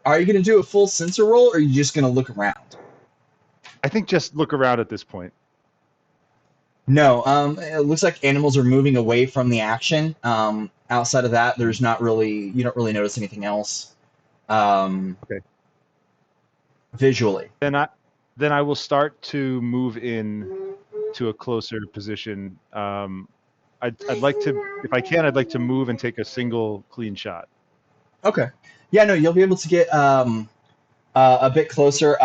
are you gonna do a full sensor roll, or are you just gonna look around? I think just look around at this point. No. It looks like animals are moving away from the action. Outside of that, there's not really you don't really notice anything else. Okay. Visually. Then I will start to move in to a closer position. I'd like to, if I can, I'd like to move and take a single clean shot. Okay. Yeah, no, you'll be able to get a bit closer.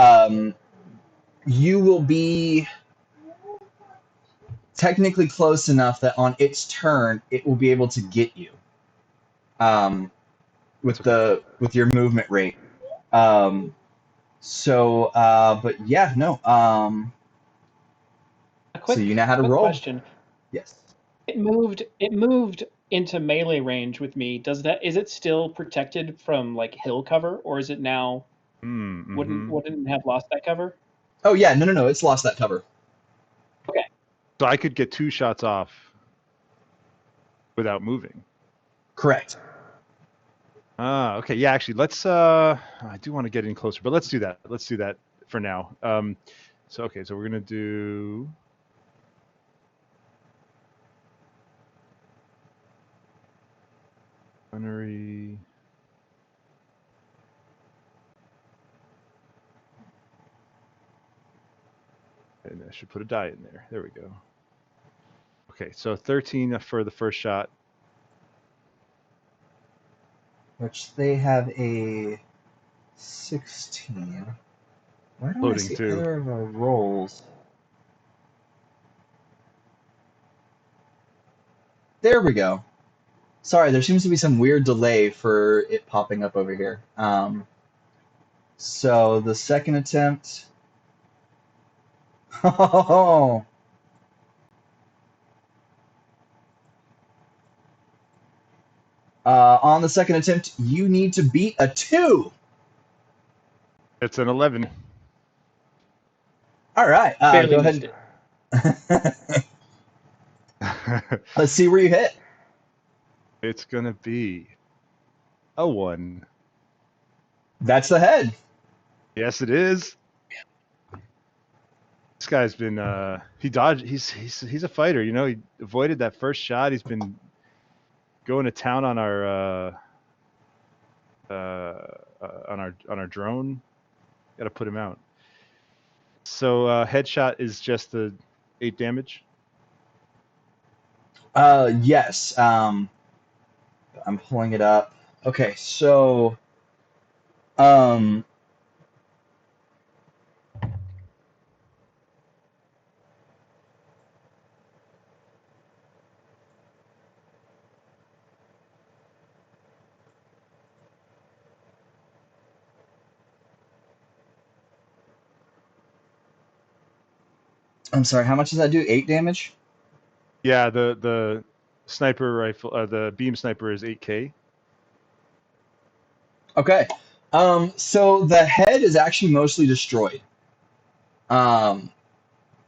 You will be technically close enough that on its turn, it will be able to get you um, with Okay. your movement rate. Um, but yeah, no. A So you quick know how to roll. question. Yes. It moved into melee range with me. Is it still protected from like hill cover, or is it now Mm-hmm. wouldn't it have lost that cover? Oh yeah, no. It's lost that cover. Okay. So I could get 2 shots off without moving. Correct. Ah, okay. Yeah, actually, let's. I do want to get in closer, but let's do that. Let's do that for now. So okay, so we're gonna do. Gunnery. And I should put a die in there. There we go. Okay, so 13 for the first shot. Which they have a 16. Why don't I Loading see too. either of our rolls? There we go. Sorry, there seems to be some weird delay for it popping up over here. So the second attempt. Oh, on the second attempt, you need to beat a 2. It's an 11. All right, Barely go missed ahead. it. Let's see where you hit. It's gonna be a 1. That's the head. Yes, it is. This guy's been he dodged. He's a fighter. You know, he avoided that first shot. He's been going to town on our drone. Got to put him out. So headshot is just the 8 damage. Yes. I'm pulling it up. Okay, so um, I'm sorry. How much does that do? 8 damage. Yeah, the sniper rifle, the beam sniper is 8K. Okay. So the head is actually mostly destroyed. Um,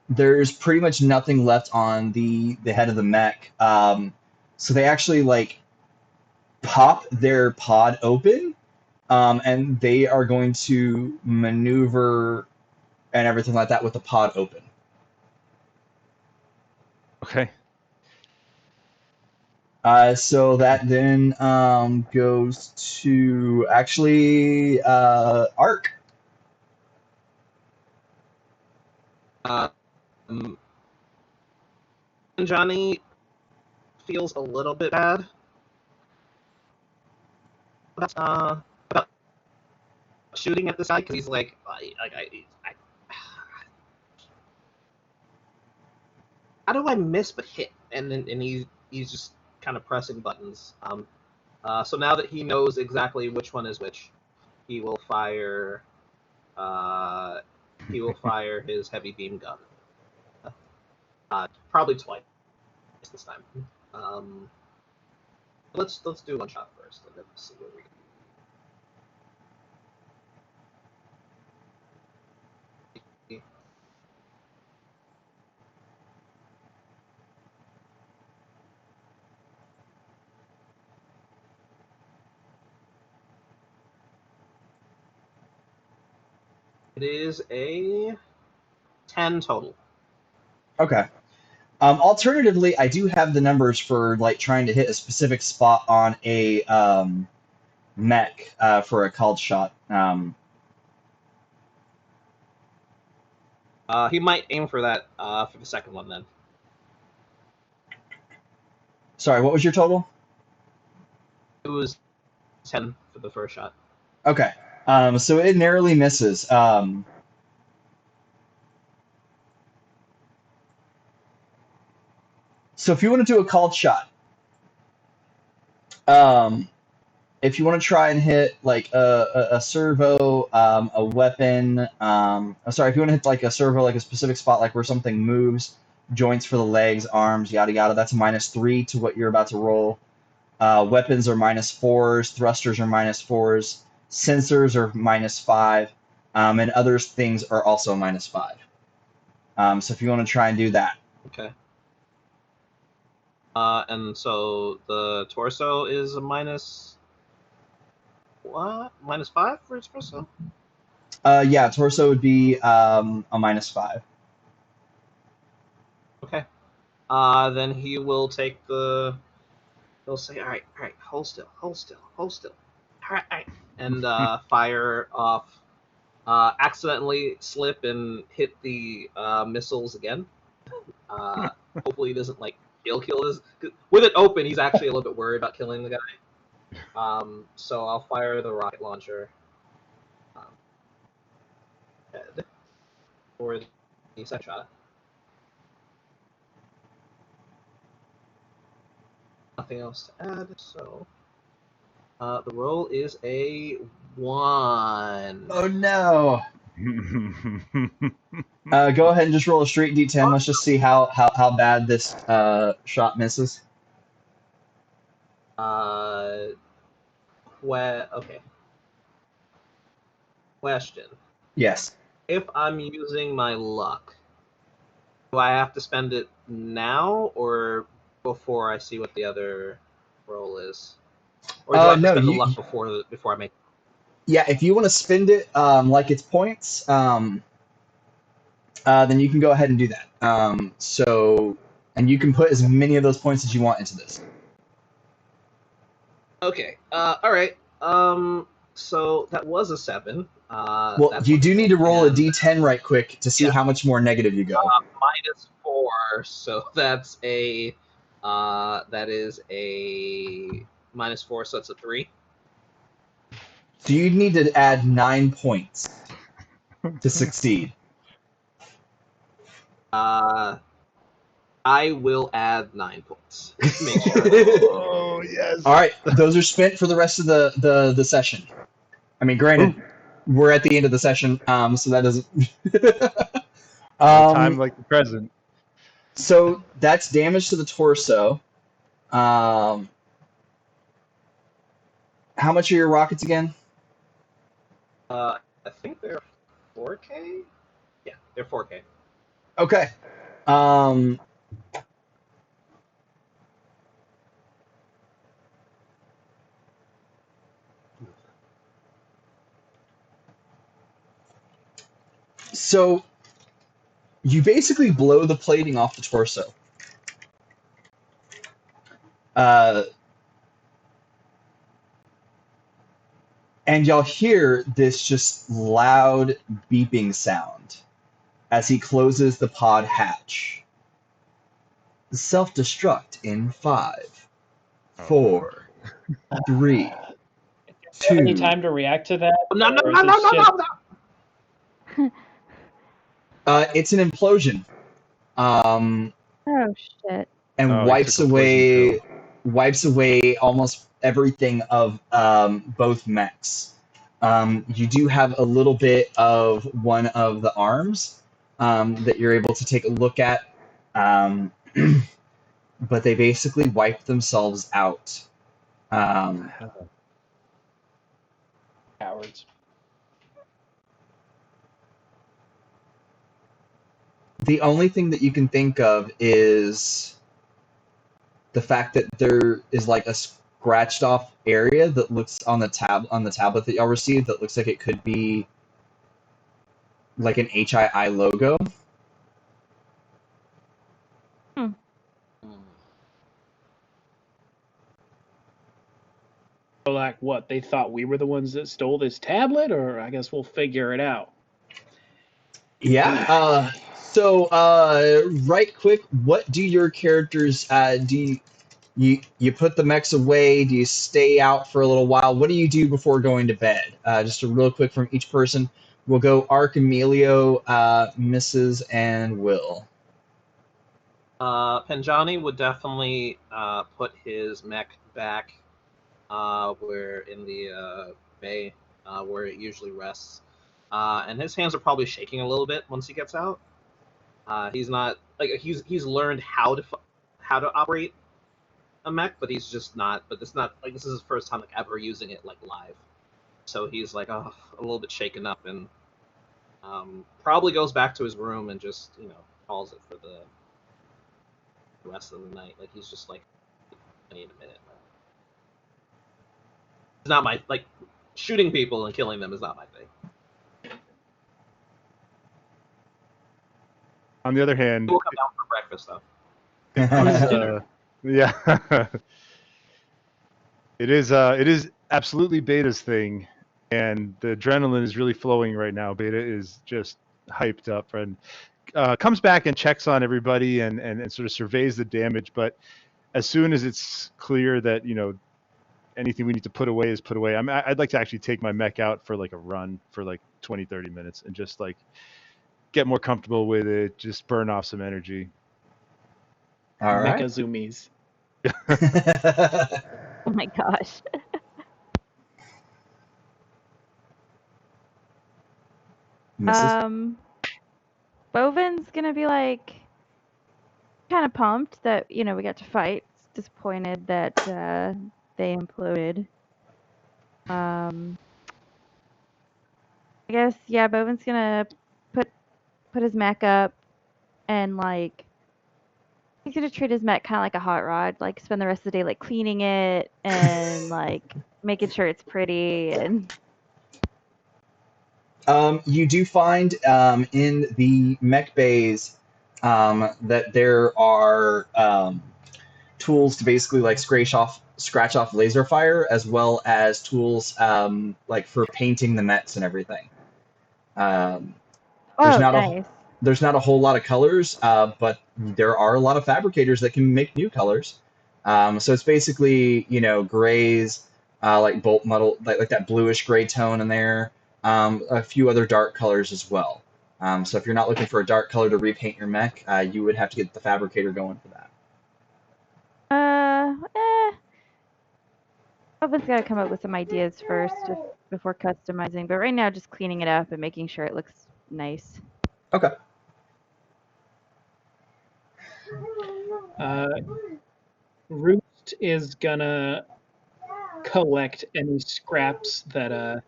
there's pretty much nothing left on the head of the mech. So they actually like pop their pod open, and they are going to maneuver and everything like that with the pod open. Okay. So that then goes to actually Ark. Um, Penjani feels a little bit bad about shooting at this guy because he's like, how do I miss but hit? And he's just kind of pressing buttons. So now that he knows exactly which one is which, he will fire. He will fire his heavy beam gun. Probably twice this time. Let's do one shot first, and then see what we. It is a 10 total. Okay. Alternatively, I do have the numbers for like trying to hit a specific spot on a mech for a called shot. He might aim for that for the second one then. Sorry, what was your total? It was 10 for the first shot. Okay. So it narrowly misses. So if you want to do a called shot, if you want to try and hit like a servo, a weapon, sorry, if you want to hit like a servo, like a specific spot, like where something moves, joints for the legs, arms, yada yada, that's -3 to what you're about to roll. Weapons are -4s, thrusters are -4s, sensors are -5, and other things are also -5. So if you want to try and do that. Okay. And so the torso is a minus. What? -5 for its torso? Yeah, torso would be a -5. Okay. Then he will take the. He'll say, all right, hold still, hold still, hold still. All right. And fire off. Accidentally slip and hit the missiles again. Hopefully he doesn't like kill his. With it open, he's actually a little bit worried about killing the guy. So I'll fire the rocket launcher head for the second shot. Nothing else to add, so the roll is a 1. Oh no! Go ahead and just roll a straight d10. Let's just see how bad this shot misses. Okay. Question. Yes. If I'm using my luck, do I have to spend it now or before I see what the other roll is? Or do I have to No, spend the luck before I make? Yeah, if you want to spend it like it's points, then you can go ahead and do that. And you can put as many of those points as you want into this. Okay. All right. So that was a 7. Well, That's you do need to roll a and, d10 right quick to see yeah. how much more negative you go. -4, so that's a that is a -4, so that's a 3. So you need to add 9 points to succeed. I will add 9 points. Make sure. Oh yes. All right, those are spent for the rest of the session. I mean, granted, we're at the end of the session, so that doesn't. No time like the present. So that's damage to the torso. How much are your rockets again? I think they're 4K. Yeah, they're 4K. Okay. So you basically blow the plating off the torso. Uh, and y'all hear this just loud beeping sound as he closes the pod hatch. Self-destruct in 5, Oh. 4, 3, Do you have any 2. time to react to that? No, no, Or no, is no, it no, just- no, no. It's an implosion. Oh shit. And Oh, he took a poison wipes away almost everything of both mechs. You do have a little bit of one of the arms that you're able to take a look at, but they basically wipe themselves out. cowards? The only thing that you can think of is the fact that there is like a scratched off area that looks on the tablet that y'all received that looks like it could be like an HII logo. So, like, what? They thought we were the ones that stole this tablet? Or I guess we'll figure it out. Yeah. So, right quick, what do your characters do? You put the mechs away? Do you stay out for a little while? What do you do before going to bed? Just a real quick from each person. We'll go Ark, Emilio, Mrs. and Will. Penjani would definitely put his mech back where in the bay where it usually rests, and his hands are probably shaking a little bit once he gets out. He's not like he's learned how to operate a mech, but he's just not. But it's not like this is his first time like ever using it like live, so he's like a little bit shaken up and probably goes back to his room and just calls it for the rest of the night. Like he's just like, I need a minute. It's not my like shooting people and killing them is not my thing. On the other hand, We'll come down for breakfast though. yeah, it is absolutely Beta's thing, and the adrenaline is really flowing right now. Beta is just hyped up and comes back and checks on everybody and sort of surveys the damage. But as soon as it's clear that anything we need to put away is put away, I'd like to actually take my mech out for like a run for like 20-30 minutes and just like get more comfortable with it, just burn off some energy. All right. Mecha zoomies. Oh my gosh. Mrs. Bovin's gonna be like kind of pumped that we got to fight. Disappointed that they imploded. I guess Bovin's gonna put his mech up and like he's gonna treat his mech kind of like a hot rod. Like spend the rest of the day like cleaning it and like making sure it's pretty and. You do find in the mech bays that there are tools to basically like scratch off laser fire, as well as tools like for painting the mechs and everything. There's not Nice. there's not a whole lot of colors, but there are a lot of fabricators that can make new colors. So it's basically grays, like bolt metal, like that bluish gray tone in there. A few other dark colors as well. So if you're not looking for a dark color to repaint your mech, you would have to get the fabricator going for that. Bovin's gotta come up with some ideas first before customizing. But right now, just cleaning it up and making sure it looks nice. Okay. Roost is gonna collect any scraps that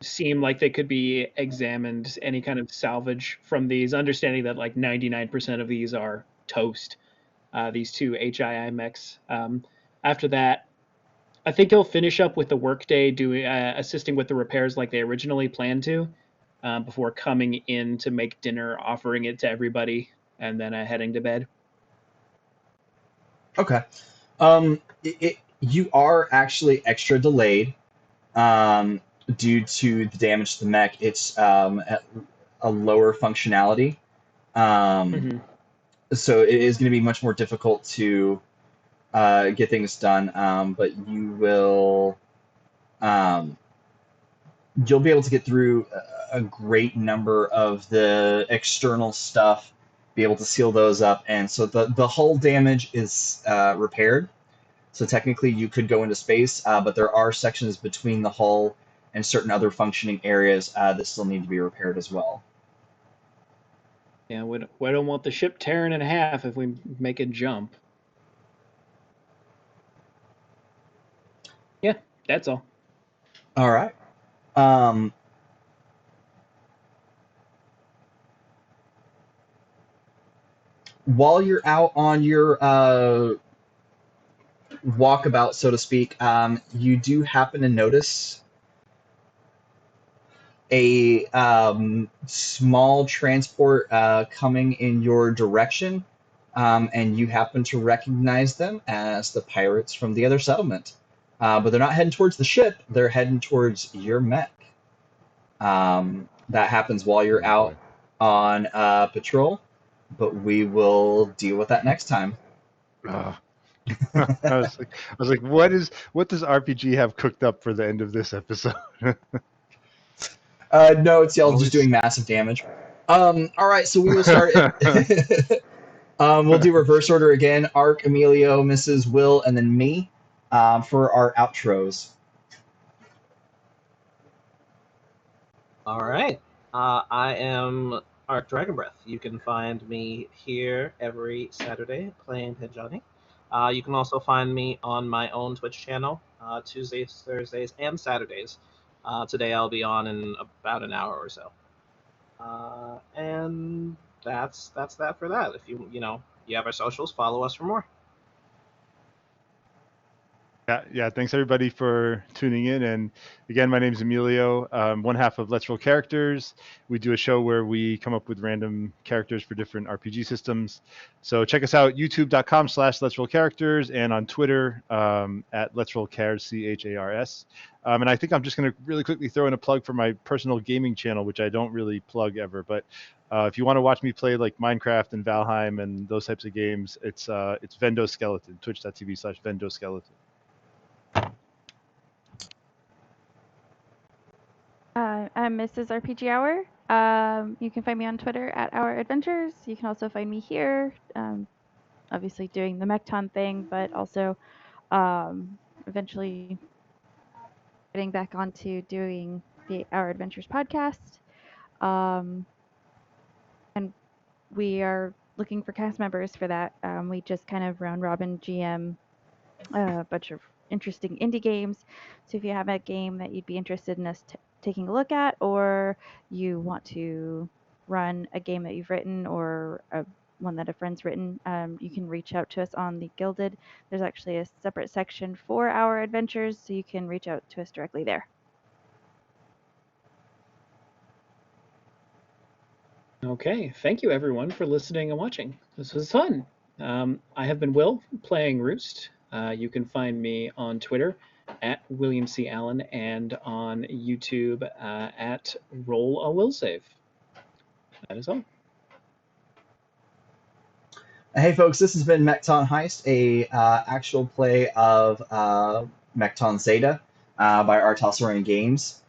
seem like they could be examined, any kind of salvage from these, understanding that like 99% of these are toast, these two HII mechs. After that, I think he'll finish up with the workday doing assisting with the repairs like they originally planned to, before coming in to make dinner, offering it to everybody, and then heading to bed. Okay. You are actually extra delayed due to the damage to the mech. It's at a lower functionality. Um, Hmm. so it is going to be much more difficult to get things done. But um, you'll be able to get through a great number of the external stuff, be able to seal those up, and so the hull damage is repaired. So technically, you could go into space, but there are sections between the hull and certain other functioning areas that still need to be repaired as well. Yeah, we don't want the ship tearing in half if we make it jump. Yeah, that's all. All right. Um, while you're out on your walkabout, so to speak, you do happen to notice a small transport coming in your direction, and you happen to recognize them as the pirates from the other settlement. But they're not heading towards the ship, they're heading towards your mech. That happens while you're Oh out boy. on patrol, but we will deal with that next time. Ah. I was like, what does RPG have cooked up for the end of this episode? No, it's y'all just Always. doing massive damage. All right, so we will start it. We'll do reverse order again. Ark, Emilio, Mrs. Will, and then me for our outros. All right. I am Arc Dragon Breath. You can find me here every Saturday playing Penjani. You can also find me on my own Twitch channel Tuesdays, Thursdays, and Saturdays. Today I'll be on in about an hour or so. And that's that for that. If you have our socials, follow us for more. Yeah. Thanks everybody for tuning in. And again, my name is Emilio, one half of Let's Roll Characters. We do a show where we come up with random characters for different RPG systems. So check us out, youtube.com/Let's Roll Characters, and on Twitter at Let's Roll Chars, CHARS. And I think I'm just going to really quickly throw in a plug for my personal gaming channel, which I don't really plug ever, but if you want to watch me play like Minecraft and Valheim and those types of games, it's Vendo Skeleton, twitch.tv/Vendo Skeleton. I'm Mrs. RPG Hour. You can find me on Twitter at Our Adventures. You can also find me here, obviously doing the Mekton thing, but also eventually getting back onto doing the Our Adventures podcast. And we are looking for cast members for that. We just kind of round robin GM a bunch of interesting indie games. So if you have a game that you'd be interested in us taking a look at, or you want to run a game that you've written or one that a friend's written, you can reach out to us on the Gilded. There's actually a separate section for Our Adventures, so you can reach out to us directly there. Okay, thank you everyone for listening and watching. This was fun. I have been Will playing Roost. You can find me on Twitter at William C. Allen and on YouTube at Roll a Will Save. That is all. Hey folks, this has been Mekton Heist, a actual play of Mekton Zeta by Artosaurian Games.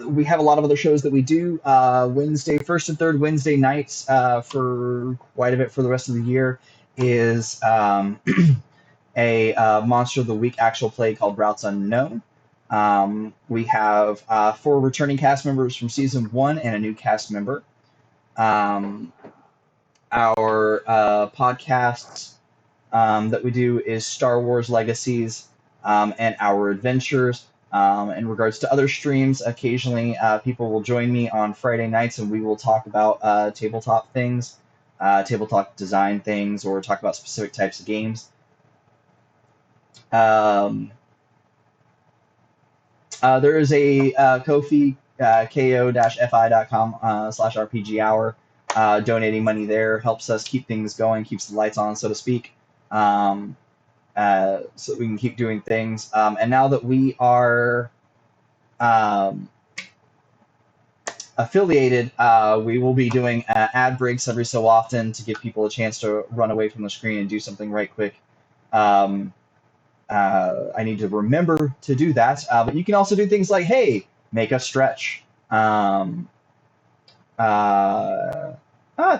We have a lot of other shows that we do. Wednesday, first and third Wednesday nights for quite a bit for the rest of the year is a Monster of the Week actual play called Routes Unknown. We have 4 returning cast members from season 1 and a new cast member. Our podcasts that we do is Star Wars Legacies and Our Adventures. In regards to other streams, occasionally people will join me on Friday nights and we will talk about tabletop things, tabletop design things, or talk about specific types of games. There is a Ko-fi, ko-fi.com/RPG hour, Donating money there helps us keep things going, keeps the lights on, so to speak, so that we can keep doing things. And now that we are affiliated, we will be doing ad breaks every so often to give people a chance to run away from the screen and do something right quick. I need to remember to do that, but you can also do things like, hey, make us stretch.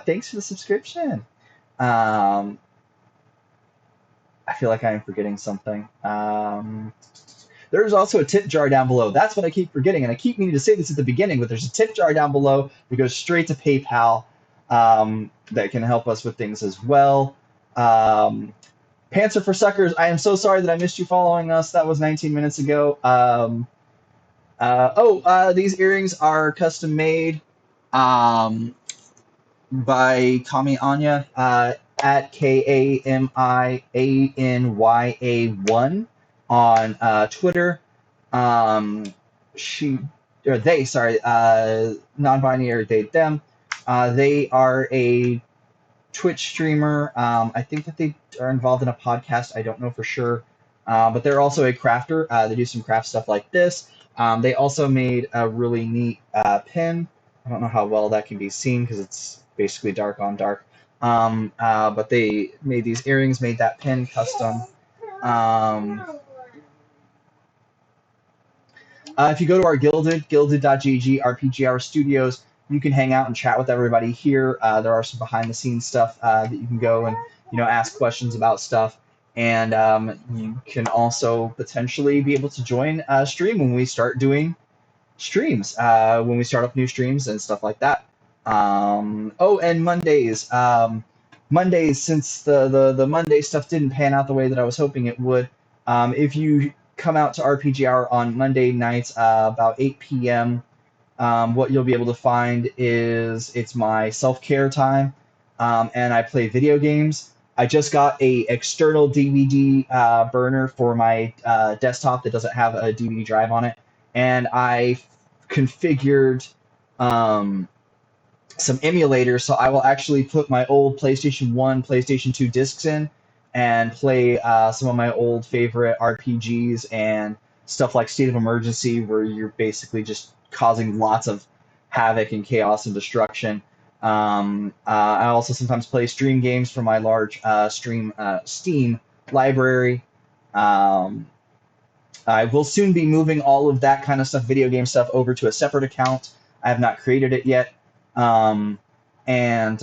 Thanks for the subscription. I feel like I am forgetting something. There's also a tip jar down below. That's what I keep forgetting, and I keep meaning to say this at the beginning, but there's a tip jar down below that goes straight to PayPal that can help us with things as well. Panther for Suckers, I am so sorry that I missed you following us. That was 19 minutes ago. These earrings are custom made by Kami Anya at KAMIANYA1 on Twitter. Non-binary, they, them. They are a Twitch streamer. I think that they are involved in a podcast. I don't know for sure. But they're also a crafter. They do some craft stuff like this. They also made a really neat pin. I don't know how well that can be seen because it's basically dark on dark. But they made these earrings, made that pin custom. If you go to our gilded.gg, RPG Hour Studios, you can hang out and chat with everybody here. There are some behind-the-scenes stuff that you can go and ask questions about stuff. And you can also potentially be able to join a stream when we start doing streams, when we start up new streams and stuff like that. And Mondays. Mondays, since the Monday stuff didn't pan out the way that I was hoping it would, if you come out to RPG Hour on Monday nights about 8 p.m., what you'll be able to find is it's my self-care time, and I play video games. I just got a external DVD burner for my desktop that doesn't have a DVD drive on it, and I configured some emulators, so I will actually put my old PlayStation 1, PlayStation 2 discs in and play some of my old favorite RPGs and stuff like State of Emergency, where you're basically just causing lots of havoc and chaos and destruction. I also sometimes play stream games from my large Steam library. I will soon be moving all of that kind of stuff, video game stuff, over to a separate account. I have not created it yet. And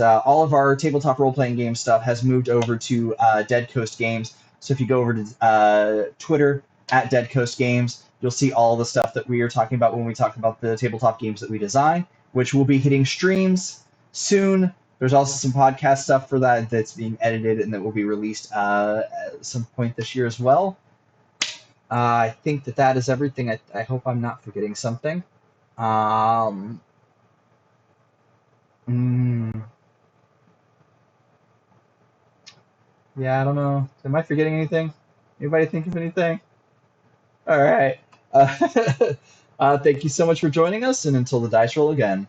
all of our tabletop role-playing game stuff has moved over to Dead Coast Games. So if you go over to Twitter at Dead Coast Games, you'll see all the stuff that we are talking about when we talk about the tabletop games that we design, which will be hitting streams soon. There's also some podcast stuff for that that's being edited and that will be released at some point this year as well. I think that is everything. I hope I'm not forgetting something. Yeah, I don't know. Am I forgetting anything? Anybody think of anything? All right. Thank you so much for joining us, and until the dice roll again.